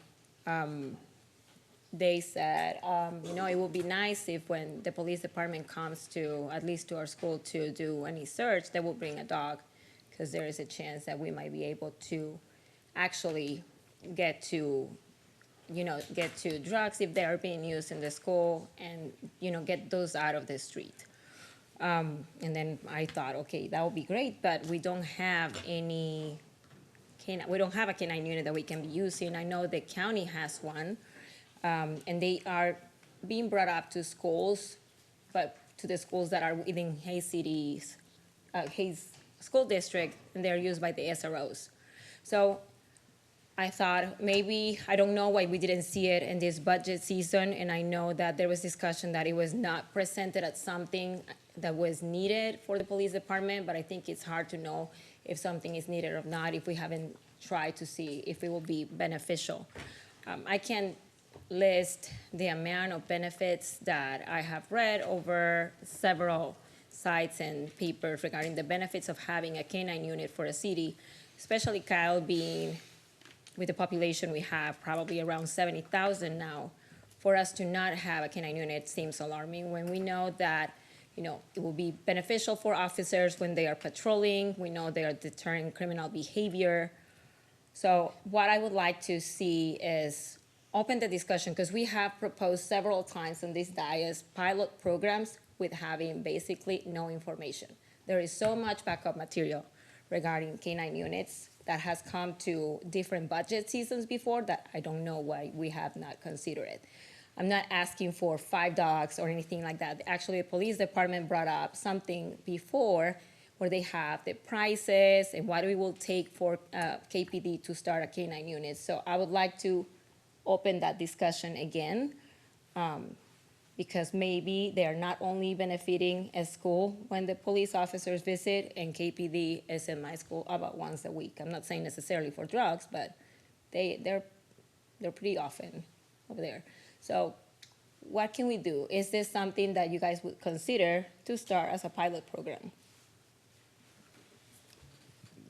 They said, it would be nice if when the police department comes to, at least to our school to do any search, they will bring a dog, because there is a chance that we might be able to actually get to drugs if they are being used in the school and, get those out of the street. And then I thought, okay, that would be great, but we don't have a K-9 unit that we can be using. I know the county has one, and they are being brought up to schools, but to the schools that are within Hayes School District, and they're used by the SROs. So I thought maybe, I don't know why we didn't see it in this budget season, and I know that there was discussion that it was not presented as something that was needed for the police department, but I think it's hard to know if something is needed or not if we haven't tried to see if it will be beneficial. I can list the amount of benefits that I have read over several sites and papers regarding the benefits of having a K-9 unit for a city, especially Kyle being, with the population we have, probably around 70,000 now. For us to not have a K-9 unit seems alarming when we know that, it will be beneficial for officers when they are patrolling. We know they are deterring criminal behavior. So what I would like to see is open the discussion, because we have proposed several times on this dais pilot programs with having basically no information. There is so much backup material regarding K-9 units that has come to different budget seasons before that I don't know why we have not considered it. I'm not asking for 5 dogs or anything like that. Actually, the police department brought up something before where they have the prices and what it will take for KPD to start a K-9 unit. So I would like to open that discussion again, because maybe they are not only benefiting a school when the police officers visit, and KPD is in my school about once a week. I'm not saying necessarily for drugs, but they're pretty often over there. So what can we do? Is this something that you guys would consider to start as a pilot program?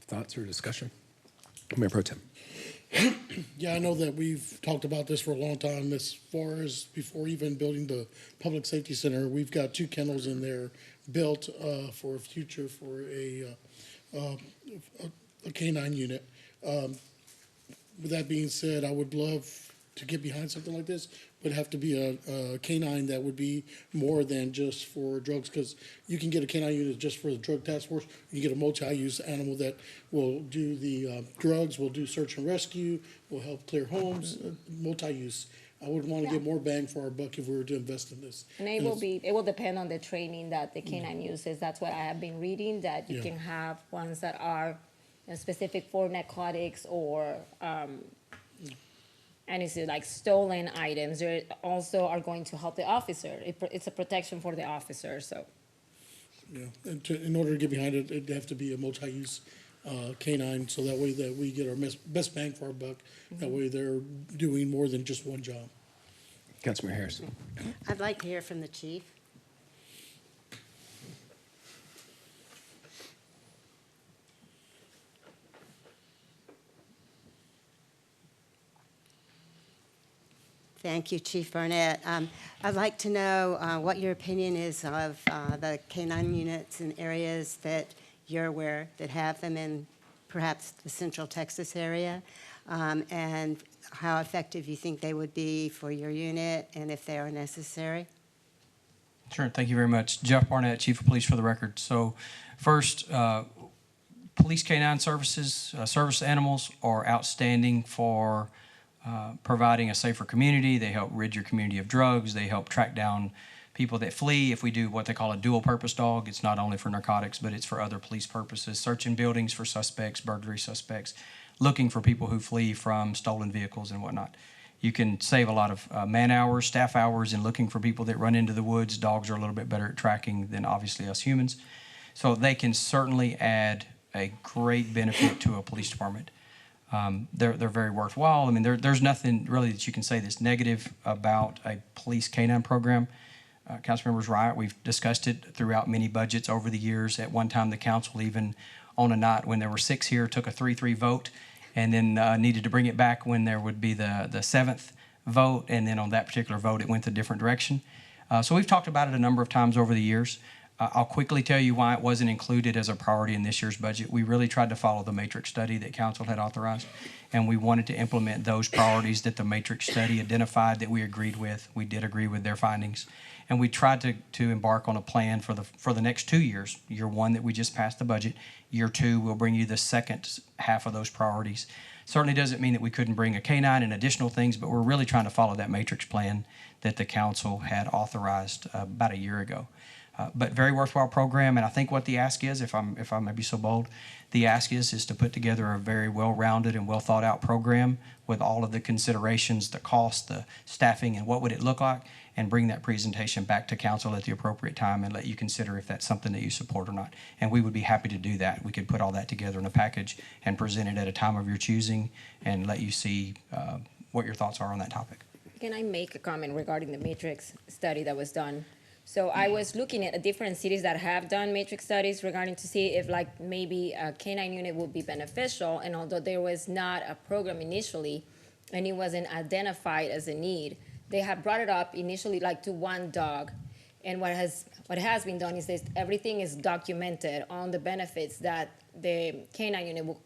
Thoughts or discussion? Mayor Pro Tem. Yeah, I know that we've talked about this for a long time. As far as before even building the public safety center, we've got 2 kennels in there built for a future for a K-9 unit. With that being said, I would love to get behind something like this, but have to be a K-9 that would be more than just for drugs, because you can get a K-9 unit just for the drug task force. You get a multi-use animal that will do the drugs, will do search and rescue, will help clear homes, multi-use. I would want to get more bang for our buck if we were to invest in this. And it will depend on the training that the K-9 uses. That's what I have been reading, that you can have ones that are specific for narcotics or and it's like stolen items, they also are going to help the officer. It's a protection for the officer, so. Yeah, and in order to get behind it, it'd have to be a multi-use canine, so that way that we get our best bang for our buck. That way they're doing more than just one job. Councilmember Harris. I'd like to hear from the chief. Thank you, Chief Barnett. I'd like to know what your opinion is of the K-9 units in areas that you're aware that have them in perhaps the Central Texas area, and how effective you think they would be for your unit and if they are necessary. Sure, thank you very much. Jeff Barnett, Chief of Police for the record. So first, police canine services, service animals are outstanding for providing a safer community. They help rid your community of drugs. They help track down people that flee. If we do what they call a dual-purpose dog, it's not only for narcotics, but it's for other police purposes, searching buildings for suspects, burglary suspects, looking for people who flee from stolen vehicles and whatnot. You can save a lot of man hours, staff hours in looking for people that run into the woods. Dogs are a little bit better at tracking than obviously us humans. So they can certainly add a great benefit to a police department. They're very worthwhile. I mean, there's nothing really that you can say that's negative about a police canine program. Councilmember's right. We've discussed it throughout many budgets over the years. At one time, the council even, on a night when there were 6 here, took a 3-3 vote, and then needed to bring it back when there would be the 7th vote, and then on that particular vote, it went a different direction. So we've talked about it a number of times over the years. I'll quickly tell you why it wasn't included as a priority in this year's budget. We really tried to follow the matrix study that council had authorized, and we wanted to implement those priorities that the matrix study identified that we agreed with. We did agree with their findings, and we tried to embark on a plan for the next 2 years. Year 1 that we just passed the budget. Year 2 will bring you the second half of those priorities. Certainly doesn't mean that we couldn't bring a canine and additional things, but we're really trying to follow that matrix plan that the council had authorized about a year ago. But very worthwhile program, and I think what the ask is, if I may be so bold, the ask is to put together a very well-rounded and well-thought-out program with all of the considerations, the cost, the staffing, and what would it look like, and bring that presentation back to council at the appropriate time and let you consider if that's something that you support or not. And we would be happy to do that. We could put all that together in a package and present it at a time of your choosing and let you see what your thoughts are on that topic. Can I make a comment regarding the matrix study that was done? So I was looking at different cities that have done matrix studies regarding to see if like maybe a canine unit would be beneficial. And although there was not a program initially and it wasn't identified as a need, they have brought it up initially like to one dog. And what has been done is this, everything is documented on the benefits that the canine unit will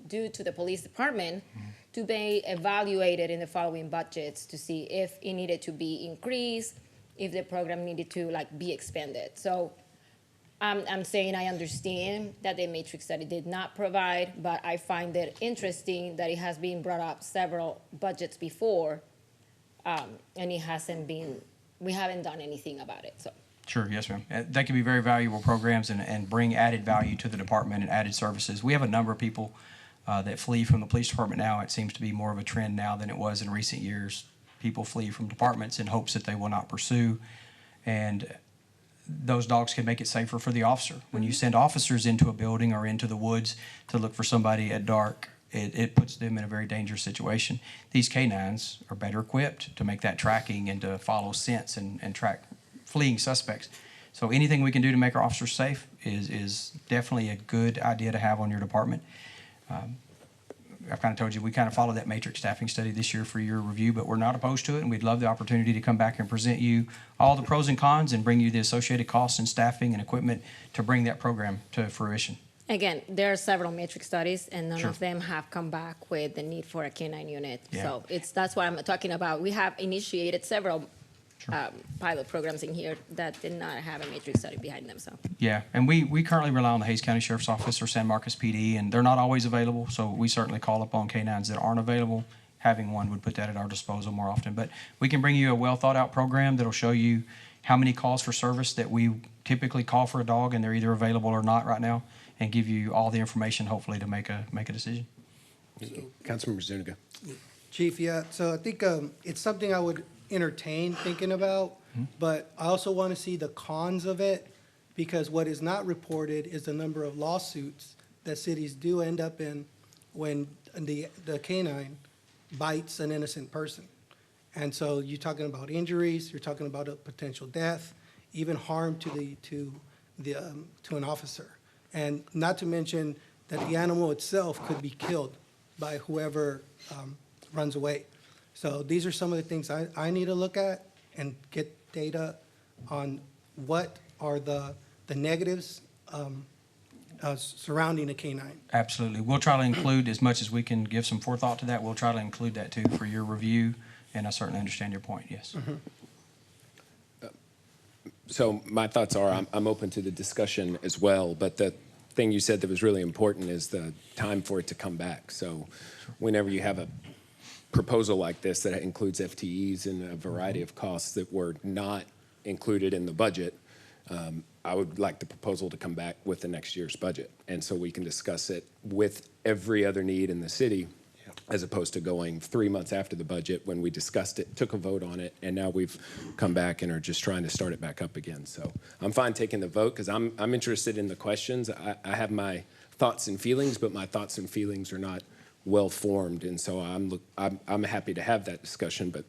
do to the police department to be evaluated in the following budgets to see if it needed to be increased, if the program needed to like be expanded. So I'm saying I understand that the matrix study did not provide, but I find it interesting that it has been brought up several budgets before, and it hasn't been, we haven't done anything about it, so. Sure, yes, ma'am. They can be very valuable programs and bring added value to the department and added services. We have a number of people that flee from the police department now. It seems to be more of a trend now than it was in recent years. People flee from departments in hopes that they will not pursue, and those dogs can make it safer for the officer. When you send officers into a building or into the woods to look for somebody at dark, it puts them in a very dangerous situation. These canines are better equipped to make that tracking and to follow scents and track fleeing suspects. So anything we can do to make our officers safe is definitely a good idea to have on your department. I've kind of told you, we kind of followed that matrix staffing study this year for your review, but we're not opposed to it, and we'd love the opportunity to come back and present you all the pros and cons and bring you the associated costs and staffing and equipment to bring that program to fruition. Again, there are several matrix studies, and none Sure. of them have come back with the need for a canine unit. Yeah. So that's what I'm talking about. We have initiated several pilot programs in here that did not have a matrix study behind them, so. Yeah, and we currently rely on the Hays County Sheriff's Office or San Marcos PD, and they're not always available, so we certainly call upon canines that aren't available. Having one would put that at our disposal more often. But we can bring you a well-thought-out program that'll show you how many calls for service that we typically call for a dog, and they're either available or not right now, and give you all the information, hopefully, to make a decision. Councilmember Zuniga. Chief, yeah, so I think it's something I would entertain thinking about, but I also want to see the cons of it, because what is not reported is the number of lawsuits that cities do end up in when the canine bites an innocent person. And so you're talking about injuries, you're talking about a potential death, even harm to an officer. And not to mention that the animal itself could be killed by whoever runs away. So these are some of the things I need to look at and get data on what are the negatives surrounding a canine. Absolutely. We'll try to include as much as we can give some forethought to that. We'll try to include that too for your review, and I certainly understand your point, yes. So my thoughts are, I'm open to the discussion as well, but the thing you said that was really important is the time for it to come back. So whenever you have a proposal like this that includes FTEs and a variety of costs that were not included in the budget, I would like the proposal to come back with the next year's budget. And so we can discuss it with every other need in the city, as opposed to going 3 months after the budget when we discussed it, took a vote on it, and now we've come back and are just trying to start it back up again. So I'm fine taking the vote because I'm interested in the questions. I have my thoughts and feelings, but my thoughts and feelings are not well-formed. And so I'm happy to have that discussion. But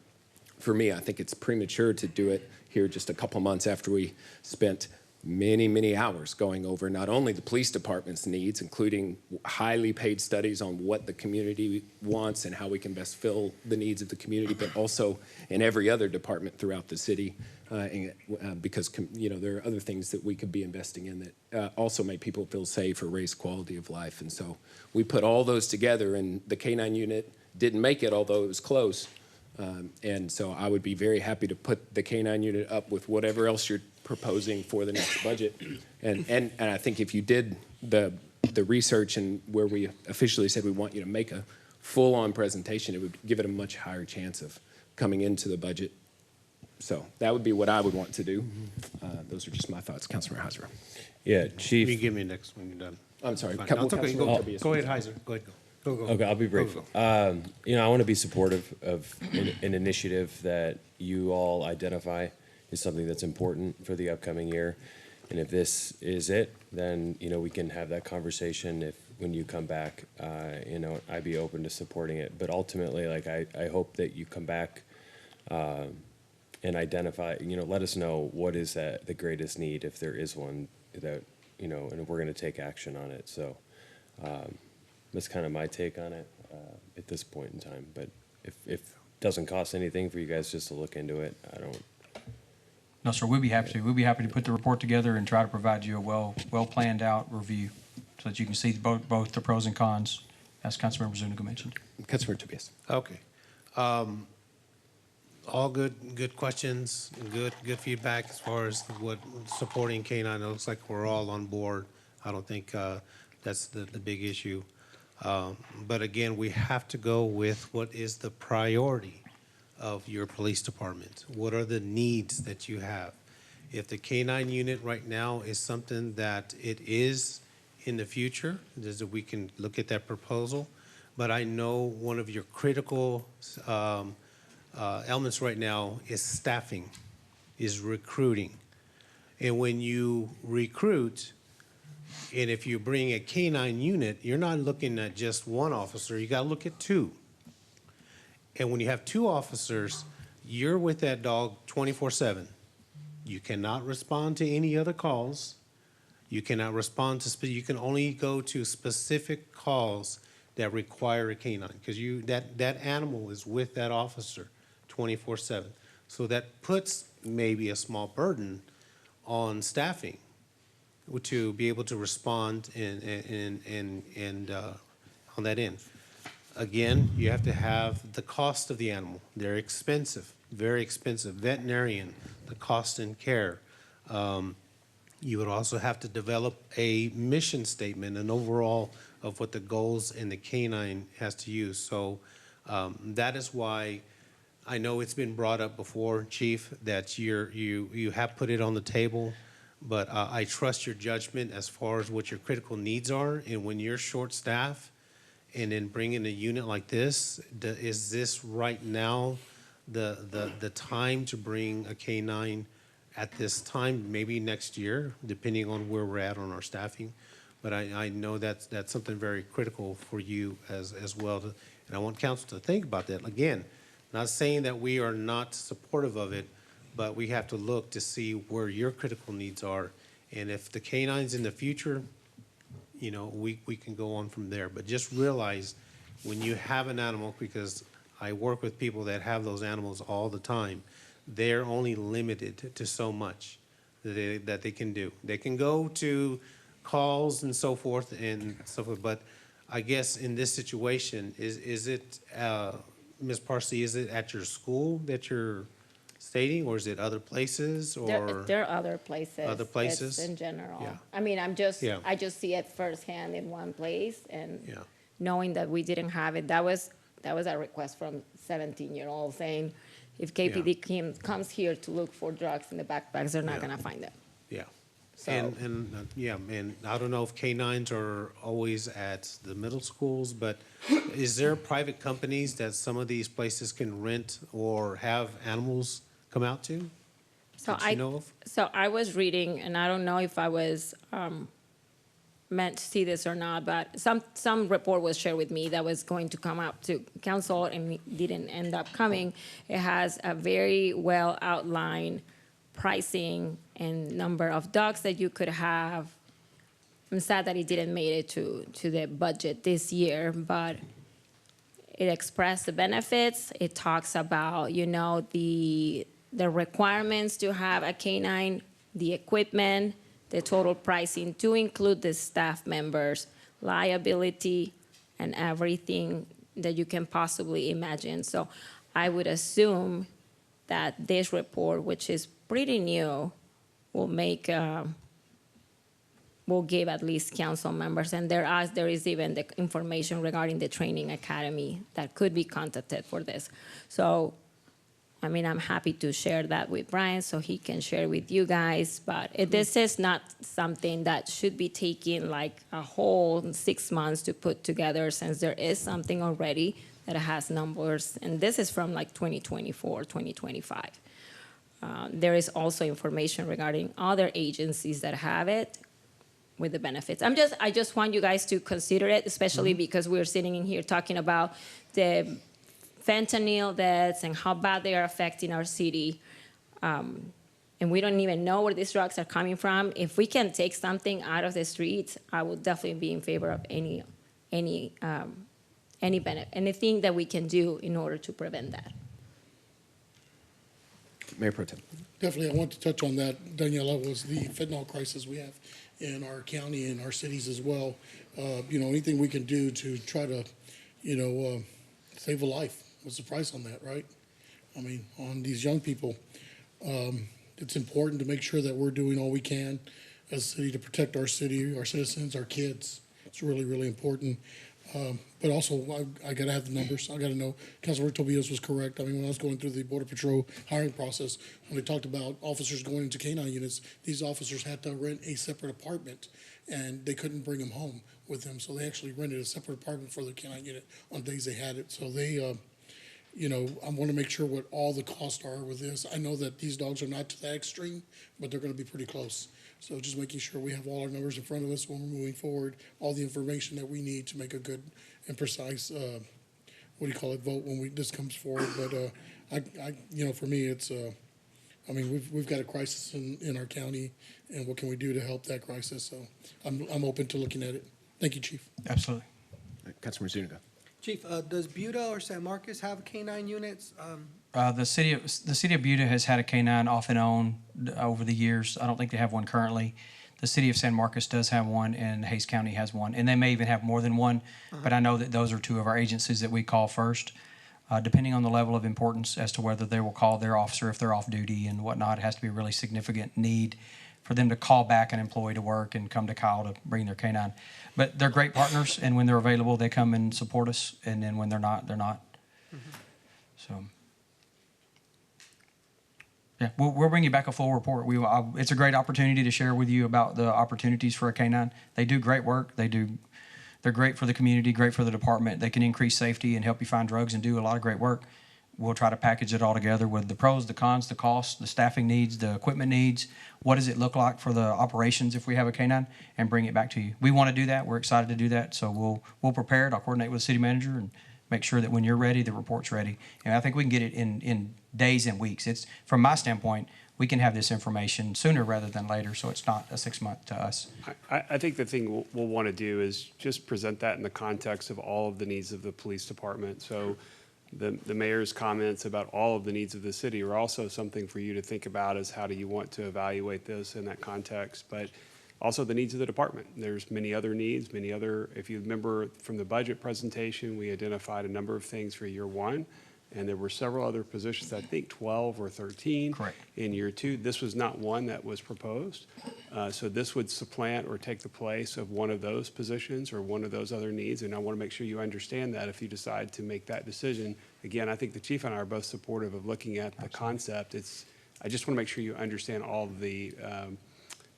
for me, I think it's premature to do it here just a couple months after we spent many hours going over not only the police department's needs, including highly paid studies on what the community wants and how we can best fill the needs of the community, but also in every other department throughout the city, because there are other things that we could be investing in that also make people feel safe or raise quality of life. And so we put all those together, and the K-9 unit didn't make it, although it was close. And so I would be very happy to put the K-9 unit up with whatever else you're proposing for the next budget. And I think if you did the research and where we officially said we want you to make a full-on presentation, it would give it a much higher chance of coming into the budget. So that would be what I would want to do. Those are just my thoughts. Councilmember Heiser. Yeah, Chief. You give me next when you're done. I'm sorry. Fine. No, it's okay. Go ahead, Heiser. Go ahead. Go. Okay, I'll be brief. Go. I want to be supportive of an initiative that you all identify is something that's important for the upcoming year. And if this is it, then, we can have that conversation when you come back, I'd be open to supporting it. But ultimately, I hope that you come back and identify, let us know what is the greatest need, if there is one, that, and we're going to take action on it. So that's kind of my take on it at this point in time. But if it doesn't cost anything for you guys just to look into it, I don't. No, sir, we'd be happy to. We'd be happy to put the report together and try to provide you a well-planned out review so that you can see both the pros and cons, as Councilmember Zuniga mentioned. Councilmember Tobias. Okay. All good questions, good feedback as far as what supporting K-9. It looks like we're all on board. I don't think that's the big issue. But again, we have to go with what is the priority of your police department. What are the needs that you have? If the K-9 unit right now is something that it is in the future, we can look at that proposal. But I know one of your critical elements right now is staffing, is recruiting. And when you recruit, and if you bring a K-9 unit, you're not looking at just one officer, you gotta look at two. And when you have two officers, you're with that dog 24/7. You cannot respond to any other calls. You cannot respond to, you can only go to specific calls that require a K-9, because that animal is with that officer 24/7. So that puts maybe a small burden on staffing to be able to respond and on that end. Again, you have to have the cost of the animal. They're expensive, very expensive. Veterinarian, the cost and care. You would also have to develop a mission statement, an overall of what the goals in the K-9 has to use. So that is why I know it's been brought up before, Chief, that you have put it on the table, but I trust your judgment as far as what your critical needs are. And when you're short-staffed and then bring in a unit like this, is this right now the time to bring a K-9 at this time, maybe next year, depending on where we're at on our staffing? But I know that's something very critical for you as well, and I want council to think about that. Again, not saying that we are not supportive of it, but we have to look to see where your critical needs are. And if the K-9's in the future, you know, we can go on from there. But just realize when you have an animal, because I work with people that have those animals all the time, they're only limited to so much that they can do. They can go to calls and so forth and so forth, but I guess in this situation, is it, Ms. Parsley, is it at your school that you're stating, or is it other places, or? There are other places. Other places? It's in general. Yeah. I mean, Yeah. I just see it firsthand in one place, and Yeah. knowing that we didn't have it, that was a request from 17-year-old saying, if KPD comes here to look for drugs in the backpacks, they're not Yeah. gonna find it. Yeah. So- And I don't know if K-9s are always at the middle schools, but is there private companies that some of these places can rent or have animals come out to? So That you know of? So I was reading, and I don't know if I was meant to see this or not, but some report was shared with me that was going to come up to council and didn't end up coming. It has a very well outlined pricing and number of dogs that you could have. I'm sad that it didn't make it to the budget this year, but it expressed the benefits. It talks about, you know, the requirements to have a canine, the equipment, the total pricing to include the staff members, liability, and everything that you can possibly imagine. So I would assume that this report, which is pretty new, will give at least council members, and there is even the information regarding the training academy that could be contacted for this. So, I mean, I'm happy to share that with Brian so he can share with you guys, but this is not something that should be taking like a whole 6 months to put together, since there is something already that has numbers, and this is from like 2024, 2025. There is also information regarding other agencies that have it with the benefits. I just want you guys to consider it, especially because we're sitting in here talking about the fentanyl deaths and how bad they are affecting our city. And we don't even know where these drugs are coming from. If we can take something out of the streets, I would definitely be in favor of anything that we can do in order to prevent that. Mayor Pro Tem. Definitely, I want to touch on that, Daniela, was the fentanyl crisis we have in our county and our cities as well. You know, anything we can do to try to, save a life. What's the price on that, right? I mean, on these young people, it's important to make sure that we're doing all we can as a city to protect our city, our citizens, our kids. It's really, really important. But also, I got to have the numbers. I got to know. Councilor Tobias was correct. I mean, when I was going through the Border Patrol hiring process, when they talked about officers going into canine units, these officers had to rent a separate apartment, and they couldn't bring them home with them. So they actually rented a separate apartment for the canine unit on days they had it. So they, I want to make sure what all the costs are with this. I know that these dogs are not to that extreme, but they're going to be pretty close. So just making sure we have all our numbers in front of us when we're moving forward, all the information that we need to make a good and precise, vote when this comes forward. But for me, it's, we've got a crisis in our county, and what can we do to help that crisis? So I'm open to looking at it. Thank you, Chief. Absolutely. Councilman Zuniga. Chief, does Buda or San Marcos have canine units? The city of Buda has had a K-9 off and on over the years. I don't think they have one currently. The city of San Marcos does have one, and Hays County has one, and they may even have more than one. But I know that those are two of our agencies that we call first, depending on the level of importance as to whether they will call their officer if they're off duty and whatnot. It has to be a really significant need for them to call back an employee to work and come to Kyle to bring their K-9. But they're great partners, and when they're available, they come and support us, and then when they're not, they're not. So. Yeah, we'll bring you back a full report. It's a great opportunity to share with you about the opportunities for a K-9. They do great work. They do They're great for the community, great for the department. They can increase safety and help you find drugs and do a lot of great work. We'll try to package it all together with the pros, the cons, the costs, the staffing needs, the equipment needs. What does it look like for the operations if we have a K-9, and bring it back to you. We want to do that. We're excited to do that. So we'll prepare it. I'll coordinate with the city manager and make sure that when you're ready, the report's ready. And I think we can get it in days and weeks. It's, from my standpoint, we can have this information sooner rather than later, so it's not a 6-month to us. I think the thing we'll want to do is just present that in the context of all of the needs of the police department. So the mayor's comments about all of the needs of the city are also something for you to think about, as how do you want to evaluate this in that context, but also the needs of the department. There's many other needs, if you remember from the budget presentation, we identified a number of things for year one, and there were several other positions, I think 12 or 13. Correct. In year two. This was not one that was proposed. So this would supplant or take the place of one of those positions or one of those other needs. And I want to make sure you understand that if you decide to make that decision. Again, I think the chief and I are both supportive of looking at the concept. I just want to make sure you understand all of the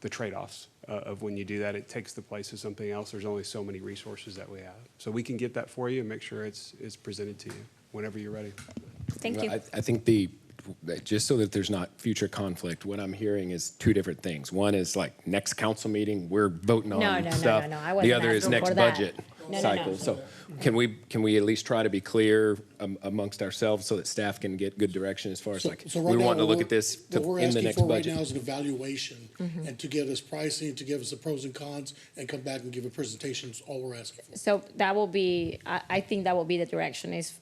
trade-offs of when you do that. It takes the place of something else. There's only so many resources that we have. So we can get that for you and make sure it's presented to you whenever you're ready. Thank you. I think just so that there's not future conflict, what I'm hearing is two different things. One is like next council meeting, we're voting on stuff. No, I The wasn't other is asking next for that. budget No. cycle. So can we at least try to be clear amongst ourselves so that staff can get good direction as far as like, So right we now, want to look what at this what we're in the asking next for right budget? now is an evaluation, and to give us pricing, to give us the pros and cons, and come back and give a presentation is all we're asking for. So that will be, I think that will be the direction, is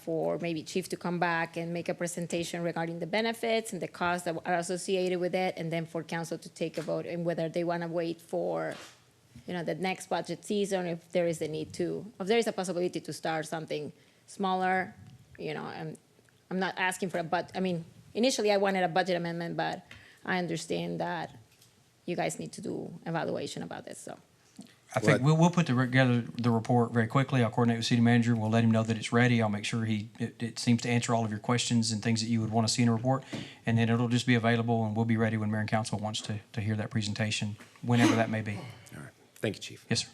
for maybe chief to come back and make a presentation regarding the benefits and the costs that are associated with it, and then for council to take a vote and whether they want to wait for, the next budget season, if there is a need to, if there is a possibility to start something smaller, and I'm not asking for initially I wanted a budget amendment, but I understand that you guys need to do evaluation about this, so. I think we'll put together the report very quickly. I'll coordinate with city manager. We'll let him know that it's ready. I'll make sure it seems to answer all of your questions and things that you would want to see in a report. And then it'll just be available, and we'll be ready when mayor and council wants to hear that presentation, whenever that may be. All right. Thank you, Chief. Yes, sir.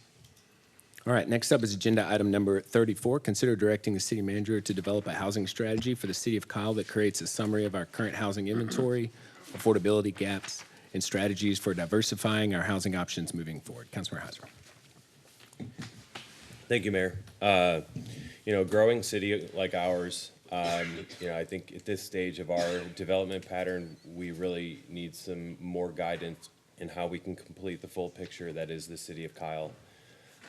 All right, next up is agenda item number 34. Consider directing the city manager to develop a housing strategy for the city of Kyle that creates a summary of our current housing inventory, affordability gaps, and strategies for diversifying our housing options moving forward. Councilmember Heiser. Thank you, Mayor. Growing city like ours, I think at this stage of our development pattern, we really need some more guidance in how we can complete the full picture that is the city of Kyle.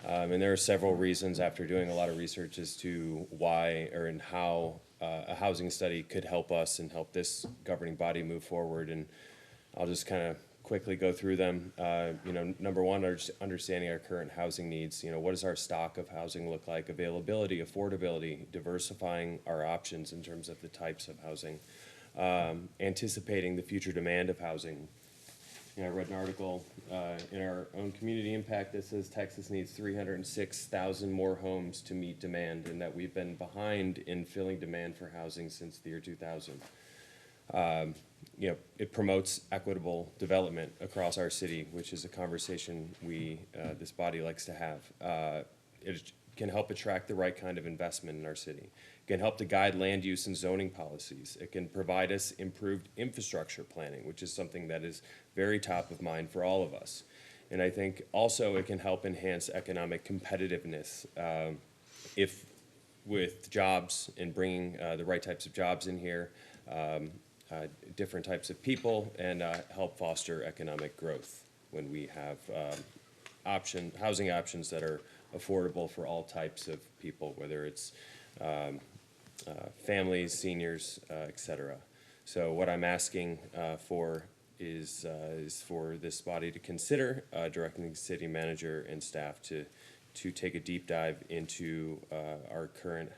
And there are several reasons after doing a lot of research as to why and how a housing study could help us and help this governing body move forward. And I'll just kind of quickly go through them. Number one, understanding our current housing needs. What does our stock of housing look like? Availability, affordability, diversifying our options in terms of the types of housing. Anticipating the future demand of housing. I read an article in our own community impact that says Texas needs 306,000 more homes to meet demand, and that we've been behind in filling demand for housing since the year 2000. It promotes equitable development across our city, which is a conversation this body likes to have. It can help attract the right kind of investment in our city. It can help to guide land use and zoning policies. It can provide us improved infrastructure planning, which is something that is very top of mind for all of us. And I think also it can help enhance economic competitiveness with jobs and bringing the right types of jobs in here, different types of people, and help foster economic growth when we have housing options that are affordable for all types of people, whether it's families, seniors, et cetera. So what I'm asking for is for this body to consider directing the city manager and staff to take a deep dive into our current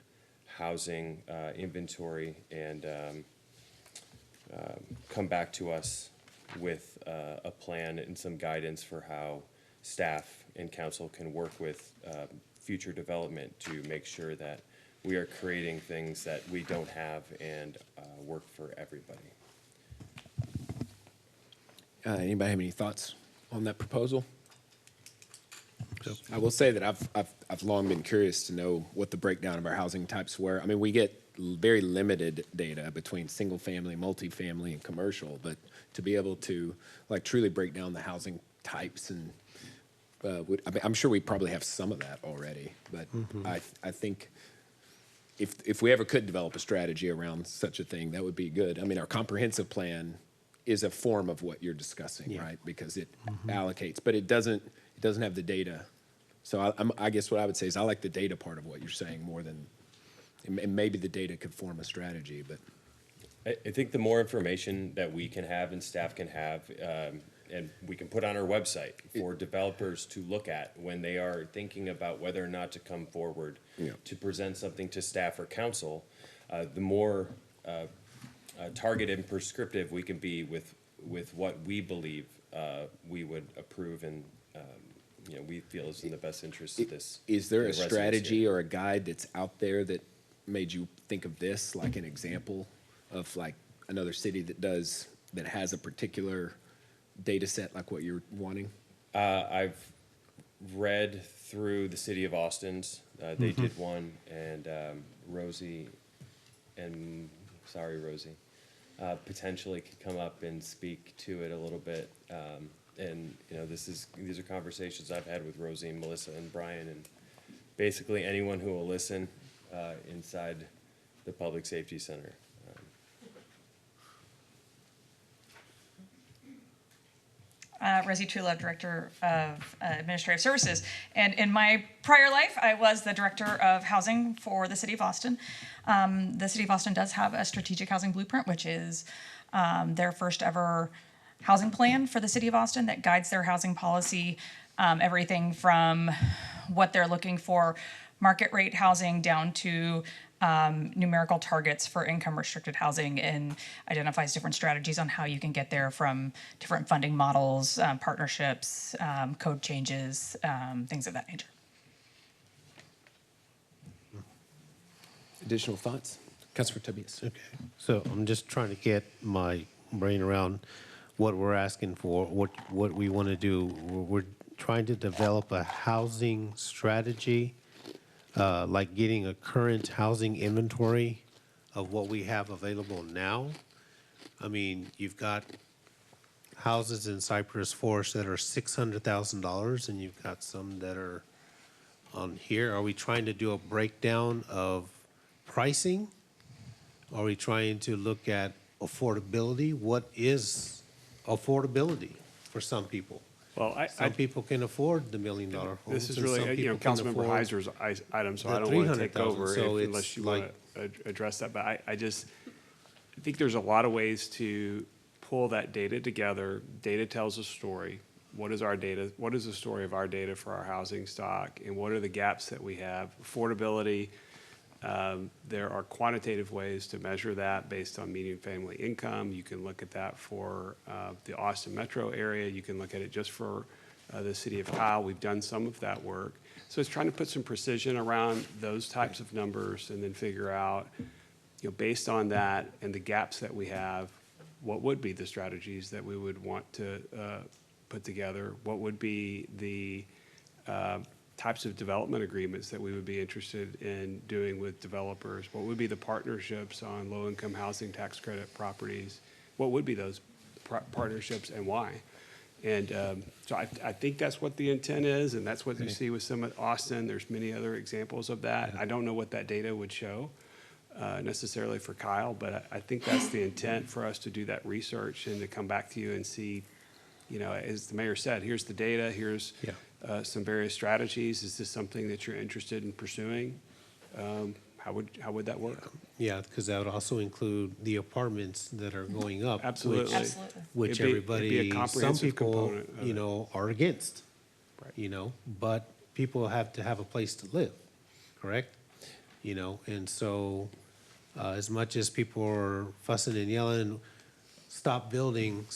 housing inventory and come back to us with a plan and some guidance for how staff and council can work with future development to make sure that we are creating things that we don't have and work for everybody. Anybody have any thoughts on that proposal? I will say that I've long been curious to know what the breakdown of our housing types were. I mean, we get very limited data between single family, multifamily, and commercial, but to be able to like truly break down the housing types and I mean, I'm sure we probably have some of that already, but I think if we ever could develop a strategy around such a thing, that would be good. I mean, our comprehensive plan is a form of what you're discussing, right? Because it allocates, but it doesn't have the data. So I guess what I would say is I like the data part of what you're saying more than, and maybe the data could form a strategy, but. I think the more information that we can have and staff can have, and we can put on our website for developers to look at when they are thinking about whether or not to come forward to present something to staff or council, the more targeted and prescriptive we can be with what we believe we would approve and we feel is in the best interest of this. Is there a residents strategy here. or a guide that's out there that made you think of this, like an example of like another city that has a particular data set like what you're wanting? I've read through the city of Austin's. They did one, and Rosie, potentially could come up and speak to it a little bit. And these are conversations I've had with Rosie and Melissa and Brian, and basically anyone who will listen inside the Public Safety Center. Resi Trulove, Director of Administrative Services. And in my prior life, I was the Director of Housing for the City of Austin. The City of Austin does have a strategic housing blueprint, which is their first ever housing plan for the City of Austin that guides their housing policy, everything from what they're looking for, market rate housing, down to numerical targets for income restricted housing, and identifies different strategies on how you can get there from different funding models, partnerships, code changes, things of that nature. Additional thoughts? Councilor Tobias. Okay, so I'm just trying to get my brain around what we're asking for, what we want to do. We're trying to develop a housing strategy, like getting a current housing inventory of what we have available now. I mean, you've got houses in Cypress Forest that are $600,000, and you've got some that are on here. Are we trying to do a breakdown of pricing? Are we trying to look at affordability? What is affordability for some people? Well, Some people can afford the $1 million homes. This is and some really, people can Councilmember afford Heiser's item, so the I don't want to take 300,000. over So unless it's you want to address that. But I think there's a lot of ways to pull that data together. Data tells a story. What is our data? What is the story of our data for our housing stock? And what are the gaps that we have? Affordability. There are quantitative ways to measure that based on median family income. You can look at that for the Austin metro area. You can look at it just for the city of Kyle. We've done some of that work. So it's trying to put some precision around those types of numbers and then figure out, based on that and the gaps that we have, what would be the strategies that we would want to put together? What would be the types of development agreements that we would be interested in doing with developers? What would be the partnerships on low-income housing tax credit properties? What would be those partnerships and why? And so I think that's what the intent is, and that's what you see with some of Austin. There's many other examples of that. I don't know what that data would show necessarily for Kyle, but I think that's the intent for us to do that research and to come back to you and see, as the mayor said, here's the data, here's some various strategies. Is this something that you're interested in pursuing? How would that work? Yeah, because that would also include the apartments that are going up. Absolutely. Which It'd be a everybody, some comprehensive people, component of it. are against. But people have to have a place to live, correct? And so as much as people are fussing and yelling, stop building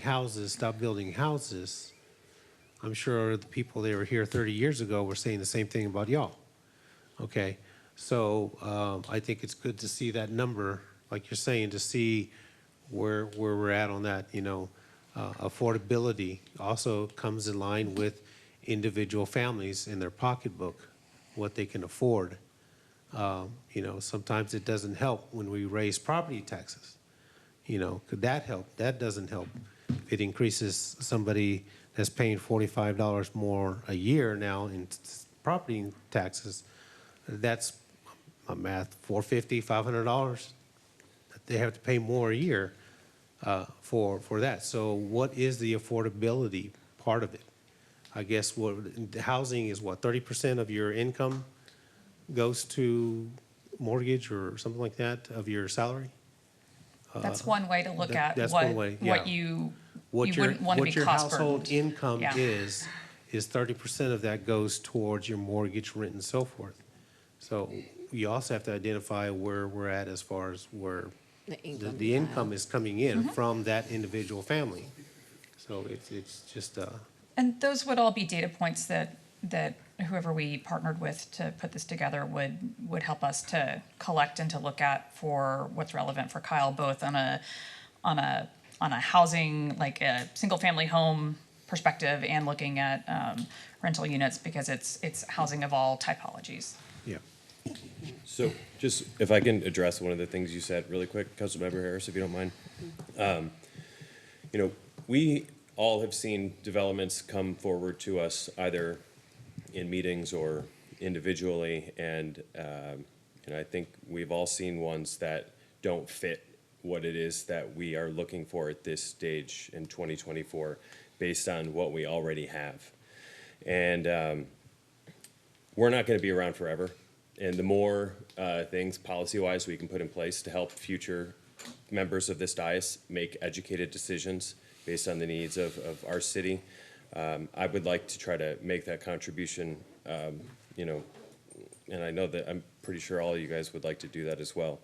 houses, I'm sure the people that were here 30 years ago were saying the same thing about y'all. Okay, so I think it's good to see that number, like you're saying, to see where we're at on that. Affordability also comes in line with individual families in their pocketbook, what they can afford. Sometimes it doesn't help when we raise property taxes. Could that help? That doesn't help. If it increases somebody that's paying $45 more a year now in property taxes, that's my math, $450, $500 that they have to pay more a year for that. So what is the affordability part of it? I guess housing is 30% of your income goes to mortgage or something like that of your salary? That's one way to look at That's what, one way, what yeah. you What wouldn't want to be your cost household burdened. income Yeah. is 30% of that goes towards your mortgage, rent, and so forth. So you also have to identify where we're at as far as where the income is coming in from that individual family. So it's just, And those would all be data points that whoever we partnered with to put this together would help us to collect and to look at for what's relevant for Kyle, both on a housing, like a single family home perspective, and looking at rental units, because it's housing of all typologies. yeah. So just, if I can address one of the things you said really quick, Councilmember Harris, if you don't mind. We all have seen developments come forward to us either in meetings or individually, and I think we've all seen ones that don't fit what it is that we are looking for at this stage in 2024 based on what we already have. And we're not going to be around forever. And the more things policy-wise we can put in place to help future members of this dais make educated decisions based on the needs of our city, I would like to try to make that contribution, and I know that I'm pretty sure all of you guys would like to do that as well.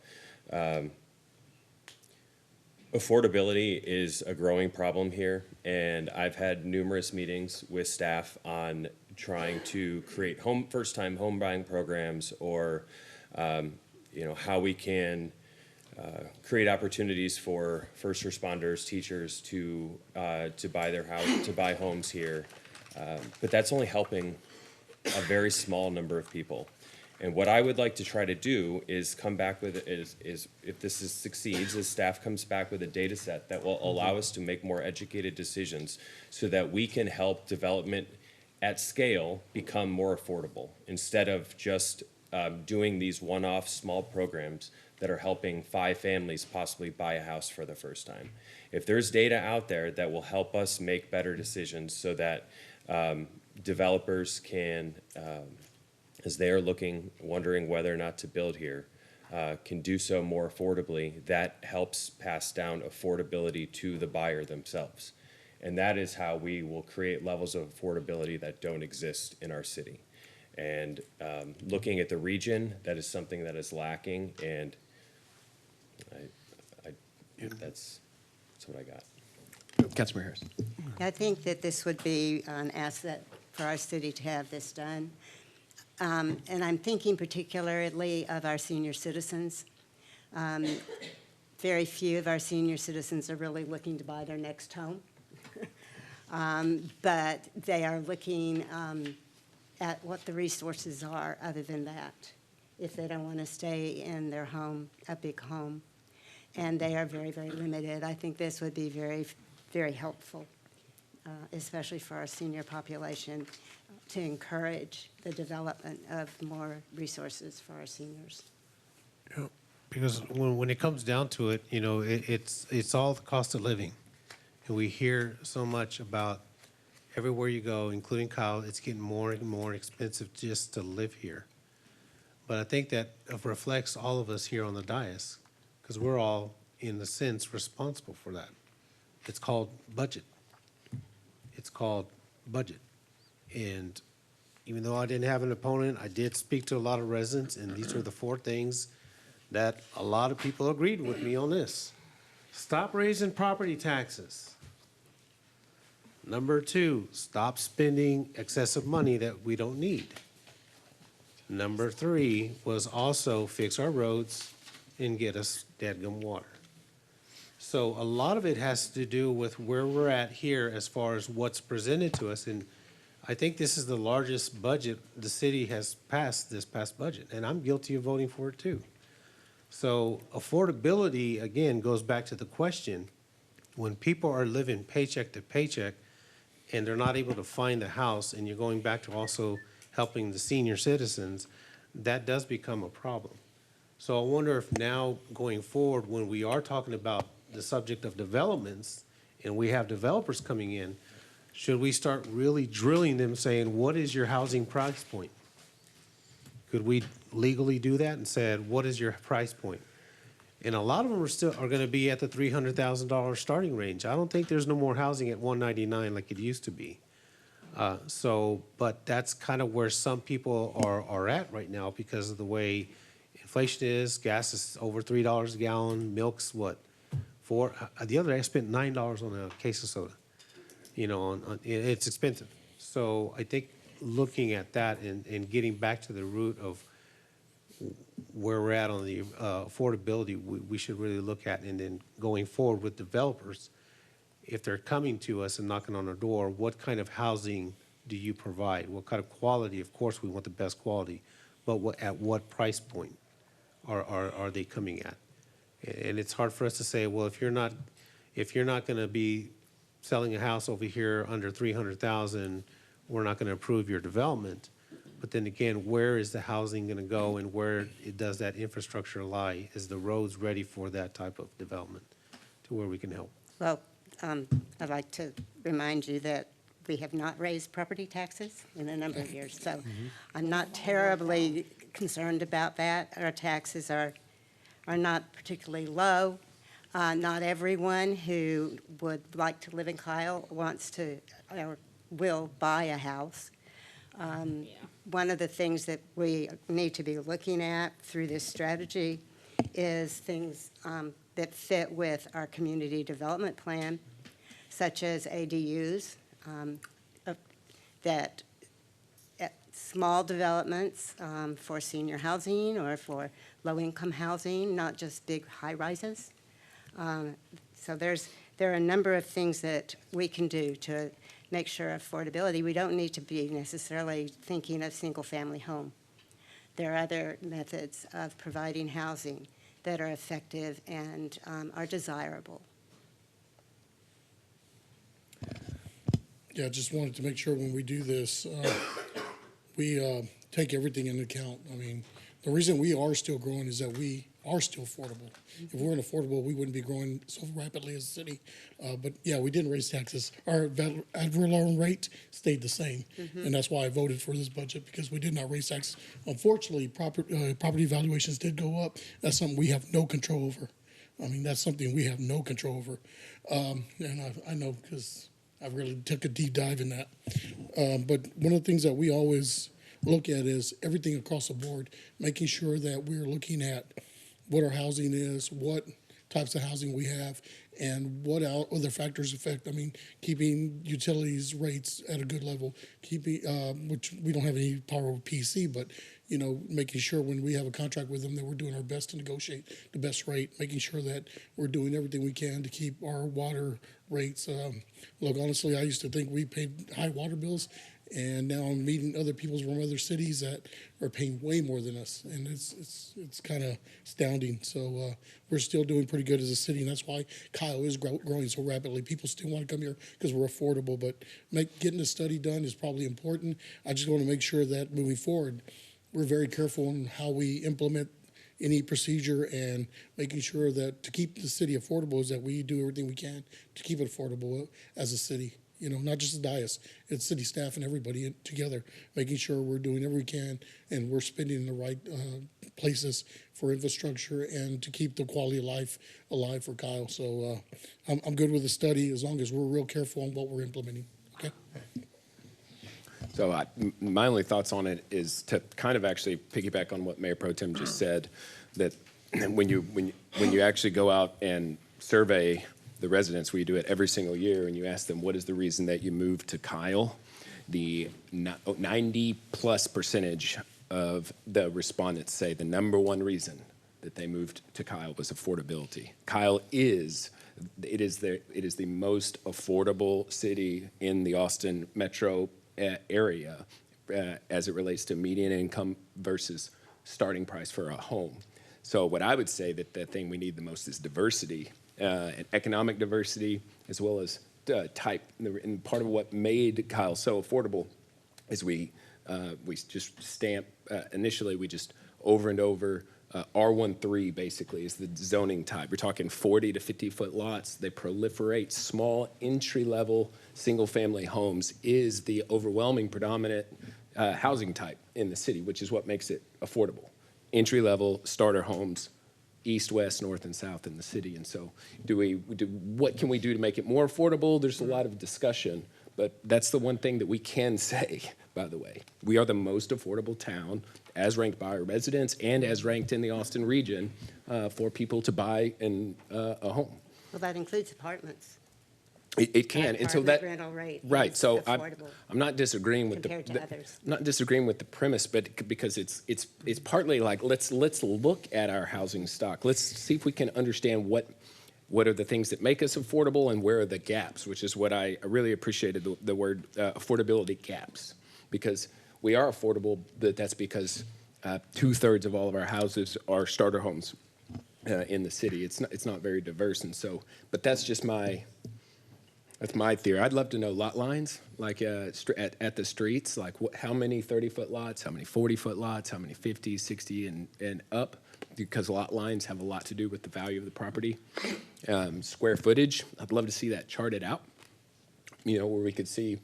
Affordability is a growing problem here, and I've had numerous meetings with staff on trying to create first-time home buying programs, or how we can create opportunities for first responders, teachers to buy their house, to buy homes here. But that's only helping a very small number of people. And what I would like to try to do is come back with, is if this succeeds, as staff comes back with a data set that will allow us to make more educated decisions so that we can help development at scale become more affordable, instead of just doing these one-off small programs that are helping 5 families possibly buy a house for the first time. If there's data out there that will help us make better decisions so that developers can, as they are wondering whether or not to build here, can do so more affordably, that helps pass down affordability to the buyer themselves. And that is how we will create levels of affordability that don't exist in our city. And looking at the region, that is something that is lacking, and that's what I got. Councilmember Harris. I think that this would be an asset for our city to have this done. And I'm thinking particularly of our senior citizens. Very few of our senior citizens are really looking to buy their next home. But they are looking at what the resources are other than that, if they don't want to stay in their home, a big home. And they are very, very limited. I think this would be very, very helpful, especially for our senior population, to encourage the development of more resources for our seniors. Yeah, because when it comes down to it, it's all the cost of living. And we hear so much about everywhere you go, including Kyle, it's getting more and more expensive just to live here. But I think that reflects all of us here on the dais, because we're all, in a sense, responsible for that. It's called budget. It's called budget. And even though I didn't have an opponent, I did speak to a lot of residents, and these are the 4 things that a lot of people agreed with me on this. Stop raising property taxes. Number 2, stop spending excessive money that we don't need. Number 3 was also fix our roads and get us dadgum water. So a lot of it has to do with where we're at here as far as what's presented to us. And I think this is the largest budget the city has passed this past budget, and I'm guilty of voting for it too. So affordability, again, goes back to the question, when people are living paycheck to paycheck and they're not able to find a house, and you're going back to also helping the senior citizens, that does become a problem. So I wonder if now, going forward, when we are talking about the subject of developments, and we have developers coming in, should we start really drilling them, saying, what is your housing price point? Could we legally do that and said, what is your price point? And a lot of them are gonna be at the $300,000 starting range. I don't think there's no more housing at $199 like it used to be. But that's kind of where some people are at right now because of the way inflation is. Gas is over $3 a gallon. Milk's what, $4? The other day I spent $9 on a case of soda. You know, it's expensive. So I think looking at that and getting back to the root of where we're at on the affordability, we should really look at, and then going forward with developers, if they're coming to us and knocking on our door, what kind of housing do you provide? What kind of quality? Of course, we want the best quality, but at what price point are they coming at? And it's hard for us to say, well, if you're not going to be selling a house over here under $300,000, we're not going to approve your development. But then again, where is the housing going to go, and where does that infrastructure lie? Is the roads ready for that type of development to where we can help? Well, I'd like to remind you that we have not raised property taxes in a number of years, so I'm not terribly concerned about that. Our taxes are not particularly low. Not everyone who would like to live in Kyle wants to or will buy a house. One of the things that we need to be looking at through this strategy is things that fit with our community development plan, such as ADUs, that small developments for senior housing or for low-income housing, not just big high-rises. So there are a number of things that we can do to make sure affordability. We don't need to be necessarily thinking of single-family home. There are other methods of providing housing that are effective and are desirable. Yeah, I just wanted to make sure when we do this, we take everything into account. I mean, the reason we are still growing is that we are still affordable. If we weren't affordable, we wouldn't be growing so rapidly as a city. But yeah, we didn't raise taxes. Our ad valorem rate stayed the same, and that's why I voted for this budget, because we did not raise taxes. Unfortunately, property valuations did go up. That's something we have no control over. I mean, that's something we have no control over, and I know because I really took a deep dive in that. But one of the things that we always look at is everything across the board, making sure that we're looking at what our housing is, what types of housing we have, and what other factors affect. I mean, keeping utilities rates at a good level, keeping which we don't have any power over PC, but you know, making sure when we have a contract with them that we're doing our best to negotiate the best rate, making sure that we're doing everything we can to keep our water rates. Look, honestly, I used to think we paid high water bills, and now I'm meeting other people from other cities that are paying way more than us, and it's kind of astounding. So we're still doing pretty good as a city, and that's why Kyle is growing so rapidly. People still want to come here because we're affordable, but getting the study done is probably important. I just want to make sure that moving forward, we're very careful on how we implement any procedure, and making sure that to keep the city affordable is that we do everything we can to keep it affordable as a city. You know, not just the dais, it's city staff and everybody together, making sure we're doing everything we can and we're spending in the right places for infrastructure and to keep the quality of life alive for Kyle. So I'm good with the study as long as we're real careful on what we're implementing. Okay. So my only thoughts on it is to kind of actually piggyback on what Mayor Pro Tem just said, that when you actually go out and survey the residents, we do it every single year, and you ask them, what is the reason that you moved to Kyle? The 90+% of the respondents say the number one reason that they moved to Kyle was affordability. Kyle is the most affordable city in the Austin metro area as it relates to median income versus starting price for a home. So what I would say that the thing we need the most is diversity, and economic diversity, as well as type. And part of what made Kyle so affordable is we just stamp, initially we just over and over, R13 basically is the zoning type. We're talking 40 to 50 foot lots. They proliferate. Small entry-level single-family homes is the overwhelming predominant housing type in the city, which is what makes it affordable. Entry-level starter homes, east, west, north, and south in the city. And so what can we do to make it more affordable? There's a lot of discussion, but that's the one thing that we can say, by the way. We are the most affordable town as ranked by our residents and as ranked in the Austin region for people to buy a home. Well, that includes apartments. It can, and so Apartment that rental rate right. is So affordable I'm not disagreeing with compared to others. not disagreeing with the premise, but because it's partly like let's look at our housing stock. Let's see if we can understand what are the things that make us affordable and where are the gaps, which is what I really appreciated the word affordability gaps, because we are affordable, but that's because 2/3 of all of our houses are starter homes in the city. It's not very diverse, and so, but that's just that's my theory. I'd love to know lot lines, like at the streets, like how many 30-foot lots, how many 40-foot lots, how many 50, 60, and up, because lot lines have a lot to do with the value of the property. Square footage, I'd love to see that charted out, where we could see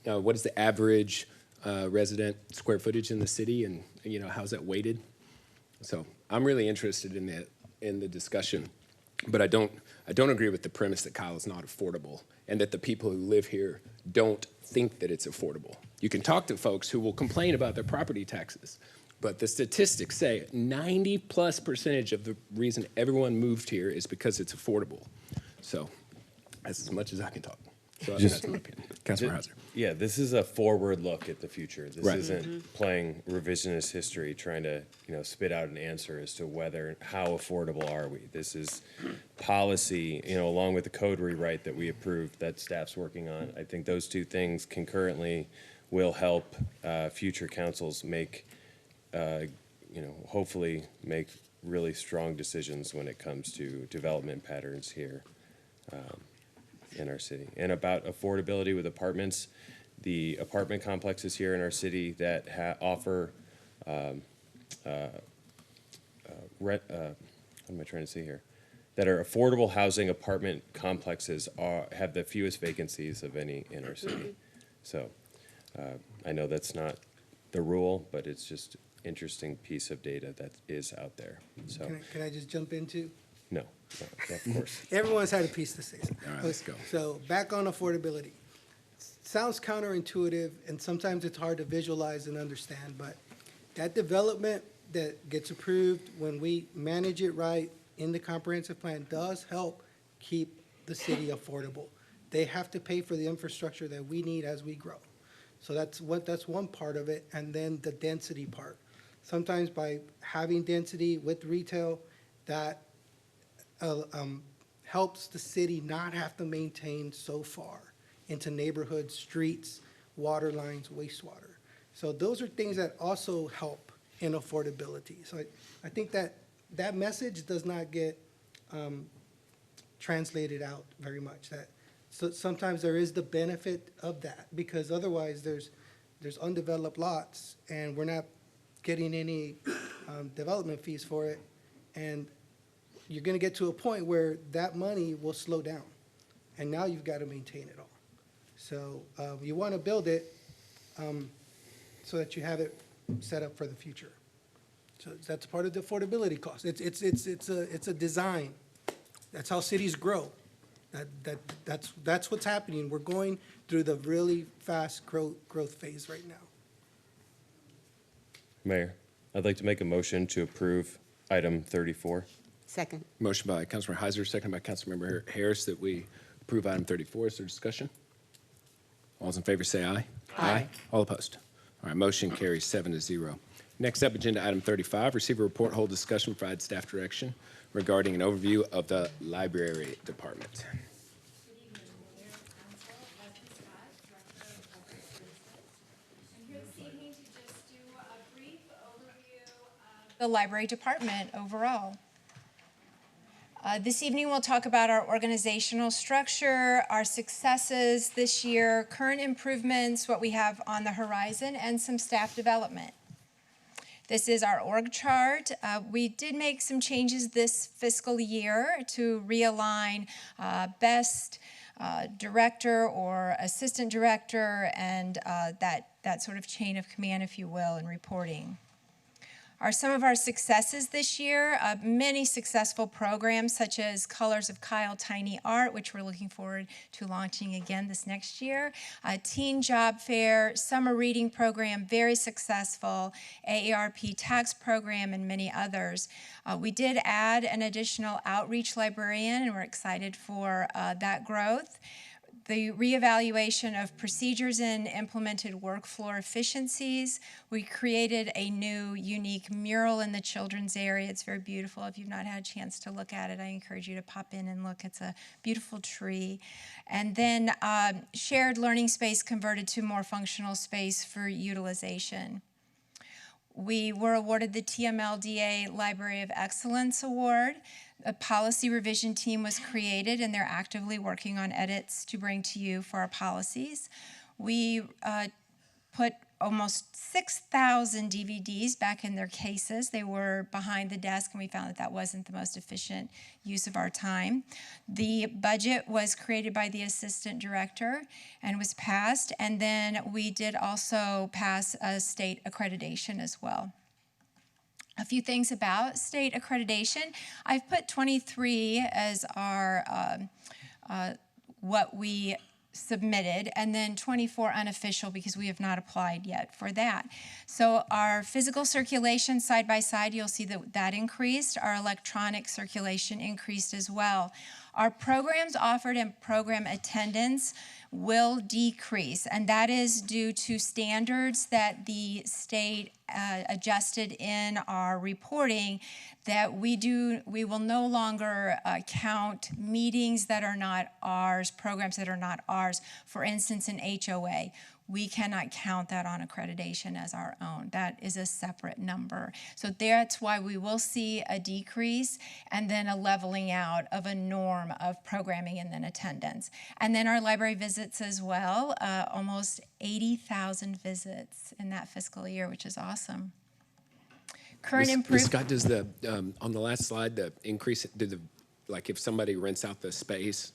what is the average resident square footage in the city, and how's that weighted. So I'm really interested in the discussion, but I don't agree with the premise that Kyle is not affordable and that the people who live here don't think that it's affordable. You can talk to folks who will complain about their property taxes, but the statistics say 90+% of the reason everyone moved here is because it's affordable. So that's as much as I can talk. So that's my opinion. Councilor Hauser. Yeah, this is a forward look at the future. This Right. isn't playing revisionist history, trying to, spit out an answer as to how affordable are we. This is policy, along with the code rewrite that we approved that staff's working on. I think those two things concurrently will help future councils make, hopefully make really strong decisions when it comes to development patterns here in our city. And about affordability with apartments, the apartment complexes here in our city that offer what am I trying to say here? That are affordable housing apartment complexes have the fewest vacancies of any in our city. So I know that's not the rule, but it's just interesting piece of data that is out there. So Can I just jump into? no, of course. Everyone's had a piece to say. All right, let's go. So back on affordability. Sounds counterintuitive, and sometimes it's hard to visualize and understand, but that development that gets approved when we manage it right in the comprehensive plan does help keep the city affordable. They have to pay for the infrastructure that we need as we grow. So that's one part of it, and then the density part. Sometimes by having density with retail, that helps the city not have to maintain so far into neighborhoods, streets, water lines, wastewater. So those are things that also help in affordability. So I think that message does not get translated out very much. So sometimes there is the benefit of that, because otherwise there's undeveloped lots and we're not getting any development fees for it. And you're gonna get to a point where that money will slow down. And now you've got to maintain it all. So you want to build it so that you have it set up for the future. So that's part of the affordability cost. It's a design. That's how cities grow. That's what's happening. We're going through the really fast growth phase right now. Mayor, I'd like to make a motion to approve item 34. Second. Motion by Councilmember Heiser, second by Councilmember Harris, that we approve item 34. Is there discussion? All those in favor say aye. Aye. All opposed? All right, motion carries 7-0. Next up, agenda item 35, receive a report, hold discussion, provide staff direction regarding an overview of the library department. the library department overall. This evening, we'll talk about our organizational structure, our successes this year, current improvements, what we have on the horizon, and some staff development. This is our org chart. We did make some changes this fiscal year to realign best director or assistant director and that sort of chain of command, if you will, in reporting. Some of our successes this year, many successful programs such as Colors of Kyle Tiny Art, which we're looking forward to launching again this next year, Teen Job Fair, Summer Reading Program, very successful, AARP Tax Program, and many others. We did add an additional outreach librarian, and we're excited for that growth. The reevaluation of procedures and implemented workflow efficiencies. We created a new unique mural in the children's area. It's very beautiful. If you've not had a chance to look at it, I encourage you to pop in and look. It's a beautiful tree. And then shared learning space converted to more functional space for utilization. We were awarded the TMLDA Library of Excellence Award. A policy revision team was created, and they're actively working on edits to bring to you for our policies. We put almost 6,000 DVDs back in their cases. They were behind the desk, and we found that that wasn't the most efficient use of our time. The budget was created by the assistant director and was passed, and then we did also pass a state accreditation as well. A few things about state accreditation. I've put 23 as our what we submitted, and then 24 unofficial because we have not applied yet for that. So our physical circulation side by side, you'll see that increased. Our electronic circulation increased as well. Our programs offered and program attendance will decrease, and that is due to standards that the state adjusted in our reporting that we will no longer count meetings that are not ours, programs that are not ours. For instance, an HOA. We cannot count that on accreditation as our own. That is a separate number. So that's why we will see a decrease and then a leveling out of a norm of programming and then attendance. And then our library visits as well, almost 80,000 visits in that fiscal year, which is awesome. Current improvement. Scott, does the, on the last slide, the increase, like if somebody rents out the space,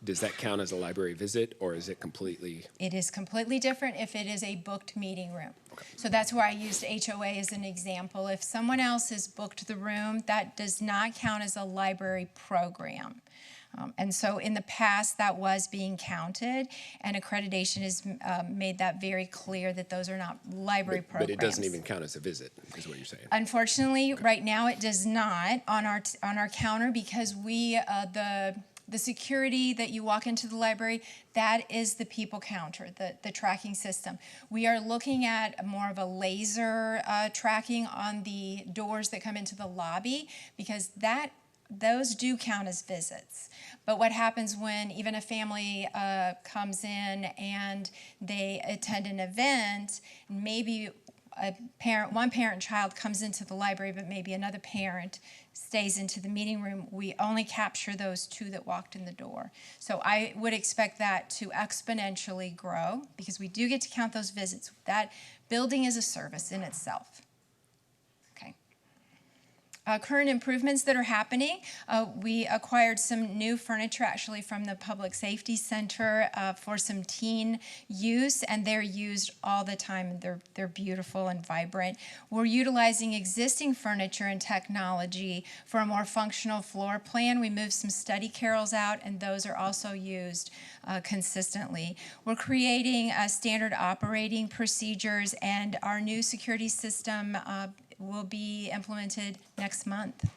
does that count as a library visit, or is it completely? It is completely different if it is a booked meeting room. Okay. So that's why I used HOA as an example. If someone else has booked the room, that does not count as a library program. And so in the past, that was being counted, and accreditation has made that very clear that those are not library programs. But it doesn't even count as a visit, is what you're saying. Unfortunately, okay. Right now it does not on our counter because we the security that you walk into the library, that is the people counter, the tracking system. We are looking at more of a laser tracking on the doors that come into the lobby because those do count as visits. But what happens when even a family comes in and they attend an event, maybe one parent and child comes into the library, but maybe another parent stays into the meeting room, we only capture those two that walked in the door. So I would expect that to exponentially grow because we do get to count those visits. That building is a service in itself. Current improvements that are happening. We acquired some new furniture actually from the Public Safety Center for some teen use, and they're used all the time. They're beautiful and vibrant. We're utilizing existing furniture and technology for a more functional floor plan. We moved some study carrels out, and those are also used consistently. We're creating standard operating procedures, and our new security system will be implemented next month.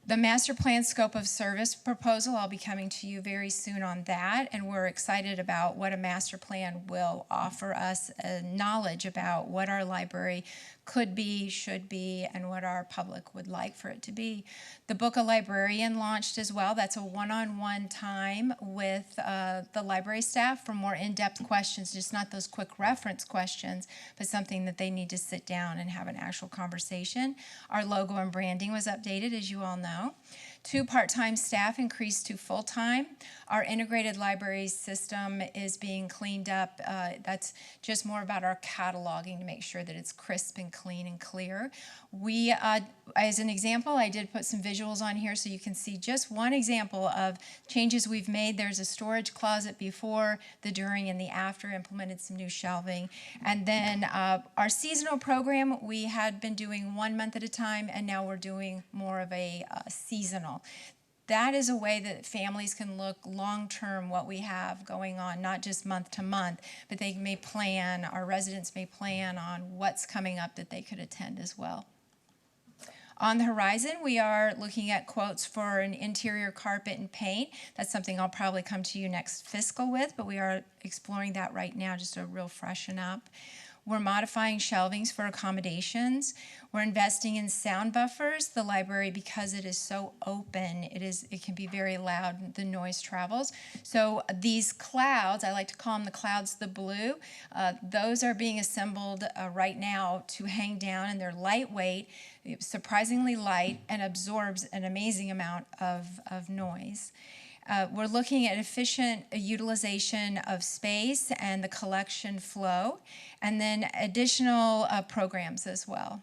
The master plan scope of service proposal, I'll be coming to you very soon on that, and we're excited about what a master plan will offer us knowledge about what our library could be, should be, and what our public would like for it to be. The Book a Librarian launched as well. That's a one-on-one time with the library staff for more in-depth questions, just not those quick reference questions, but something that they need to sit down and have an actual conversation. Our logo and branding was updated, as you all know. 2 part-time staff increased to full-time. Our integrated library system is being cleaned up. That's just more about our cataloging to make sure that it's crisp and clean and clear. We, as an example, I did put some visuals on here so you can see just one example of changes we've made. There's a storage closet before, the during, and the after, implemented some new shelving. And then our seasonal program, we had been doing 1 month at a time, and now we're doing more of a seasonal. That is a way that families can look long-term what we have going on, not just month to month, but they may plan, our residents may plan on what's coming up that they could attend as well. On the horizon, we are looking at quotes for an interior carpet and paint. That's something I'll probably come to you next fiscal with, but we are exploring that right now, just to real freshen up. We're modifying shelvings for accommodations. We're investing in sound buffers. The library, because it is so open, it can be very loud, the noise travels. So these clouds, I like to call them the clouds, the blue, those are being assembled right now to hang down, and they're lightweight, surprisingly light, and absorbs an amazing amount of noise. We're looking at efficient utilization of space and the collection flow, and then additional programs as well.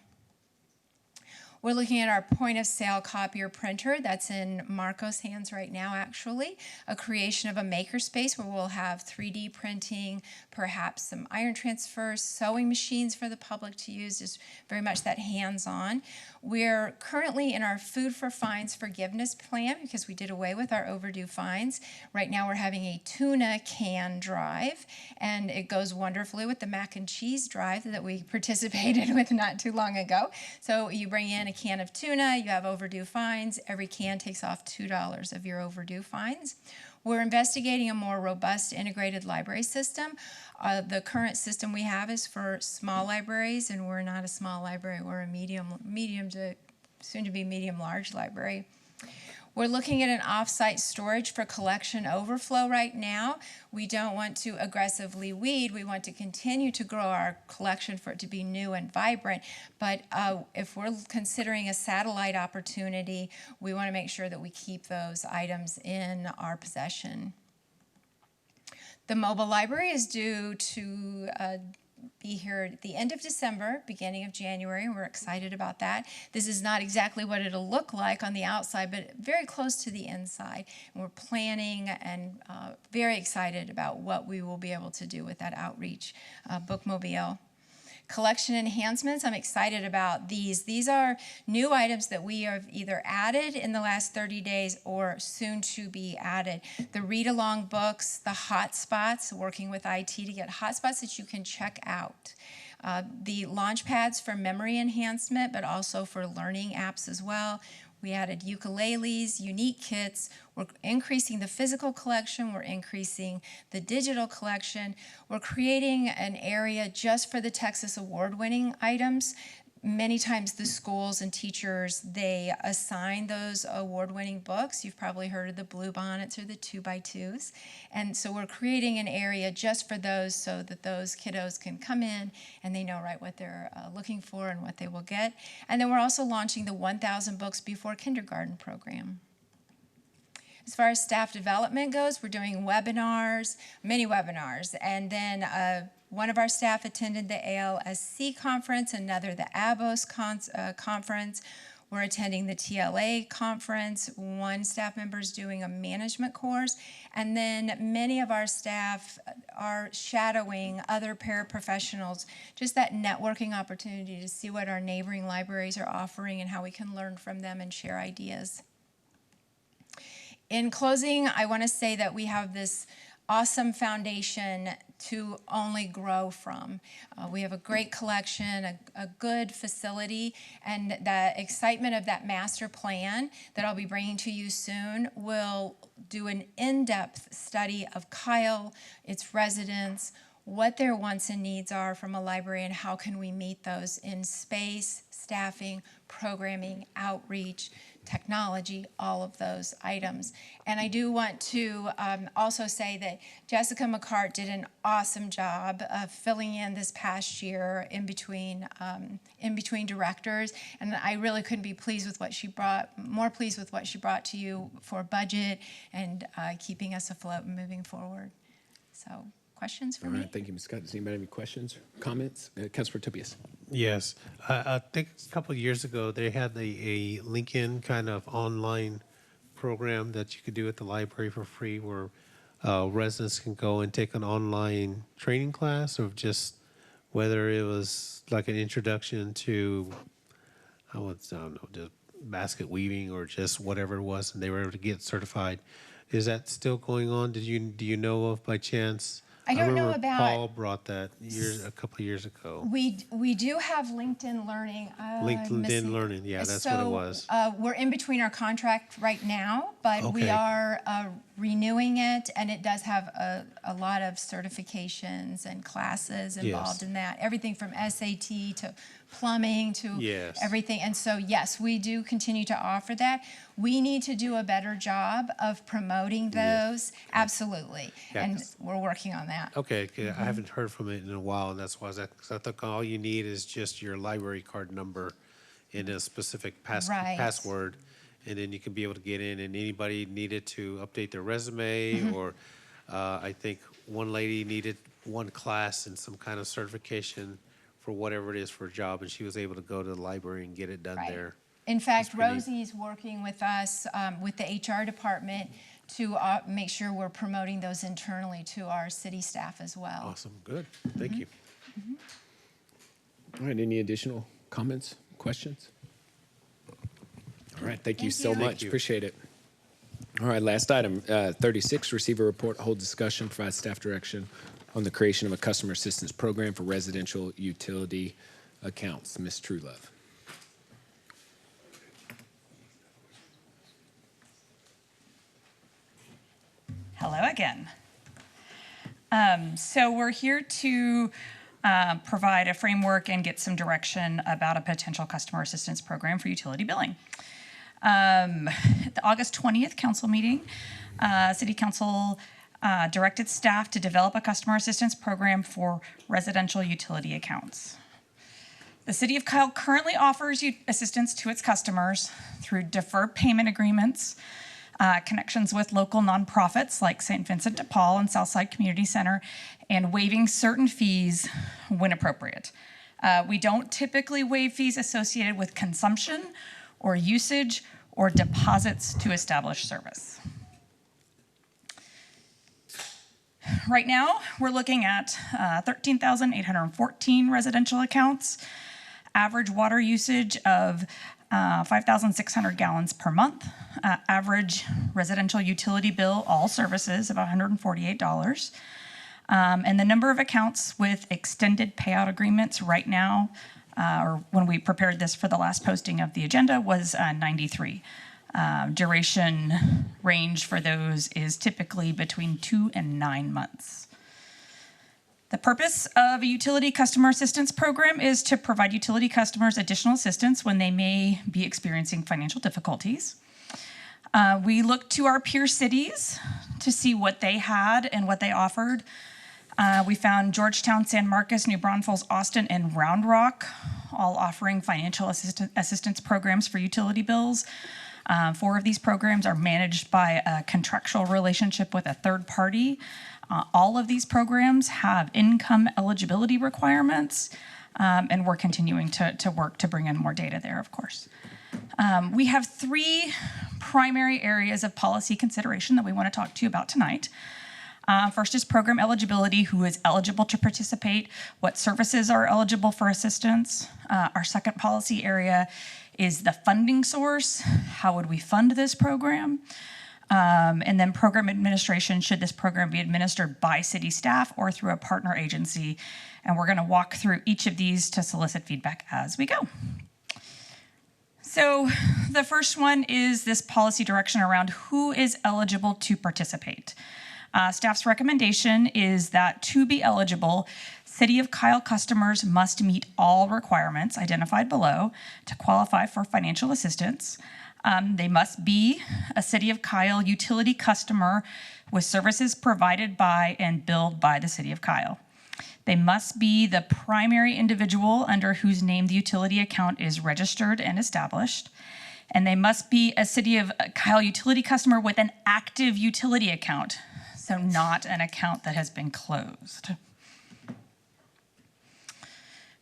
We're looking at our point-of-sale copier printer. That's in Marco's hands right now, actually. A creation of a makerspace where we'll have 3D printing, perhaps some iron transfers, sewing machines for the public to use, just very much that hands-on. We're currently in our Food for Fines forgiveness plan because we did away with our overdue fines. Right now we're having a tuna can drive, and it goes wonderfully with the mac and cheese drive that we participated with not too long ago. So you bring in a can of tuna, you have overdue fines. Every can takes off $2 of your overdue fines. We're investigating a more robust integrated library system. The current system we have is for small libraries, and we're not a small library. We're a medium to soon to be medium large library. We're looking at an off-site storage for collection overflow right now. We don't want to aggressively weed. We want to continue to grow our collection for it to be new and vibrant. But if we're considering a satellite opportunity, we want to make sure that we keep those items in our possession. The mobile library is due to be here at the end of December, beginning of January, and we're excited about that. This is not exactly what it'll look like on the outside, but very close to the inside. And we're planning and very excited about what we will be able to do with that outreach bookmobile. Collection enhancements, I'm excited about these. These are new items that we have either added in the last 30 days or soon to be added. The read-along books, the hotspots, working with IT to get hotspots that you can check out. The launch pads for memory enhancement, but also for learning apps as well. We added ukuleles, unique kits. We're increasing the physical collection. We're increasing the digital collection. We're creating an area just for the Texas award-winning items. Many times the schools and teachers, they assign those award-winning books. You've probably heard of the Blue Bonnets or the 2x2s. And so we're creating an area just for those so that those kiddos can come in and they know right what they're looking for and what they will get. And then we're also launching the 1,000 Books Before Kindergarten program. As far as staff development goes, we're doing webinars, many webinars, and then one of our staff attended the ALSC conference, another the ABOS conference. We're attending the TLA conference. One staff member is doing a management course. And then many of our staff are shadowing other paraprofessionals, just that networking opportunity to see what our neighboring libraries are offering and how we can learn from them and share ideas. In closing, I want to say that we have this awesome foundation to only grow from. We have a great collection, a good facility, and the excitement of that master plan that I'll be bringing to you soon will do an in-depth study of Kyle, its residents, what their wants and needs are from a library and how can we meet those in space, staffing, programming, outreach, technology, all of those items. And I do want to also say that Jessica McCart did an awesome job of filling in this past year in between directors. And I really couldn't be pleased with what she brought, more pleased with what she brought to you for budget and keeping us afloat and moving forward. So, questions for All me? right, thank you, Ms. Scott. Does anybody have any questions or comments? Councilor Tobias. Yes, I think a couple of years ago, they had a Lincoln kind of online program that you could do at the library for free where residents can go and take an online training class of just whether it was like an introduction to, I don't know, just basket weaving or just whatever it was, and they were able to get certified. Is that still going on? Do you know of by chance? I don't know remember about- Paul brought that a couple of years ago. We do have LinkedIn Learning. LinkedIn Learning, yeah, that's what it was. We're in between our contract right now, but we Okay. are renewing it, and it does have a lot of certifications and classes involved in that. Everything from SAT to plumbing to Yes. everything. And so, yes, we do continue to offer that. We need to do a better job of promoting those. Absolutely. Yeah, And 'cause- we're working on that. Okay, 'cause I haven't heard from it in a while, and that's why because I thought all you need is just your library card number and a specific Right. password, and then you can be able to get in, and anybody needed to update their resume, or I think one lady needed one class and some kind of certification for whatever it is for a job, and she was able to go to the library and get it done Right. there. In fact, pretty neat. Rosie's working with us, with the HR department to make sure we're promoting those internally to our city staff as well. Awesome, good, thank you. All right, any additional comments, questions? All right, thank you Thank so you. much. Thank you. Appreciate it. All right, last item, 36, receive a report, hold discussion, provide staff direction on the creation of a customer assistance program for residential utility accounts. Ms. Truelove. Hello again. So we're here to provide a framework and get some direction about a potential customer assistance program for utility billing. At the August 20th council meeting, City Council directed staff to develop a customer assistance program for residential utility accounts. The City of Kyle currently offers assistance to its customers through deferred payment agreements, connections with local nonprofits like St. Vincent de Paul and Southside Community Center, and waiving certain fees when appropriate. We don't typically waive fees associated with consumption or usage or deposits to establish service. Right now, we're looking at 13,814 residential accounts, average water usage of 5,600 gallons per month, average residential utility bill, all services, of $148. And the number of accounts with extended payout agreements right now, or when we prepared this for the last posting of the agenda, was 93. Duration range for those is typically between 2 and 9 months. The purpose of a utility customer assistance program is to provide utility customers additional assistance when they may be experiencing financial difficulties. We looked to our peer cities to see what they had and what they offered. We found Georgetown, San Marcos, New Braunfels, Austin, and Round Rock, all offering financial assistance programs for utility bills. 4 of these programs are managed by a contractual relationship with a third party. All of these programs have income eligibility requirements, and we're continuing to work to bring in more data there, of course. We have 3 primary areas of policy consideration that we want to talk to you about tonight. First is program eligibility, who is eligible to participate, what services are eligible for assistance. Our second policy area is the funding source. How would we fund this program? And then program administration, should this program be administered by city staff or through a partner agency? And we're going to walk through each of these to solicit feedback as we go. So the first one is this policy direction around who is eligible to participate. Staff's recommendation is that to be eligible, City of Kyle customers must meet all requirements identified below to qualify for financial assistance. They must be a City of Kyle utility customer with services provided by and billed by the City of Kyle. They must be the primary individual under whose name the utility account is registered and established. And they must be a City of Kyle utility customer with an active utility account, so not an account that has been closed.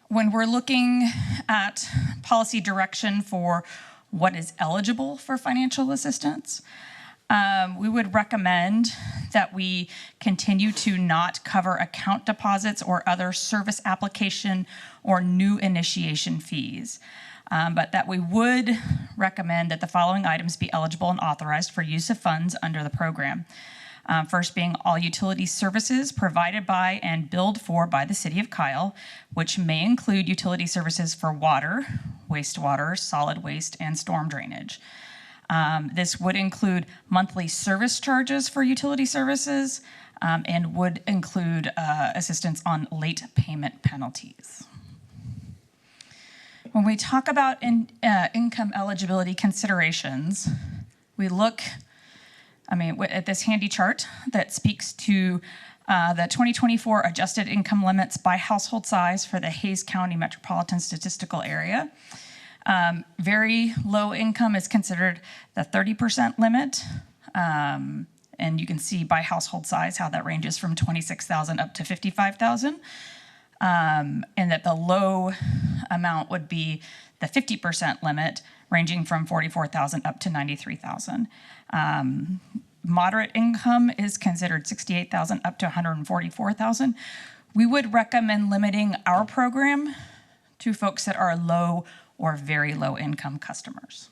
When we're looking at policy direction for what is eligible for financial assistance, we would recommend that we continue to not cover account deposits or other service application or new initiation fees, but that we would recommend that the following items be eligible and authorized for use of funds under the program. First being all utility services provided by and billed for by the City of Kyle, which may include utility services for water, wastewater, solid waste, and storm drainage. This would include monthly service charges for utility services and would include assistance on late payment penalties. When we talk about income eligibility considerations, we look at this handy chart that speaks to the 2024 adjusted income limits by household size for the Hays County Metropolitan Statistical Area. Very low income is considered the 30% limit. And you can see by household size how that ranges from 26,000 up to 55,000. And that the low amount would be the 50% limit, ranging from 44,000 up to 93,000. Moderate income is considered 68,000 up to 144,000. We would recommend limiting our program to folks that are low or very low income customers.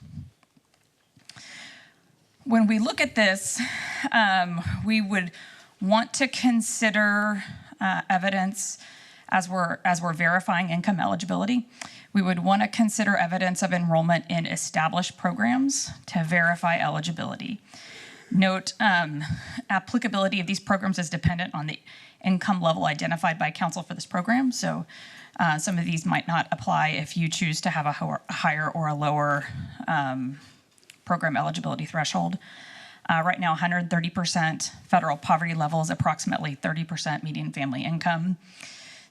When we look at this, we would want to consider evidence as we're verifying income eligibility. We would want to consider evidence of enrollment in established programs to verify eligibility. Note, applicability of these programs is dependent on the income level identified by council for this program. So some of these might not apply if you choose to have a higher or a lower program eligibility threshold. Right now, 130% federal poverty level is approximately 30% median family income.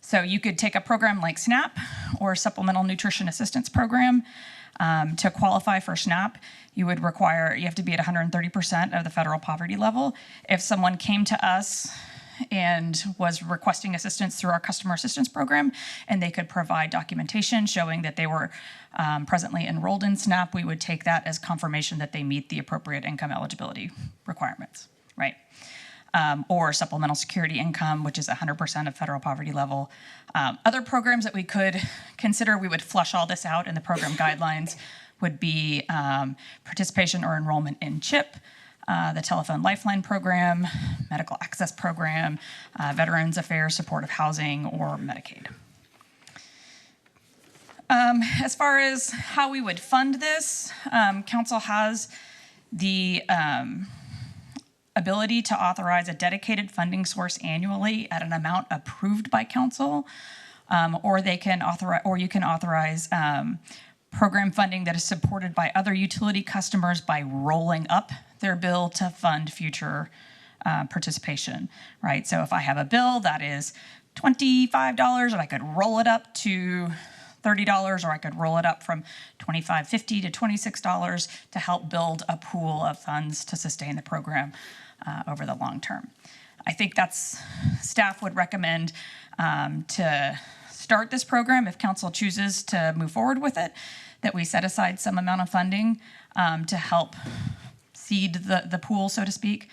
So you could take a program like SNAP or Supplemental Nutrition Assistance Program. To qualify for SNAP, you have to be at 130% of the federal poverty level. If someone came to us and was requesting assistance through our customer assistance program, and they could provide documentation showing that they were presently enrolled in SNAP, we would take that as confirmation that they meet the appropriate income eligibility requirements, right? Or supplemental security income, which is 100% of federal poverty level. Other programs that we could consider, we would flush all this out in the program guidelines, would be participation or enrollment in CHIP, the Telephone Lifeline Program, Medical Access Program, Veterans Affairs, Supportive Housing, or Medicaid. As far as how we would fund this, council has the ability to authorize a dedicated funding source annually at an amount approved by council, or you can authorize program funding that is supported by other utility customers by rolling up their bill to fund future participation, right? So if I have a bill that is $25, and I could roll it up to $30, or I could roll it up from $25.50 to $26 to help build a pool of funds to sustain the program over the long term. I think staff would recommend to start this program if council chooses to move forward with it, that we set aside some amount of funding to help seed the pool, so to speak,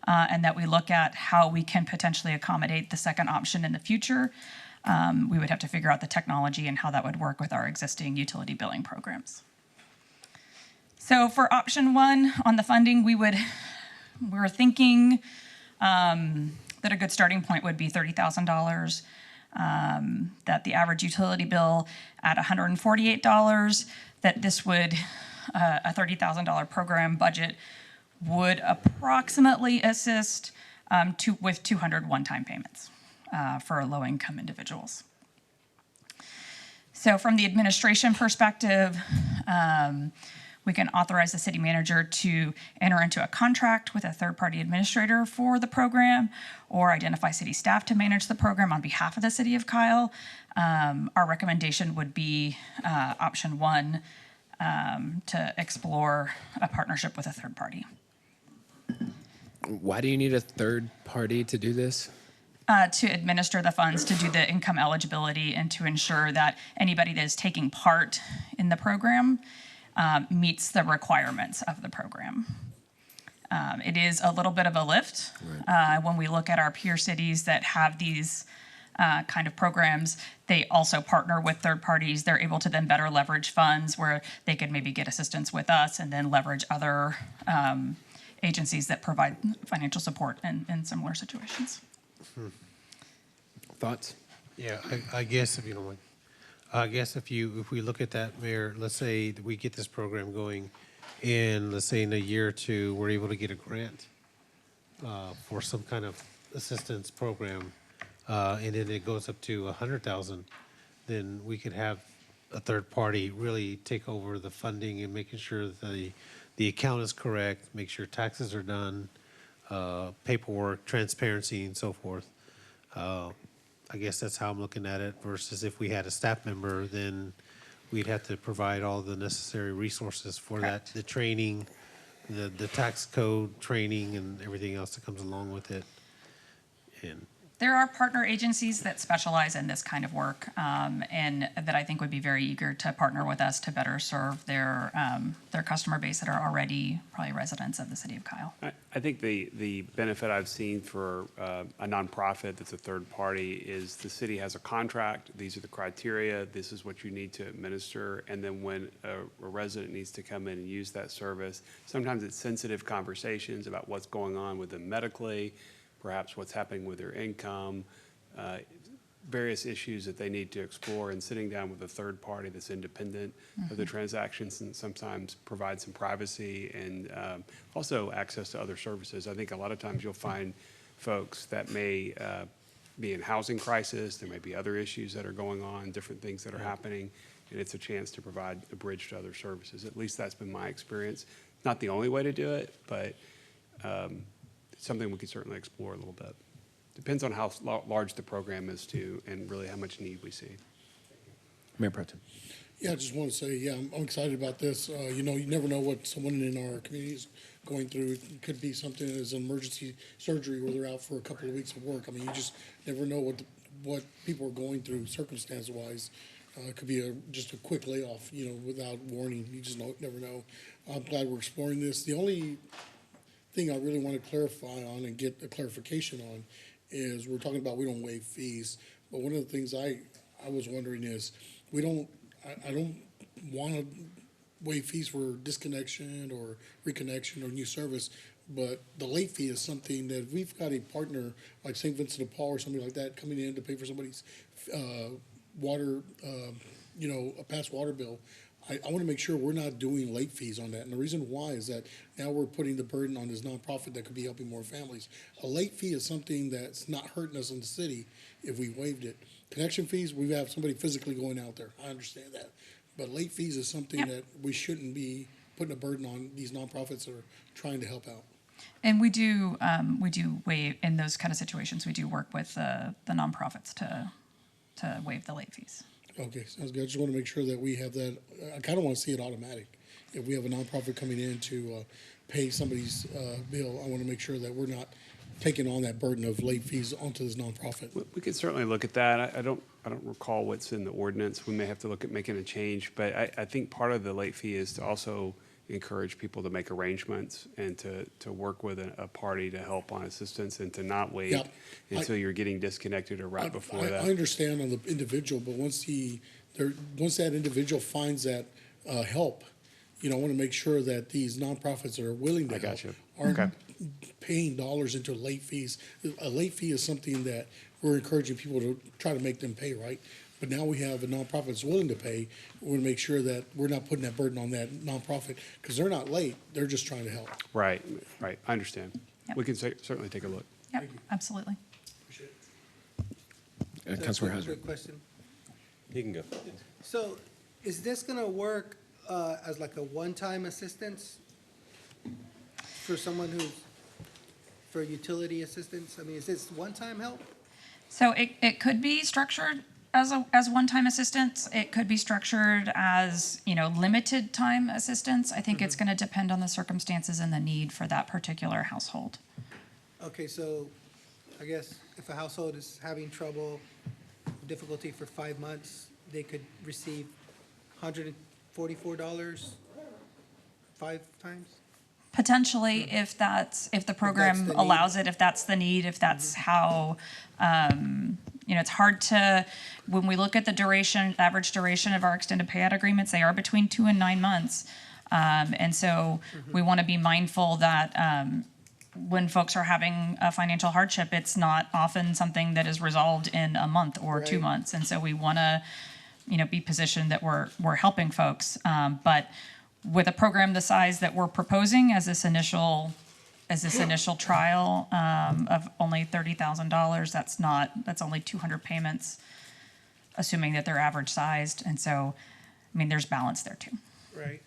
and that we look at how we can potentially accommodate the second option in the future. We would have to figure out the technology and how that would work with our existing utility billing programs. So for option one on the funding, we're thinking that a good starting point would be $30,000, that the average utility bill at $148, that this would, a $30,000 program budget would approximately assist with 200 one-time payments for low-income individuals. So from the administration perspective, we can authorize the city manager to enter into a contract with a third-party administrator for the program or identify city staff to manage the program on behalf of the city of Kyle. Our recommendation would be option one, to explore a partnership with a third party. Why do you need a third party to do this? To administer the funds, to do the income eligibility, and to ensure that anybody that is taking part in the program meets the requirements of the program. It is a little bit of a lift. When we look at our peer cities that have these kind of programs, they also partner with third parties. They're able to then better leverage funds where they could maybe get assistance with us and then leverage other agencies that provide financial support in similar situations. Thoughts? Yeah, I guess if you don't mind. I guess if we look at that, Mayor, let's say that we get this program going, and let's say in a year or two, we're able to get a grant for some kind of assistance program, and then it goes up to 100,000, then we could have a third party really take over the funding and making sure that the account is correct, make sure taxes are done, paperwork, transparency, and so forth. I guess that's how I'm looking at it, versus if we had a staff member, then we'd have to provide all the necessary resources for that, the training, the tax code training, and everything else that comes along with it. And There are partner agencies that specialize in this kind of work, and that I think would be very eager to partner with us to better serve their customer base that are already probably residents of the city of Kyle. I think the benefit I've seen for a nonprofit that's a third party is the city has a contract. These are the criteria. This is what you need to administer. And then when a resident needs to come in and use that service, sometimes it's sensitive conversations about what's going on with them medically, perhaps what's happening with their income, various issues that they need to explore, and sitting down with a third party that's independent of the transactions and sometimes provide some privacy and also access to other services. I think a lot of times you'll find folks that may be in housing crisis, there may be other issues that are going on, different things that are happening, and it's a chance to provide a bridge to other services. At least that's been my experience. Not the only way to do it, but something we could certainly explore a little bit. Depends on how large the program is too, and really how much need we see. Mayor Pro Tem. Yeah, I just want to say, yeah, I'm excited about this. You know, you never know what someone in our community is going through. It could be something as an emergency surgery where they're out for a couple of weeks of work. I mean, you just never know what people are going through circumstance-wise. It could be just a quick layoff, you know, without warning. You just never know. I'm glad we're exploring this. The only thing I really want to clarify on and get a clarification on is we're talking about we don't waive fees, but one of the things I was wondering is I don't want to waive fees for disconnection or reconnection or new service, but the late fee is something that we've got a partner like St. Vincent de Paul or somebody like that coming in to pay for somebody's water, you know, a past water bill. I want to make sure we're not doing late fees on that. And the reason why is that now we're putting the burden on this nonprofit that could be helping more families. A late fee is something that's not hurting us in the city if we waived it. Connection fees, we have somebody physically going out there. I understand that. But late fees is something that we shouldn't be putting a burden on these nonprofits that are trying to help out. And we do waive, in those kind of situations, we do work with the nonprofits to waive the late fees. Okay, sounds good. I just want to make sure that we have that. I kind of want to see it automatic. If we have a nonprofit coming in to pay somebody's bill, I want to make sure that we're not taking on that burden of late fees onto this nonprofit. We could certainly look at that. I don't recall what's in the ordinance. We may have to look at making a change, but I think part of the late fee is to also encourage people to make arrangements and to work with a party to help on assistance and to not wait until you're getting disconnected or before that. I understand on the individual, but once that individual finds that help, you know, I want to make sure that these nonprofits that are willing to help aren't paying dollars into late fees. A late fee is something that we're encouraging people to try to make them pay, right? But now we have a nonprofit that's willing to pay. We want to make sure that we're not putting that burden on that nonprofit because they're not late. They're just trying to help. Right. I understand. Yep. We can certainly take a look. Yep, absolutely. Councilmember Hauser. Quick question. You can go. So is this gonna work as like a one-time assistance for someone who's, for utility assistance? I mean, is this one-time help? So it could be structured as one-time assistance. It could be structured as, limited time assistance. I think it's gonna depend on the circumstances and the need for that particular household. Okay, so I guess if a household is having trouble, difficulty for 5 months, they could receive $144 5 times? Potentially, if the program the need. allows it, if that's the need, if that's how, it's hard to, when we look at the duration, average duration of our extended payout agreements, they are between 2 and 9 months. And so we want to be mindful that when folks are having a financial hardship, it's not often something that is resolved in a month or 2 Right. months. And so we want to, be positioned that we're helping folks. But with a program the size that we're proposing as this initial trial of only $30,000, that's only 200 payments, assuming that they're average sized. And so, there's balance there too. Right.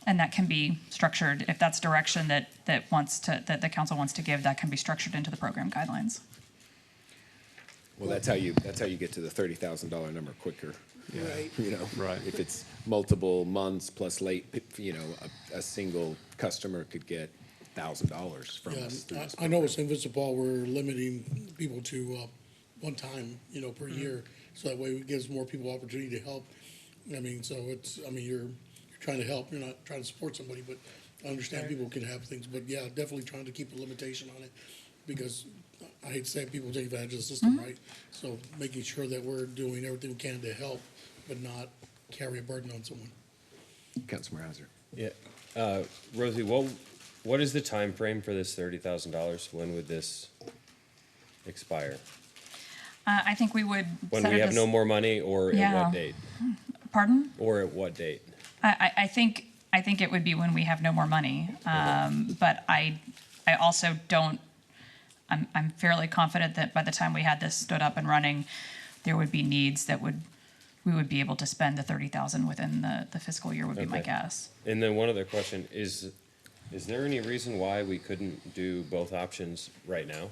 And that can be structured, if that's direction that the council wants to give, that can be structured into the program guidelines. Well, that's how you get to the $30,000 number quicker. Right. Right. If it's multiple months plus late, a single customer could get $1,000 from us. through this I know with St. Vincent Paul, we're limiting people to one time, per year. So that way it gives more people opportunity to help. You're trying to help, you're not trying to support somebody, but I understand people can have things. But yeah, definitely trying to keep a limitation on it because I hate to say it, people take advantage of the system, right? So making sure that we're doing everything we can to help, but not carry a burden on someone. Councilmember Hauser. Yeah. Rosie, what is the time frame for this $30,000? When would this expire? I think we would. When set we it have as- no more money, or at Yeah. what date? Pardon? Or at what date? I think it would be when we have no more money. But I also don't, I'm fairly confident that by the time we had this stood up and running, there would be needs that we would be able to spend the $30,000 within the fiscal year would be my Okay. guess. And then one other question, is there any reason why we couldn't do both options right now?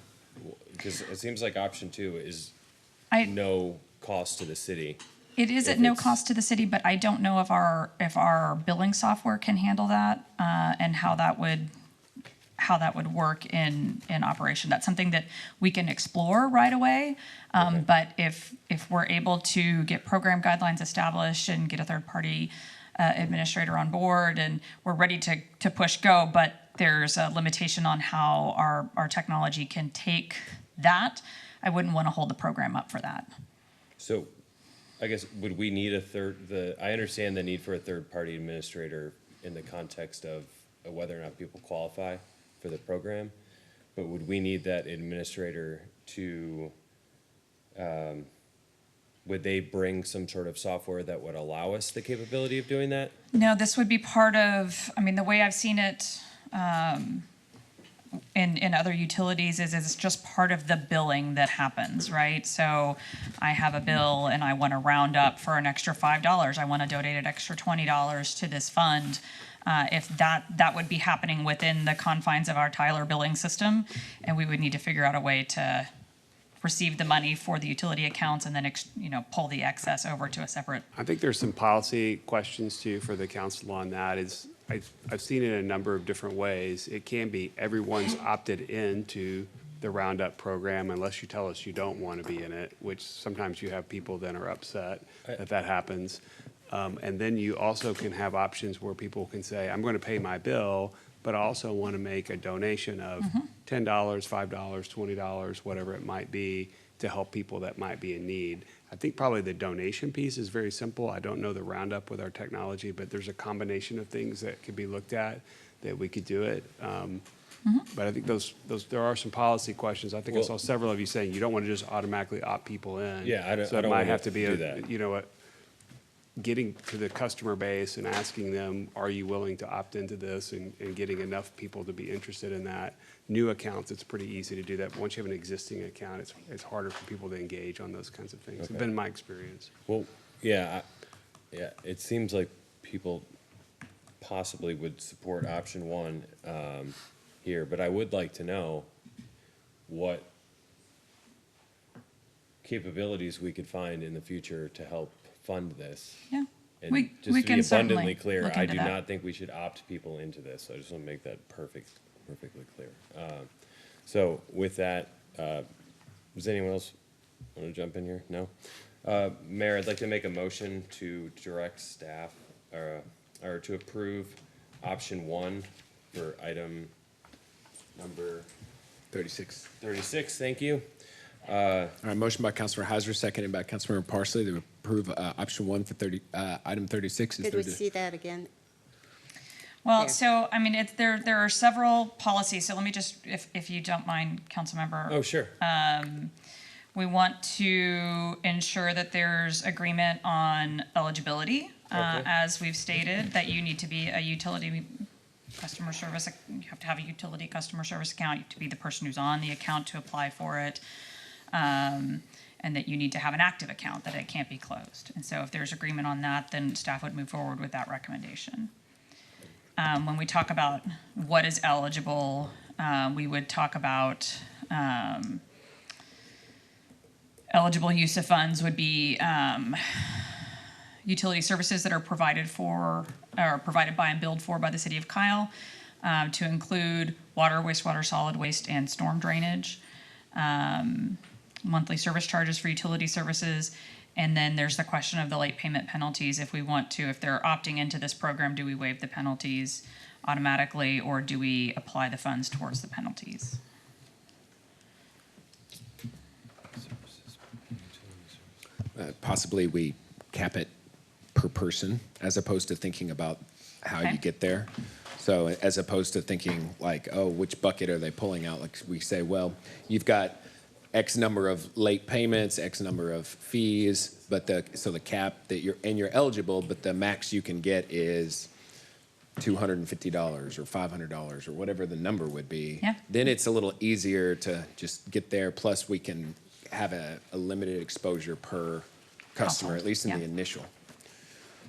Because it seems like option 2 is no cost to the city. It is at no cost to the city, but I don't know if our billing software can handle that, and how that would work in operation. That's something that we can explore right away. But if we're able to get program guidelines established and get a third-party administrator on board, and we're ready to push go, but there's a limitation on how our technology can take that, I wouldn't want to hold the program up for that. So I guess, would we need I understand the need for a third-party administrator in the context of whether or not people qualify for the program, but would we need that administrator to, would they bring some sort of software that would allow us the capability of doing that? No, this would be part of, the way I've seen it in other utilities is it's just part of the billing that happens, right? So I have a bill and I want to round up for an extra $5. I want to donate an extra $20 to this fund. If that would be happening within the confines of our Tyler billing system, and we would need to figure out a way to receive the money for the utility accounts and then pull the excess over to a separate. I think there's some policy questions too for the council on that. I've seen it in a number of different ways. It can be everyone's opted into the Roundup program unless you tell us you don't want to be in it, which sometimes you have people then are upset that happens. And then you also can have options where people can say, I'm going to pay my bill, but I also want to make a donation of $10, $5, $20, whatever it might be, to help people that might be in need. I think probably the donation piece is very simple. I don't know the Roundup with our technology, but there's a combination of things that could be looked at that we could do it. But I think there are some policy questions. I think I saw several of you saying you don't want to just automatically opt people in. Yeah, I don't So it might wanna have to be do that. you know what? getting to the customer base and asking them, are you willing to opt into this, and getting enough people to be interested in that. New accounts, it's pretty easy to do that. But once you have an existing account, it's harder for people to engage on those kinds of things. It's been my experience. Well, yeah, it seems like people possibly would support option one here, but I would like to know what capabilities we could find in the future to help fund this. Yeah. And We just to can be certainly abundantly clear, look I into do that. not think we should opt people into this. I just want to make that perfectly clear. So with that, does anyone else want to jump in here? No? Mayor, I'd like to make a motion to direct staff, or to approve option one for item number 36. 36, thank you. All right, motion by Councilmember Heiser, seconded by Councilmember Parsley to approve option one for item 36. Is Could there we see that again? Well, There. so, I mean, there are several policies, so let me just, if you don't mind, Councilmember. Oh, sure. We want to ensure that there's agreement on eligibility. As we've stated, that you need to be a utility customer service, you have to have a utility customer service account, you have to be the person who's on the account to apply for it. And that you need to have an active account, that it can't be closed. And so if there's agreement on that, then staff would move forward with that recommendation. When we talk about what is eligible, we would talk about eligible use of funds would be utility services that are provided for, or provided by and billed for by the city of Kyle, to include water, wastewater, solid waste, and storm drainage. Monthly service charges for utility services. And then there's the question of the late payment penalties. If we want to, if they're opting into this program, do we waive the penalties automatically, or do we apply the funds towards the penalties? Possibly we cap it per person as opposed to thinking about how Okay. you get there. So as opposed to thinking like, oh, which bucket are they pulling out? Like we say, well, you've got X number of late payments, X number of fees, but so the cap that you're eligible, but the max you can get is $250 or $500 or whatever the number would be. Yeah. Then it's a little easier to just get there. Plus we can have a limited exposure per customer, Household, at least in yeah. the initial.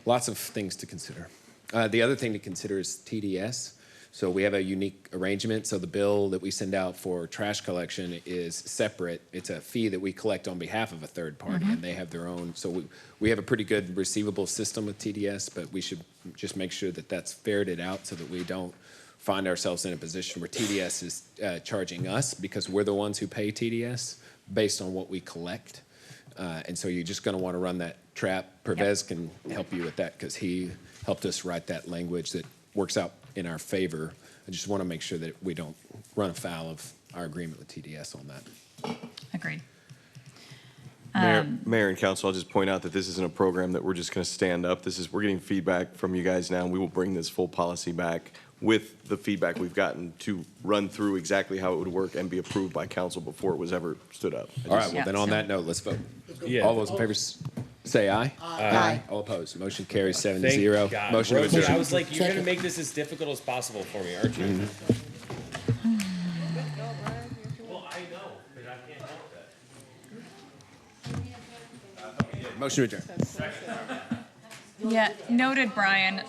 Lots of things to consider. The other thing to consider is TDS. So we have a unique arrangement. So the bill that we send out for trash collection is separate. It's a fee that we collect on behalf of a third party, and they have their own. So we have a pretty good receivable system with TDS, but we should just make sure that that's ferreted out so that we don't find ourselves in a position where TDS is charging us because we're the ones who pay TDS based on what we collect. And so you're just going to want to run that trap. Pervez can help you with that because he helped us write that language that works out in our favor. I just want to make sure that we don't run afoul of our agreement with TDS on that. Agreed. Mayor and council, I'll just point out that this isn't a program that we're just going to stand up. We're getting feedback from you guys now, and we will bring this full policy back with the feedback we've gotten to run through exactly how it would work and be approved by council before it was ever stood up. All right, well, Yeah, then on so- that note, let's vote. Yeah. All those in favor say aye. Aye. All opposed. Motion carries 7-0. Thank God. Motion to Rosie, adjourn. I was like, you're gonna make this as difficult as possible for me, aren't you? Well, I know, but I can't help that. Motion to adjourn. Yeah, noted, Brian.